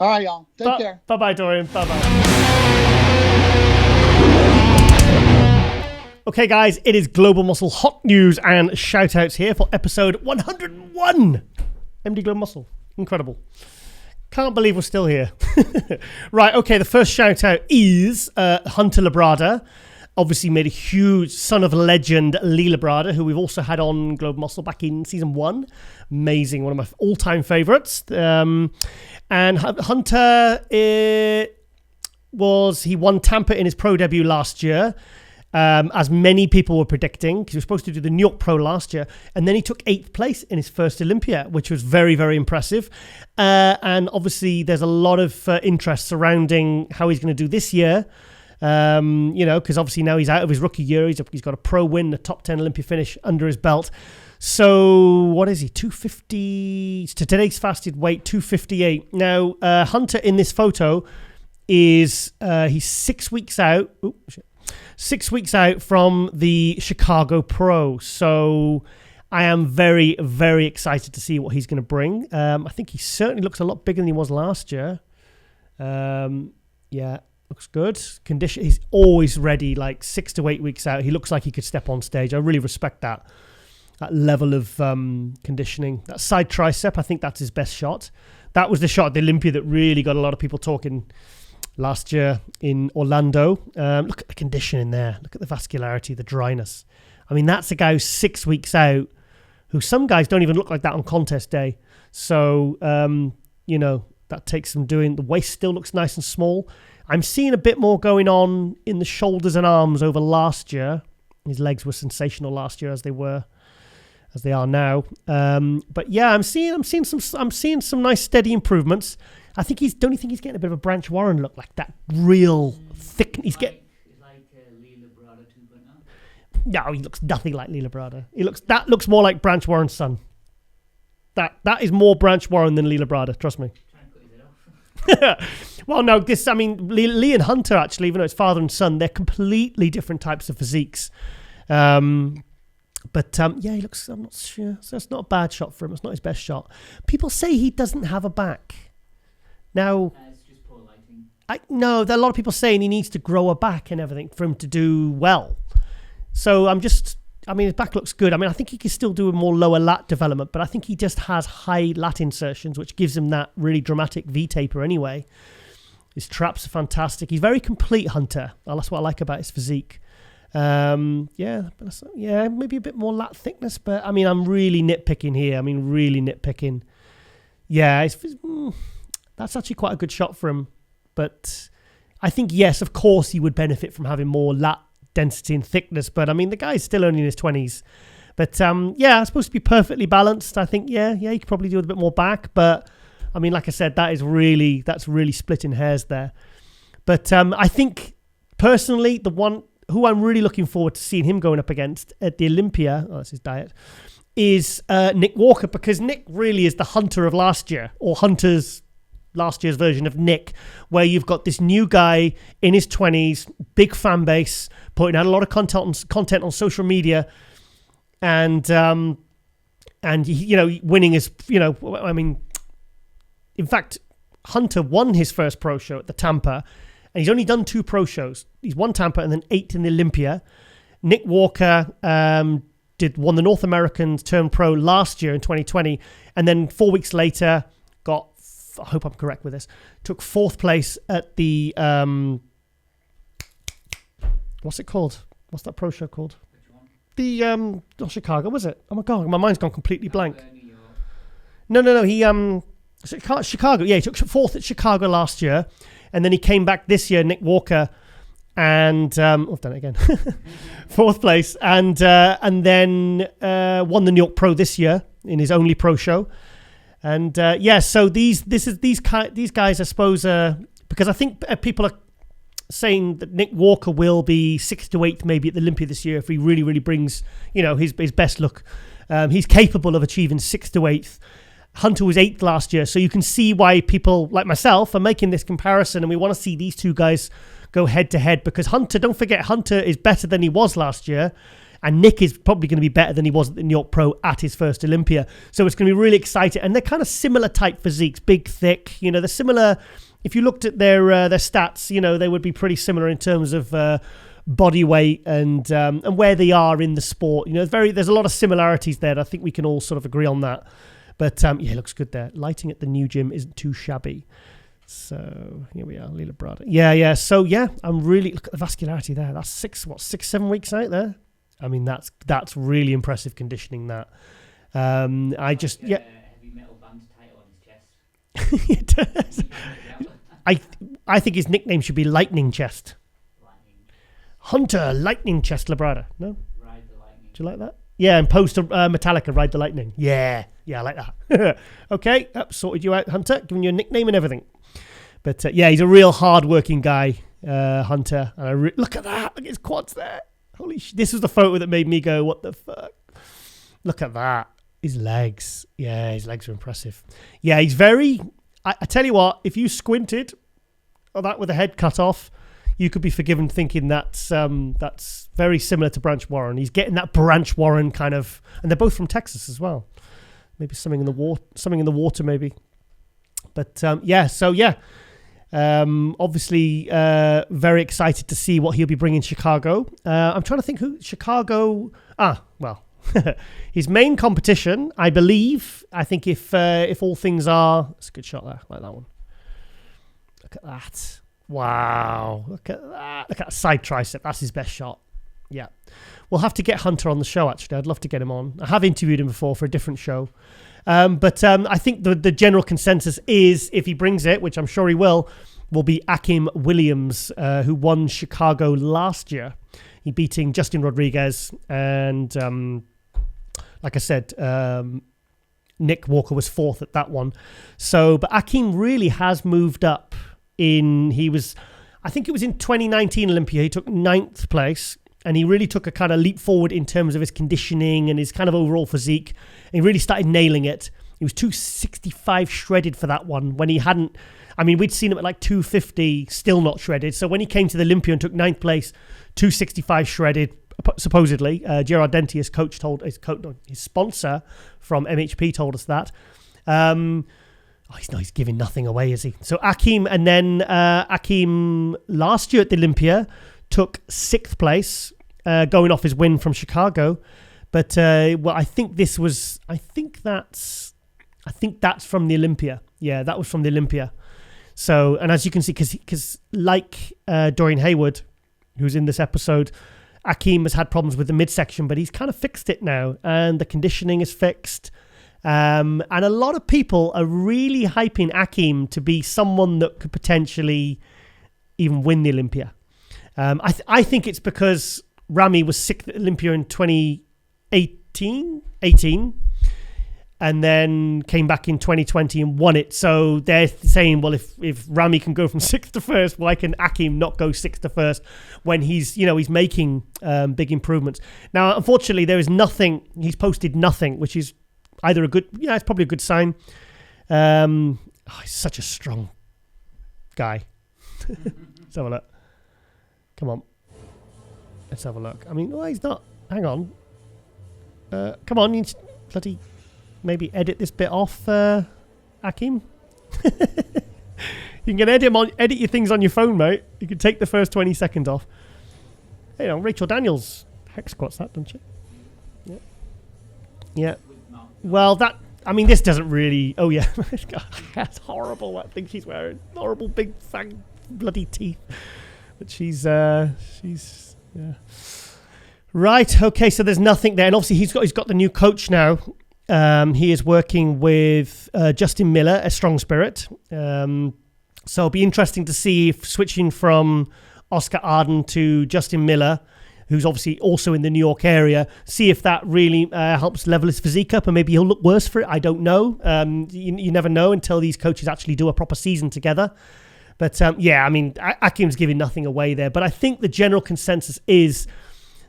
All right, y'all. Take care. Bye-bye, Dorian. Bye-bye. Okay, guys, it is Global Muscle hot news and shout-outs here for episode 101. MD Global Muscle. Incredible. Can't believe we're still here. Right, okay, the first shout-out is Hunter Labrada. Obviously made a huge son of legend, Lee Labrada, who we've also had on Global Muscle back in season 1. Amazing, one of my all-time favorites. And Hunter, he won Tampa in his pro debut last year, as many people were predicting, because he was supposed to do the New York Pro last year, and then he took 8th place in his first Olympia, which was very, very impressive. And obviously there's a lot of interest surrounding how he's going to do this year. Because obviously now he's out of his rookie year. He's got a pro win, a top 10 Olympia finish under his belt. So what is he? 250 to today's fasted weight, 258. Now Hunter in this photo is he's 6 weeks out. 6 weeks out from the Chicago Pro. So I am very, very excited to see what he's going to bring. I think he certainly looks a lot bigger than he was last year. Yeah, looks good. Condition. He's always ready, like 6 to 8 weeks out. He looks like he could step on stage. I really respect that level of conditioning. That side tricep, I think that's his best shot. That was the shot at the Olympia that really got a lot of people talking last year in Orlando. Look at the conditioning there. Look at the vascularity, the dryness. I mean, that's a guy who's 6 weeks out, who some guys don't even look like that on contest day. So, that takes some doing. The waist still looks nice and small. I'm seeing a bit more going on in the shoulders and arms over last year. His legs were sensational last year as they are now. But yeah, I'm seeing some nice steady improvements. Don't you think he's getting a bit of a Branch Warren look, like that real thick? He's getting like Lee Labrada 2.0. No, he looks nothing like Lee Labrada. That looks more like Branch Warren's son. That is more Branch Warren than Lee Labrada. Trust me. Well, no, Lee and Hunter, actually, even though it's father and son, they're completely different types of physiques. Yeah, he looks, I'm not sure. So it's not a bad shot for him. It's not his best shot. People say he doesn't have a back. Now, it's just poor lighting. No, there are a lot of people saying he needs to grow a back and everything for him to do well. So his back looks good. I think he can still do a more lower lat development, but I think he just has high lat insertions, which gives him that really dramatic V-taper anyway. His traps are fantastic. He's very complete, Hunter. That's what I like about his physique. Maybe a bit more lat thickness, but I'm really nitpicking here. Really nitpicking. Yeah, that's actually quite a good shot for him. But I think, yes, of course he would benefit from having more lat density and thickness, but the guy's still only in his 20s. But it's supposed to be perfectly balanced. I think he could probably do with a bit more back, but like I said, that's really splitting hairs there. But I think personally, the one who I'm really looking forward to seeing him going up against at the Olympia, that's his diet, is Nick Walker, because Nick really is the Hunter of last year, or Hunter's last year's version of Nick, where you've got this new guy in his 20s, big fan base, putting out a lot of content on social media, and winning is, in fact, Hunter won his first pro show at the Tampa, and he's only done 2 pro shows. He's won Tampa and then 8 in the Olympia. Nick Walker won the North American Turn Pro last year in 2020, and then 4 weeks later got, I hope I'm correct with this, took 4th place at the what's it called? What's that pro show called? Which one? The Chicago, was it? Oh my god, my mind's gone completely blank. No. He Chicago. Yeah, he took 4th at Chicago last year, and then he came back this year, Nick Walker, and I've done it again. 4th place, and then won the New York Pro this year in his only pro show. And so these guys, I suppose, because I think people are saying that Nick Walker will be 6th to 8th maybe at the Olympia this year if he really, really brings his best look. He's capable of achieving 6th to 8th. Hunter was 8th last year, so you can see why people like myself are making this comparison, and we want to see these two guys go head to head, because don't forget, Hunter is better than he was last year. And Nick is probably going to be better than he was at the New York Pro at his first Olympia. So it's going to be really exciting. And they're kind of similar type physiques, big, thick. They're similar. If you looked at their stats, they would be pretty similar in terms of body weight and where they are in the sport. There's a lot of similarities there. I think we can all sort of agree on that. But it looks good there. Lighting at the new gym isn't too shabby. So here we are, Lee Labrada. Yeah. So I'm really, look at the vascularity there. That's 6-7 weeks out there. That's really impressive conditioning. That heavy metal band title on his chest. It does. I think his nickname should be Lightning Chest. Hunter Lightning Chest Labrada. No? Ride the Lightning. Do you like that? Yeah, and post Metallica, Ride the Lightning. Yeah, I like that. Okay, sorted you out, Hunter. Giving you a nickname and everything. But he's a real hard-working guy, Hunter. And look at that. Look at his quads there. Holy shit. This was the photo that made me go, what the fuck? Look at that. His legs. Yeah, his legs are impressive. Yeah, he's very... I tell you what, if you squinted... that with the head cut off, you could be forgiven thinking that's very similar to Branch Warren. He's getting that Branch Warren kind of, and they're both from Texas as well. Maybe something in the water, maybe. But obviously very excited to see what he'll be bringing Chicago. I'm trying to think who Chicago. His main competition, I think if all things are, it's a good shot there, like that one. Look at that. Wow. Look at that. Look at that side tricep. That's his best shot. Yeah. We'll have to get Hunter on the show, actually. I'd love to get him on. I have interviewed him before for a different show. But I think the general consensus is, if he brings it, which I'm sure he will be Akim Williams, who won Chicago last year. He beating Justin Rodriguez and, like I said, Nick Walker was fourth at that one. So, but Akim really has moved up. I think it was in 2019 Olympia, he took 9th place, and he really took a kind of leap forward in terms of his conditioning and his kind of overall physique. And he really started nailing it. He was 265 shredded for that one when he hadn't. I mean, we'd seen him at like 250, still not shredded. So when he came to the Olympia and took 9th place, 265 shredded, supposedly. Gerard Denti, his sponsor from MHP, told us that. He's giving nothing away, is he? So Akim, and then Akim last year at the Olympia took 6th place, going off his win from Chicago. But I think that's from the Olympia. Yeah, that was from the Olympia. So, and as you can see, because like Dorian Haywood, who's in this episode, Akim has had problems with the midsection, but he's kind of fixed it now, and the conditioning is fixed. And a lot of people are really hyping Akim to be someone that could potentially even win the Olympia. I think it's because Ramy was 6th at Olympia in 2018, and then came back in 2020 and won it. So they're saying, well, if Ramy can go from 6th to 1st, why can Akim not go 6th to 1st when he's making big improvements? Now, unfortunately, there is nothing. He's posted nothing, which is either it's probably a good sign. He's such a strong guy. Let's have a look. Come on. Let's have a look. I mean, he's not. Hang on. Come on, you bloody maybe edit this bit off, Akim. You can edit your things on your phone, mate. You can take the first 20 seconds off. Hey, Rachel Daniels hex squats that, don't you? Yeah. Yeah. Well, this doesn't really. Oh yeah, that's horrible. That thing she's wearing, horrible big fang bloody teeth. But she's yeah. Right. Okay. So there's nothing there, and obviously he's got the new coach now. He is working with Justin Miller, a strong spirit. So it'll be interesting to see if switching from Oscar Arden to Justin Miller, who's obviously also in the New York area, see if that really helps level his physique up, and maybe he'll look worse for it. I don't know. You never know until these coaches actually do a proper season together. But Akim's giving nothing away there. But I think the general consensus is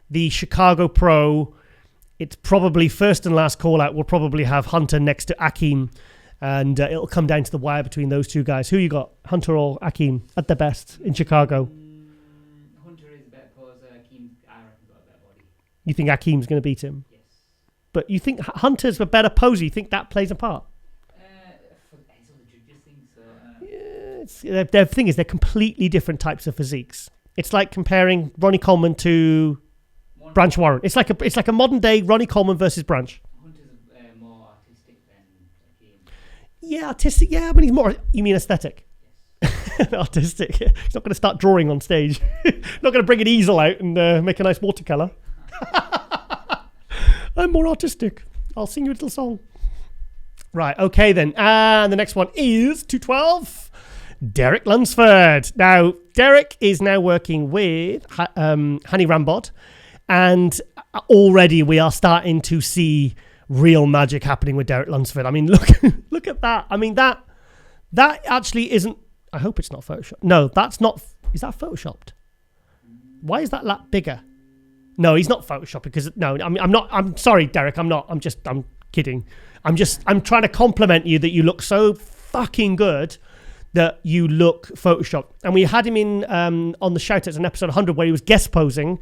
the Chicago Pro, it's probably first and last call out. We'll probably have Hunter next to Akim, and it'll come down to the wire between those two guys. Who you got, Hunter or Akim, at the best in Chicago? Hunter is a better poser. Akim's got a better body. You think Akim's going to beat him? Yes. But you think Hunter's a better poser? You think that plays a part? It's all the judges thing. So. The thing is, they're completely different types of physiques. It's like comparing Ronnie Coleman to Branch Warren. It's like a modern day Ronnie Coleman versus Branch. Hunter's more artistic than Akim. Yeah, artistic. Yeah, but he's more. You mean aesthetic? Yes. Artistic. He's not going to start drawing on stage. Not going to bring an easel out and make a nice watercolor. I'm more artistic. I'll sing you a little song. Right. Okay then. And the next one is 212. Derek Lunsford. Now, Derek is now working with Hani Rambod. And already we are starting to see real magic happening with Derek Lunsford. I mean, look at that. I mean, that actually isn't. I hope it's not Photoshopped. No, that's not. Is that Photoshopped? Why is that lap bigger? No, he's not Photoshopped because no. I mean, I'm not. I'm sorry, Derek. I'm not. I'm kidding. I'm trying to compliment you that you look so fucking good that you look photoshopped. And we had him in on the Shoutouts in episode 100 where he was guest posing.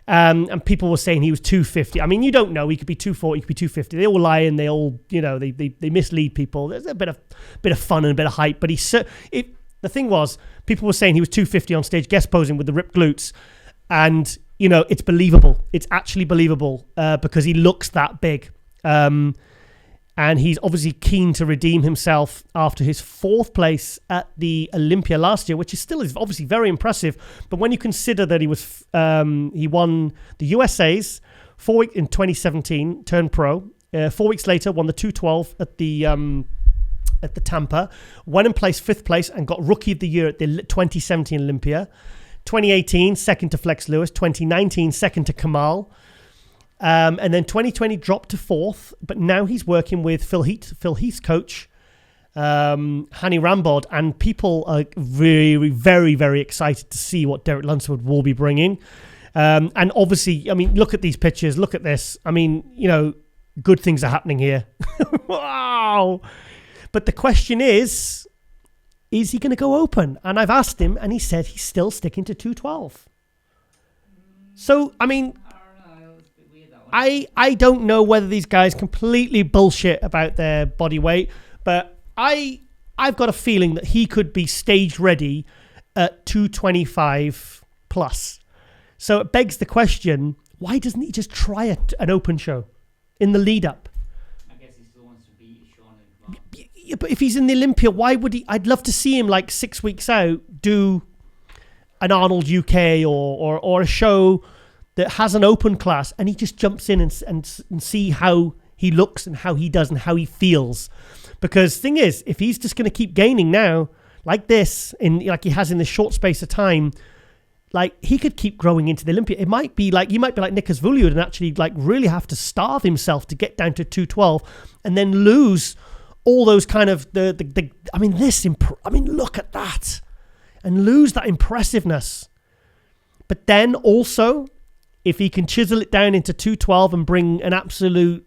And people were saying he was 250. I mean, you don't know. He could be 240, he could be 250. They all lie and they all, they mislead people. There's a bit of fun and a bit of hype. But the thing was, people were saying he was 250 on stage guest posing with the ripped glutes. And, it's believable. It's actually believable because he looks that big. And he's obviously keen to redeem himself after his 4th place at the Olympia last year, which is obviously very impressive. But when you consider that he won the USA's 4 weeks in 2017, turned pro. 4 weeks later, won the 212 at the Tampa, went and placed 5th place and got Rookie of the Year at the 2017 Olympia. 2018, second to Flex Lewis. 2019, second to Kamal. And then 2020 dropped to 4th, but now he's working with Phil Heath's coach, Hani Rambod, and people are very, very, very excited to see what Derek Lunsford will be bringing. And obviously, I mean, look at these pictures, look at this. I mean, good things are happening here. Wow. But the question is he going to go open? And I've asked him, and he said he's still sticking to 212. So, I mean, I don't know whether these guys completely bullshit about their body weight, but I've got a feeling that he could be stage ready at 225 plus. So it begs the question, why doesn't he just try an open show in the lead up? I guess he still wants to beat Sean and Mark. Yeah, but if he's in the Olympia, why would he? I'd love to see him like 6 weeks out do an Arnold UK or a show that has an open class, and he just jumps in and see how he looks and how he does and how he feels. Because thing is, if he's just going to keep gaining now like this, like he has in this short space of time, like he could keep growing into the Olympia. It might be like, you might be like Nikas Vuliud and actually like really have to starve himself to get down to 212 and then lose all those kind of look at that and lose that impressiveness. But then also, if he can chisel it down into 212 and bring an absolute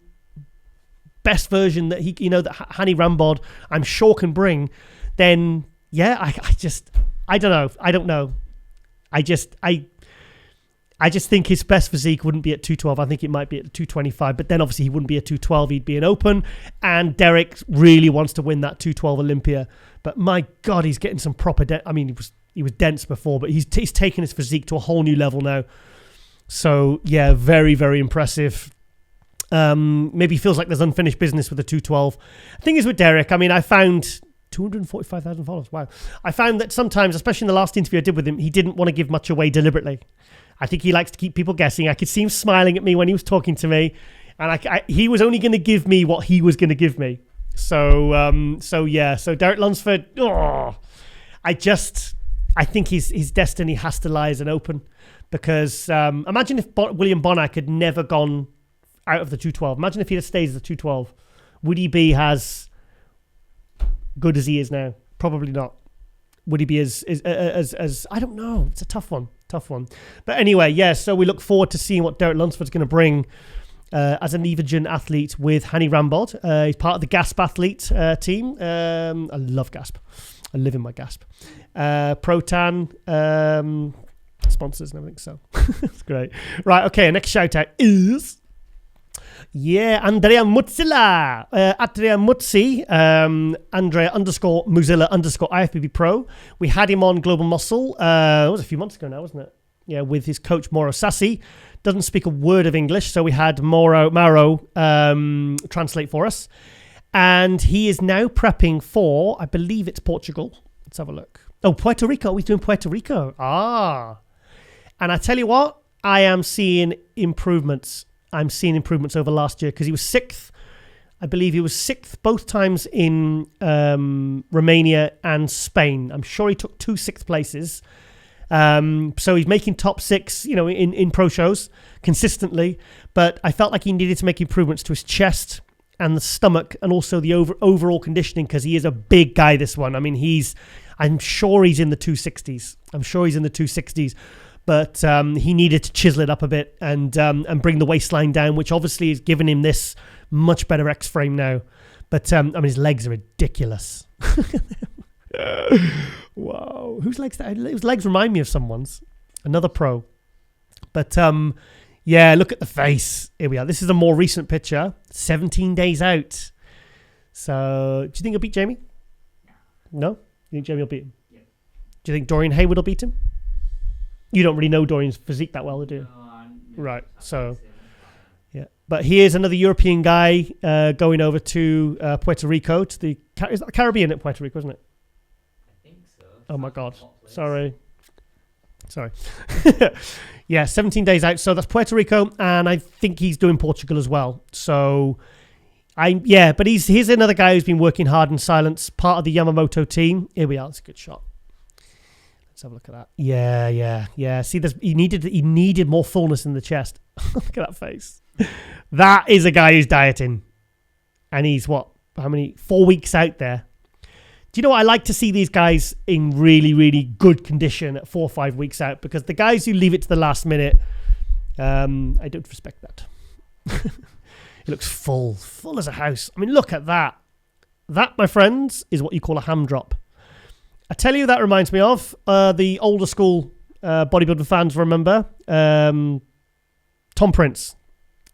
best version that that Hani Rambod, I'm sure, can bring, then yeah, I don't know. I just think his best physique wouldn't be at 212. I think it might be at 225, but then obviously he wouldn't be at 212. He'd be an open, and Derek really wants to win that 212 Olympia. But my God, he's getting some proper. He was dense before, but he's taken his physique to a whole new level now. So yeah, very, very impressive. Maybe feels like there's unfinished business with the 212. The thing is with Derek, I mean, I found 245,000 followers. Wow. I found that sometimes, especially in the last interview I did with him, he didn't want to give much away deliberately. I think he likes to keep people guessing. I could see him smiling at me when he was talking to me, and he was only going to give me what he was going to give me. So yeah. So Derek Lunsford, I think his destiny has to lie as an open, because imagine if William Bonac had never gone out of the 212. Imagine if he had stayed at the 212. Would he be as good as he is now? Probably not. Would he be as I don't know. It's a tough one. But anyway, yeah, so we look forward to seeing what Derek Lunsford's going to bring as an Evogen athlete with Hani Rambod. He's part of the Gasp athlete team. I love Gasp. I live in my Gasp. Protan sponsors and everything, so it's great. Right, okay, next shout out is Andrea Mutzilla, Andrea Mutzi, Andrea _Muzilla _IFBB Pro. We had him on Global Muscle. It was a few months ago now, wasn't it? Yeah, with his coach Mauro Sassi. Doesn't speak a word of English, so we had Mauro translate for us. And he is now prepping for, I believe it's Portugal. Let's have a look. Oh, Puerto Rico. He's doing Puerto Rico. And I tell you what, I am seeing improvements. I'm seeing improvements over last year, because he was 6th. I believe he was 6th both times in Romania and Spain. I'm sure he took 2 6th places. So he's making top 6, in pro shows consistently. But I felt like he needed to make improvements to his chest and the stomach, and also the overall conditioning, because he is a big guy, this one. I mean, I'm sure he's in the 260s. But he needed to chisel it up a bit and bring the waistline down, which obviously has given him this much better X frame now. But his legs are ridiculous. Wow. Whose legs? His legs remind me of someone's. Another pro. But yeah, look at the face. Here we are. This is a more recent picture. 17 days out. So, do you think he'll beat Jamie? No? You think Jamie will beat him? Yeah. Do you think Dorian Haywood will beat him? You don't really know Dorian's physique that well, do you? No, Right. So, yeah. But here's another European guy going over to Puerto Rico. To the is that the Caribbean at Puerto Rico, isn't it? I think so. Oh my God. Hot place. Sorry. Yeah, 17 days out. So that's Puerto Rico, and I think he's doing Portugal as well. So but here's another guy who's been working hard in silence, part of the Yamamoto team. Here we are. It's a good shot. Let's have a look at that. Yeah. See, he needed more fullness in the chest. Look at that face. That is a guy who's dieting, and he's 4 weeks out there. Do you know what? I like to see these guys in really, really good condition at 4 or 5 weeks out, because the guys who leave it to the last minute, I don't respect that. It looks full as a house. I mean, look at that. That, my friends, is what you call a ham drop. I tell you, that reminds me of the older school bodybuilding fans remember Tom Prince.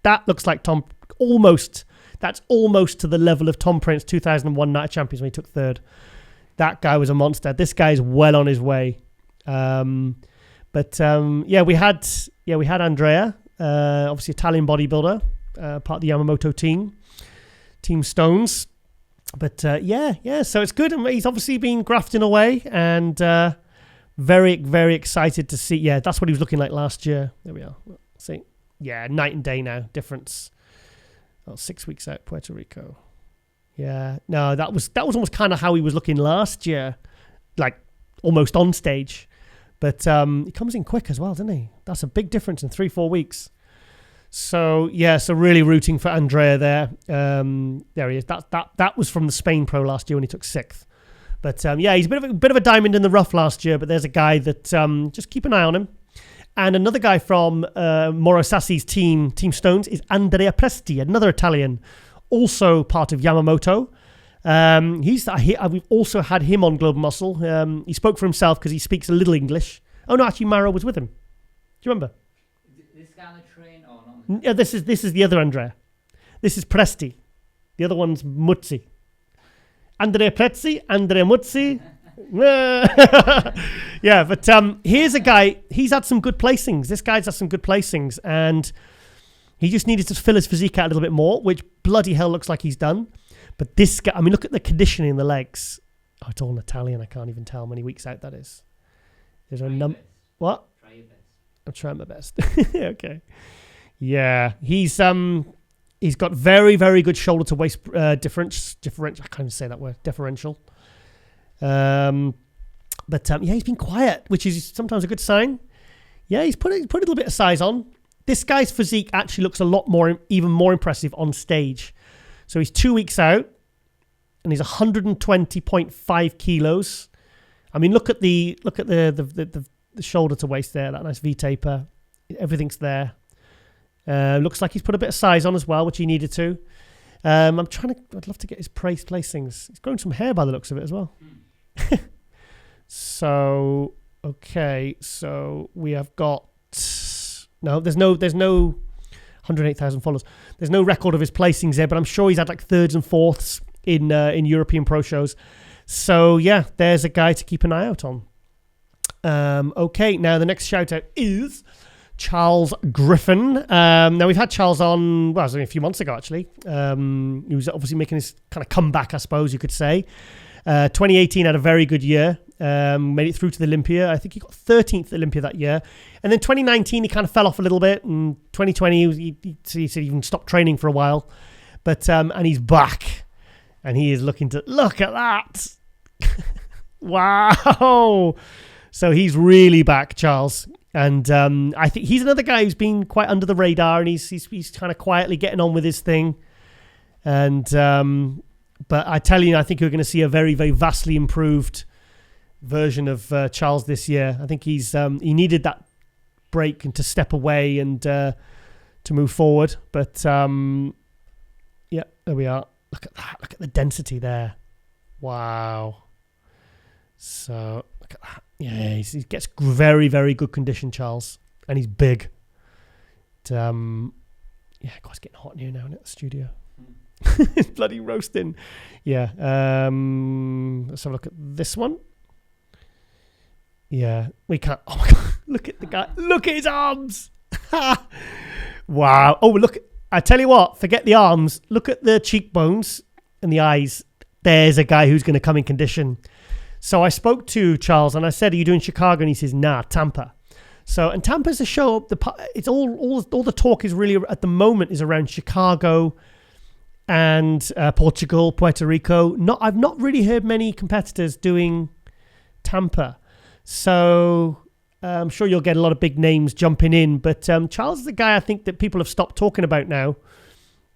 That looks like Tom, almost. That's almost to the level of Tom Prince 2001 Night of Champions when he took third. That guy was a monster. This guy's well on his way. We had Andrea, obviously Italian bodybuilder, part of the Yamamoto Team Stones. But so it's good. And he's obviously been grafting away, and very, very excited to see. Yeah, that's what he was looking like last year. There we are. See, yeah, night and day now difference. 6 weeks out, Puerto Rico. Yeah, no, that was almost kind of how he was looking last year, like almost on stage. But he comes in quick as well, doesn't he? That's a big difference in 3-4 weeks. So yeah, so really rooting for Andrea there. There he is. That was from the Spain Pro last year when he took 6th. But he's a bit of a diamond in the rough last year. But there's a guy that just keep an eye on him. And another guy from Mauro Sassi's team Stones, is Andrea Presti, another Italian, also part of Yamamoto. We've also had him on Global Muscle. He spoke for himself because he speaks a little English. Oh no, actually Mauro was with him. Do you remember? This guy on the train or not? Yeah, this is the other Andrea. This is Presti. The other one's Muzzi. Andrea Presti, Andrea Muzzi. Yeah, but here's a guy. He's had some good placings. This guy's had some good placings, and he just needed to fill his physique out a little bit more, which bloody hell looks like he's done. But this guy, I mean, look at the conditioning in the legs. Oh, it's all in Italian. I can't even tell how many weeks out that is. There's a number. What? Try your best. I'm trying my best. Okay. Yeah, he's got very, very good shoulder to waist differential. I can't even say that word. Differential. He's been quiet, which is sometimes a good sign. Yeah, he's put a little bit of size on. This guy's physique actually looks even more impressive on stage. So he's 2 weeks out, and he's 120.5 kilos. I mean, look at the shoulder to waist there, that nice V taper. Everything's there. Looks like he's put a bit of size on as well, which he needed to. I'd love to get his placings. He's grown some hair by the looks of it as well. So, okay. So we have got, there's no 108,000 followers. There's no record of his placings there, but I'm sure he's had like thirds and fourths in European pro shows. So yeah, there's a guy to keep an eye out on. Okay. Now the next shout out is Charles Griffin. Now we've had Charles on, well, it was only a few months ago actually. He was obviously making his kind of comeback, I suppose you could say. 2018 had a very good year. Made it through to the Olympia. I think he got 13th at Olympia that year. And then 2019 he kind of fell off a little bit. And 2020 he said he even stopped training for a while. But and he's back, and he is looking to look at that. Wow! So he's really back, Charles. And I think he's another guy who's been quite under the radar, and he's kind of quietly getting on with his thing. And but I tell you, I think we're going to see a very, very vastly improved version of Charles this year. I think he needed that break and to step away and to move forward. But yeah, there we are. Look at that. Look at the density there. Wow. So look at that. Yeah, he gets very, very good condition, Charles, and he's big. But, yeah, God, it's getting hot in here now, isn't it? The studio. It's bloody roasting. Yeah. Let's have a look at this one. Yeah, we can't. Oh my God! Look at the guy. Look at his arms. Wow. Oh, look. I tell you what. Forget the arms. Look at the cheekbones and the eyes. There's a guy who's going to come in condition. So I spoke to Charles and I said, "Are you doing Chicago?" And he says, "Nah, Tampa." So, and Tampa's a show. It's all the talk is really at the moment is around Chicago and Portugal, Puerto Rico. I've not really heard many competitors doing Tampa. So I'm sure you'll get a lot of big names jumping in. But Charles is the guy I think that people have stopped talking about now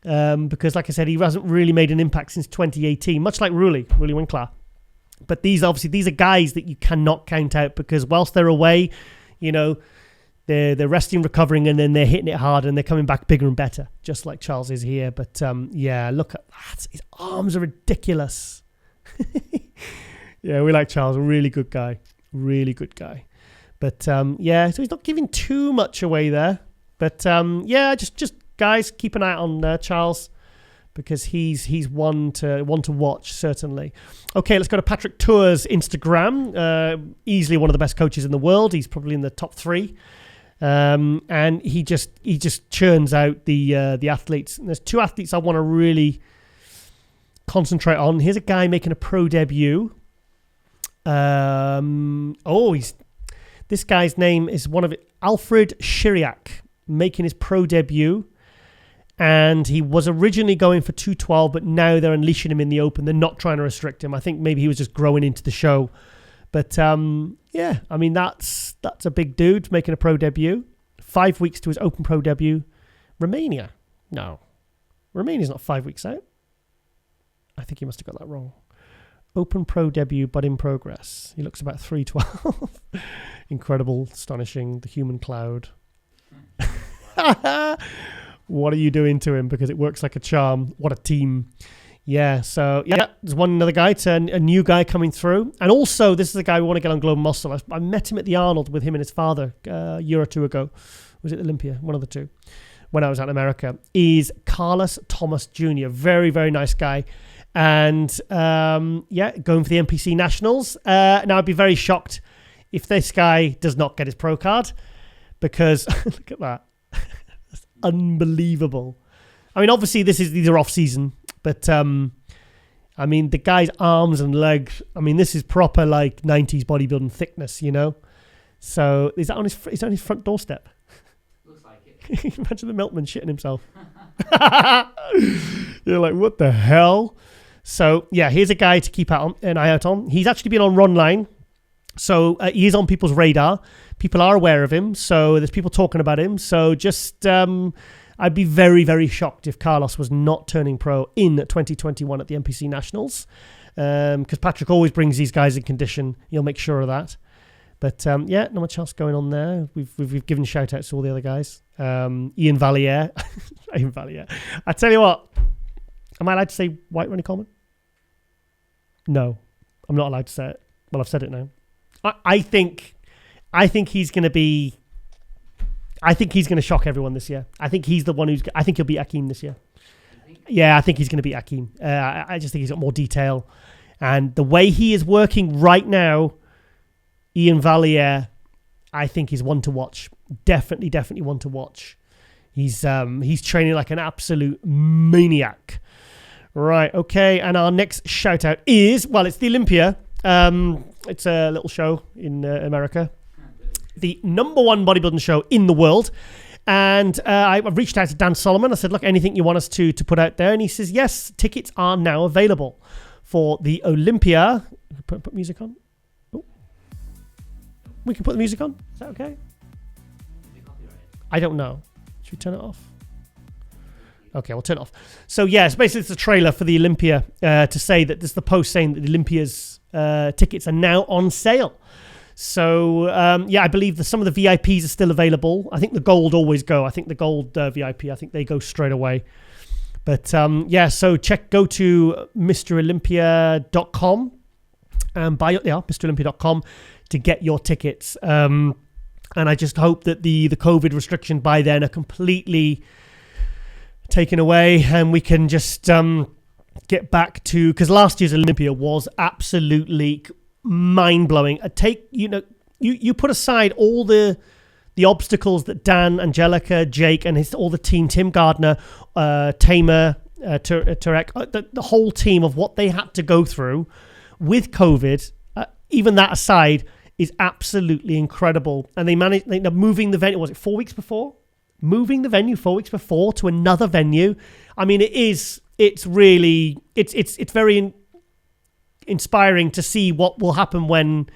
because, like I said, he hasn't really made an impact since 2018, much like Ruli Winkler. But these are guys that you cannot count out because whilst they're away, you know, they're resting, recovering, and then they're hitting it hard and they're coming back bigger and better, just like Charles is here. But yeah, look at that. His arms are ridiculous. Yeah, we like Charles. A really good guy. Really good guy. But yeah, so he's not giving too much away there. But yeah, just guys, keep an eye on Charles because he's one to watch, certainly. Okay, let's go to Patrick Tour's Instagram. Easily one of the best coaches in the world. He's probably in the top 3. And he just churns out the athletes. And there's 2 athletes I want to really concentrate on. Here's a guy making a pro debut. This guy's name is Alfred Shiriak, making his pro debut. And he was originally going for 212, but now they're unleashing him in the open. They're not trying to restrict him. I think maybe he was just growing into the show. But yeah, I mean, that's a big dude making a pro debut. 5 weeks to his open pro debut. Romania. No. Romania's not 5 weeks out. I think he must have got that wrong. Open pro debut, but in progress. He looks about 312. Incredible, astonishing, the human cloud. What are you doing to him? Because it works like a charm. What a team. Yeah, so yeah, there's another guy. It's a new guy coming through. And also, this is the guy we want to get on Global Muscle. I met him at the Arnold with him and his father a year or 2 ago. Was it Olympia? One of the 2. When I was out in America. Is Carlos Thomas Jr. Very, very nice guy. And yeah, going for the NPC Nationals. Now, I'd be very shocked if this guy does not get his pro card. Because, look at that. That's unbelievable. I mean, obviously, these are off-season. But, I mean, the guy's arms and legs, I mean, this is proper, like, 90s bodybuilding thickness, you know? So, is that on his front doorstep? Looks like it. Imagine the milkman shitting himself. You're like, what the hell? So, yeah, here's a guy to keep an eye out on. He's actually been on Runline. So, he is on people's radar. People are aware of him. So, there's people talking about him. So, just... I'd be very, very shocked if Carlos was not turning pro in 2021 at the NPC Nationals. Because Patrick always brings these guys in condition. He'll make sure of that. But yeah, not much else going on there. We've given shout outs to all the other guys. Ian Valliere. Ian Valliere. I tell you what, am I allowed to say White Ronnie Coleman? No, I'm not allowed to say it. Well, I've said it now. I think he's going to be... I think he's going to shock everyone this year. I think he's the one I think he'll beat Akeem this year. Yeah, I think he's going to beat Akeem. I just think he's got more detail. And the way he is working right now, Ian Valliere, I think is one to watch. Definitely one to watch. He's training like an absolute maniac. Right, okay. And our next shout out is, well, it's the Olympia. It's a little show in America. The number 1 bodybuilding show in the world. And I've reached out to Dan Solomon. I said, look, anything you want us to put out there? And he says, yes, tickets are now available for the Olympia. Put music on. Oh. We can put the music on. Is that okay? I don't know. Should we turn it off? Okay, we'll turn it off. So, yes, basically it's a trailer for the Olympia to say that this is the post saying that the Olympia's tickets are now on sale. So, yeah, I believe that some of the VIPs are still available. I think the gold always go. I think the gold VIP, I think they go straight away. But, yeah, so go to MrOlympia.com buy MrOlympia.com to get your tickets. And I just hope that the COVID restriction by then are completely taken away and we can just get back to, because last year's Olympia was absolutely mind-blowing. You put aside all the obstacles that Dan, Angelica, Jake, and all the team, Tim Gardner, Tamer, Turek, the whole team of what they had to go through with COVID, even that aside, is absolutely incredible. And they managed, moving the venue, was it 4 weeks before? Moving the venue 4 weeks before to another venue. I mean, it's very inspiring to see what will happen when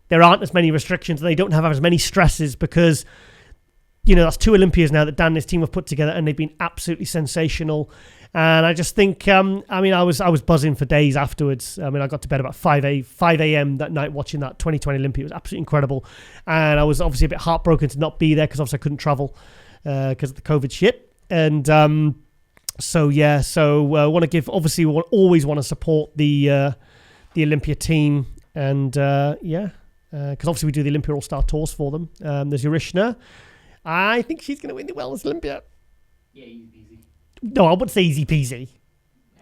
there aren't as many restrictions and they don't have as many stresses, because, that's 2 Olympias now that Dan and his team have put together, and they've been absolutely sensational. And I just think, I was buzzing for days afterwards. I mean, I got to bed about 5 a.m. that night watching that 2020 Olympia. It was absolutely incredible. And I was obviously a bit heartbroken to not be there, because obviously I couldn't travel because of the COVID shit. And I want to give, obviously, we always want to support the Olympia team. And because obviously we do the Olympia All-Star Tours for them. There's Urishna. I think she's going to win the Wellness Olympia. Yeah, easy peasy. No, I wouldn't say easy peasy.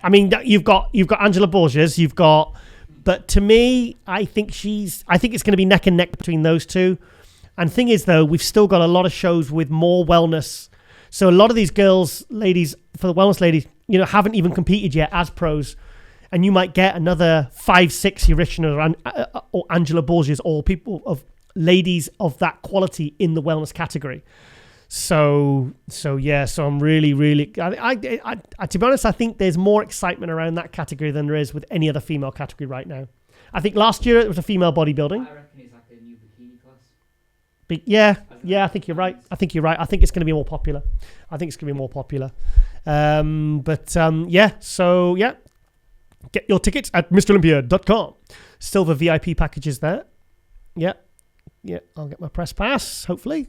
I mean, you've got Angela Borges, but to me, I think it's going to be neck and neck between those two. And thing is, though, we've still got a lot of shows with more wellness. So a lot of these ladies, for the wellness ladies, haven't even competed yet as pros. And you might get another 5-6 Urishna or Angela Borges, or people of ladies of that quality in the wellness category. So I'm really, really, I to be honest, I think there's more excitement around that category than there is with any other female category right now. I think last year it was a female bodybuilding. I reckon it's like a new bikini class. But yeah, I think you're right. I think it's going to be more popular. Get your tickets at MrOlympia.com. Silver VIP packages there. Yeah, I'll get my press pass, hopefully.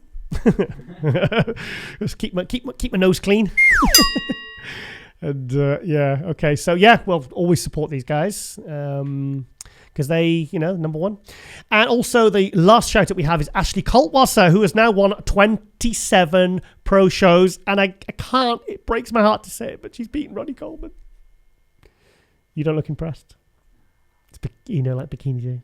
Just keep my nose clean. And okay, so we'll always support these guys because they, number one. And also the last shout out we have is Ashley Kaltwasser, who has now won 27 pro shows, and I can't, it breaks my heart to say it, but she's beaten Ronnie Coleman. You don't look impressed. It's like bikini do.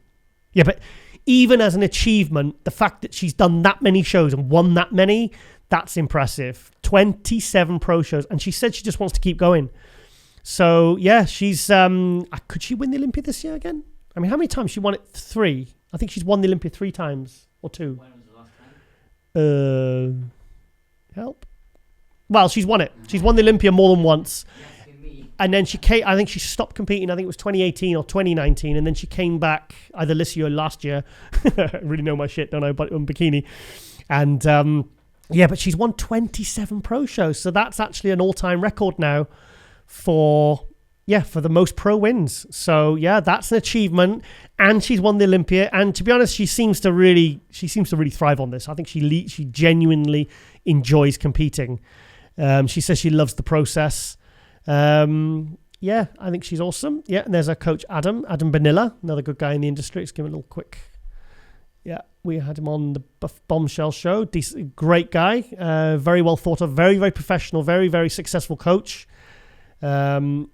Yeah, but even as an achievement, the fact that she's done that many shows and won that many, that's impressive. 27 pro shows. And she said she just wants to keep going. So, she's... could she win the Olympia this year again? I mean, how many times? She won it 3. I think she's won the Olympia 3 times. Or 2. When was the last time? Help. Well, she's won it. She's won the Olympia more than once. And then I think she stopped competing. I think it was 2018 or 2019. And then she came back either this year or last year. I really know my shit, don't I? But on bikini. And but she's won 27 pro shows. So that's actually an all-time record now for the most pro wins. So that's an achievement. And she's won the Olympia. And to be honest, she seems to really thrive on this. I think she genuinely enjoys competing. She says she loves the process. I think she's awesome. And there's our coach Adam Benilla, another good guy in the industry. Let's give him a little quick. We had him on the Bombshell show. Decent, great guy, very well thought of, very, very professional, very, very successful coach. Very,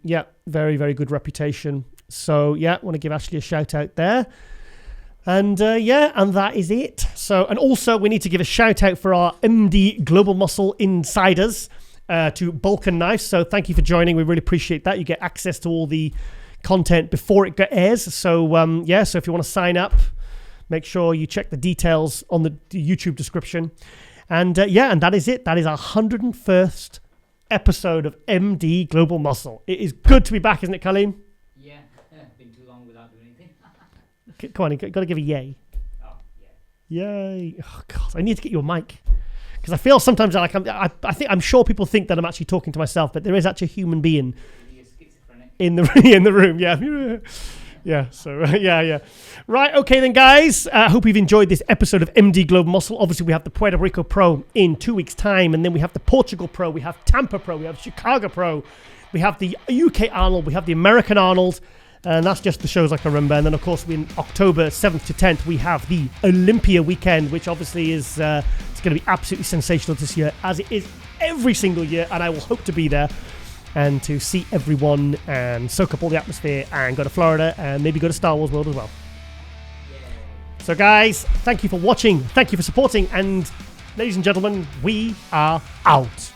very good reputation. So want to give Ashley a shout out there. And and that is it. So, and also we need to give a shout out for our MD Global Muscle Insiders. To Balkan Knives. So thank you for joining. We really appreciate that. You get access to all the content before it airs. So so if you want to sign up, make sure you check the details on the YouTube description. And and that is it. That is our 101st episode of MD Global Muscle. It is good to be back, isn't it, Colleen? Yeah, been too long without doing anything. Come on, you've got to give a yay. Oh, yeah. Yay. Oh, God, I need to get you a mic. Because I feel sometimes like I'm sure people think that I'm actually talking to myself, but there is actually a human being in the room. Right, okay then, guys. I hope you've enjoyed this episode of MD Global Muscle. Obviously, we have the Puerto Rico Pro in 2 weeks' time, and then we have the Portugal Pro, we have Tampa Pro, we have Chicago Pro, we have the UK Arnold, we have the American Arnold, And that's just the shows I can remember. And then, of course, in October 7th to 10th, we have the Olympia weekend, which obviously is it's going to be absolutely sensational this year, as it is every single year. And I will hope to be there and to see everyone and soak up all the atmosphere and go to Florida and maybe go to Star Wars World as well. So, guys, thank you for watching. Thank you for supporting. And, ladies and gentlemen, we are out.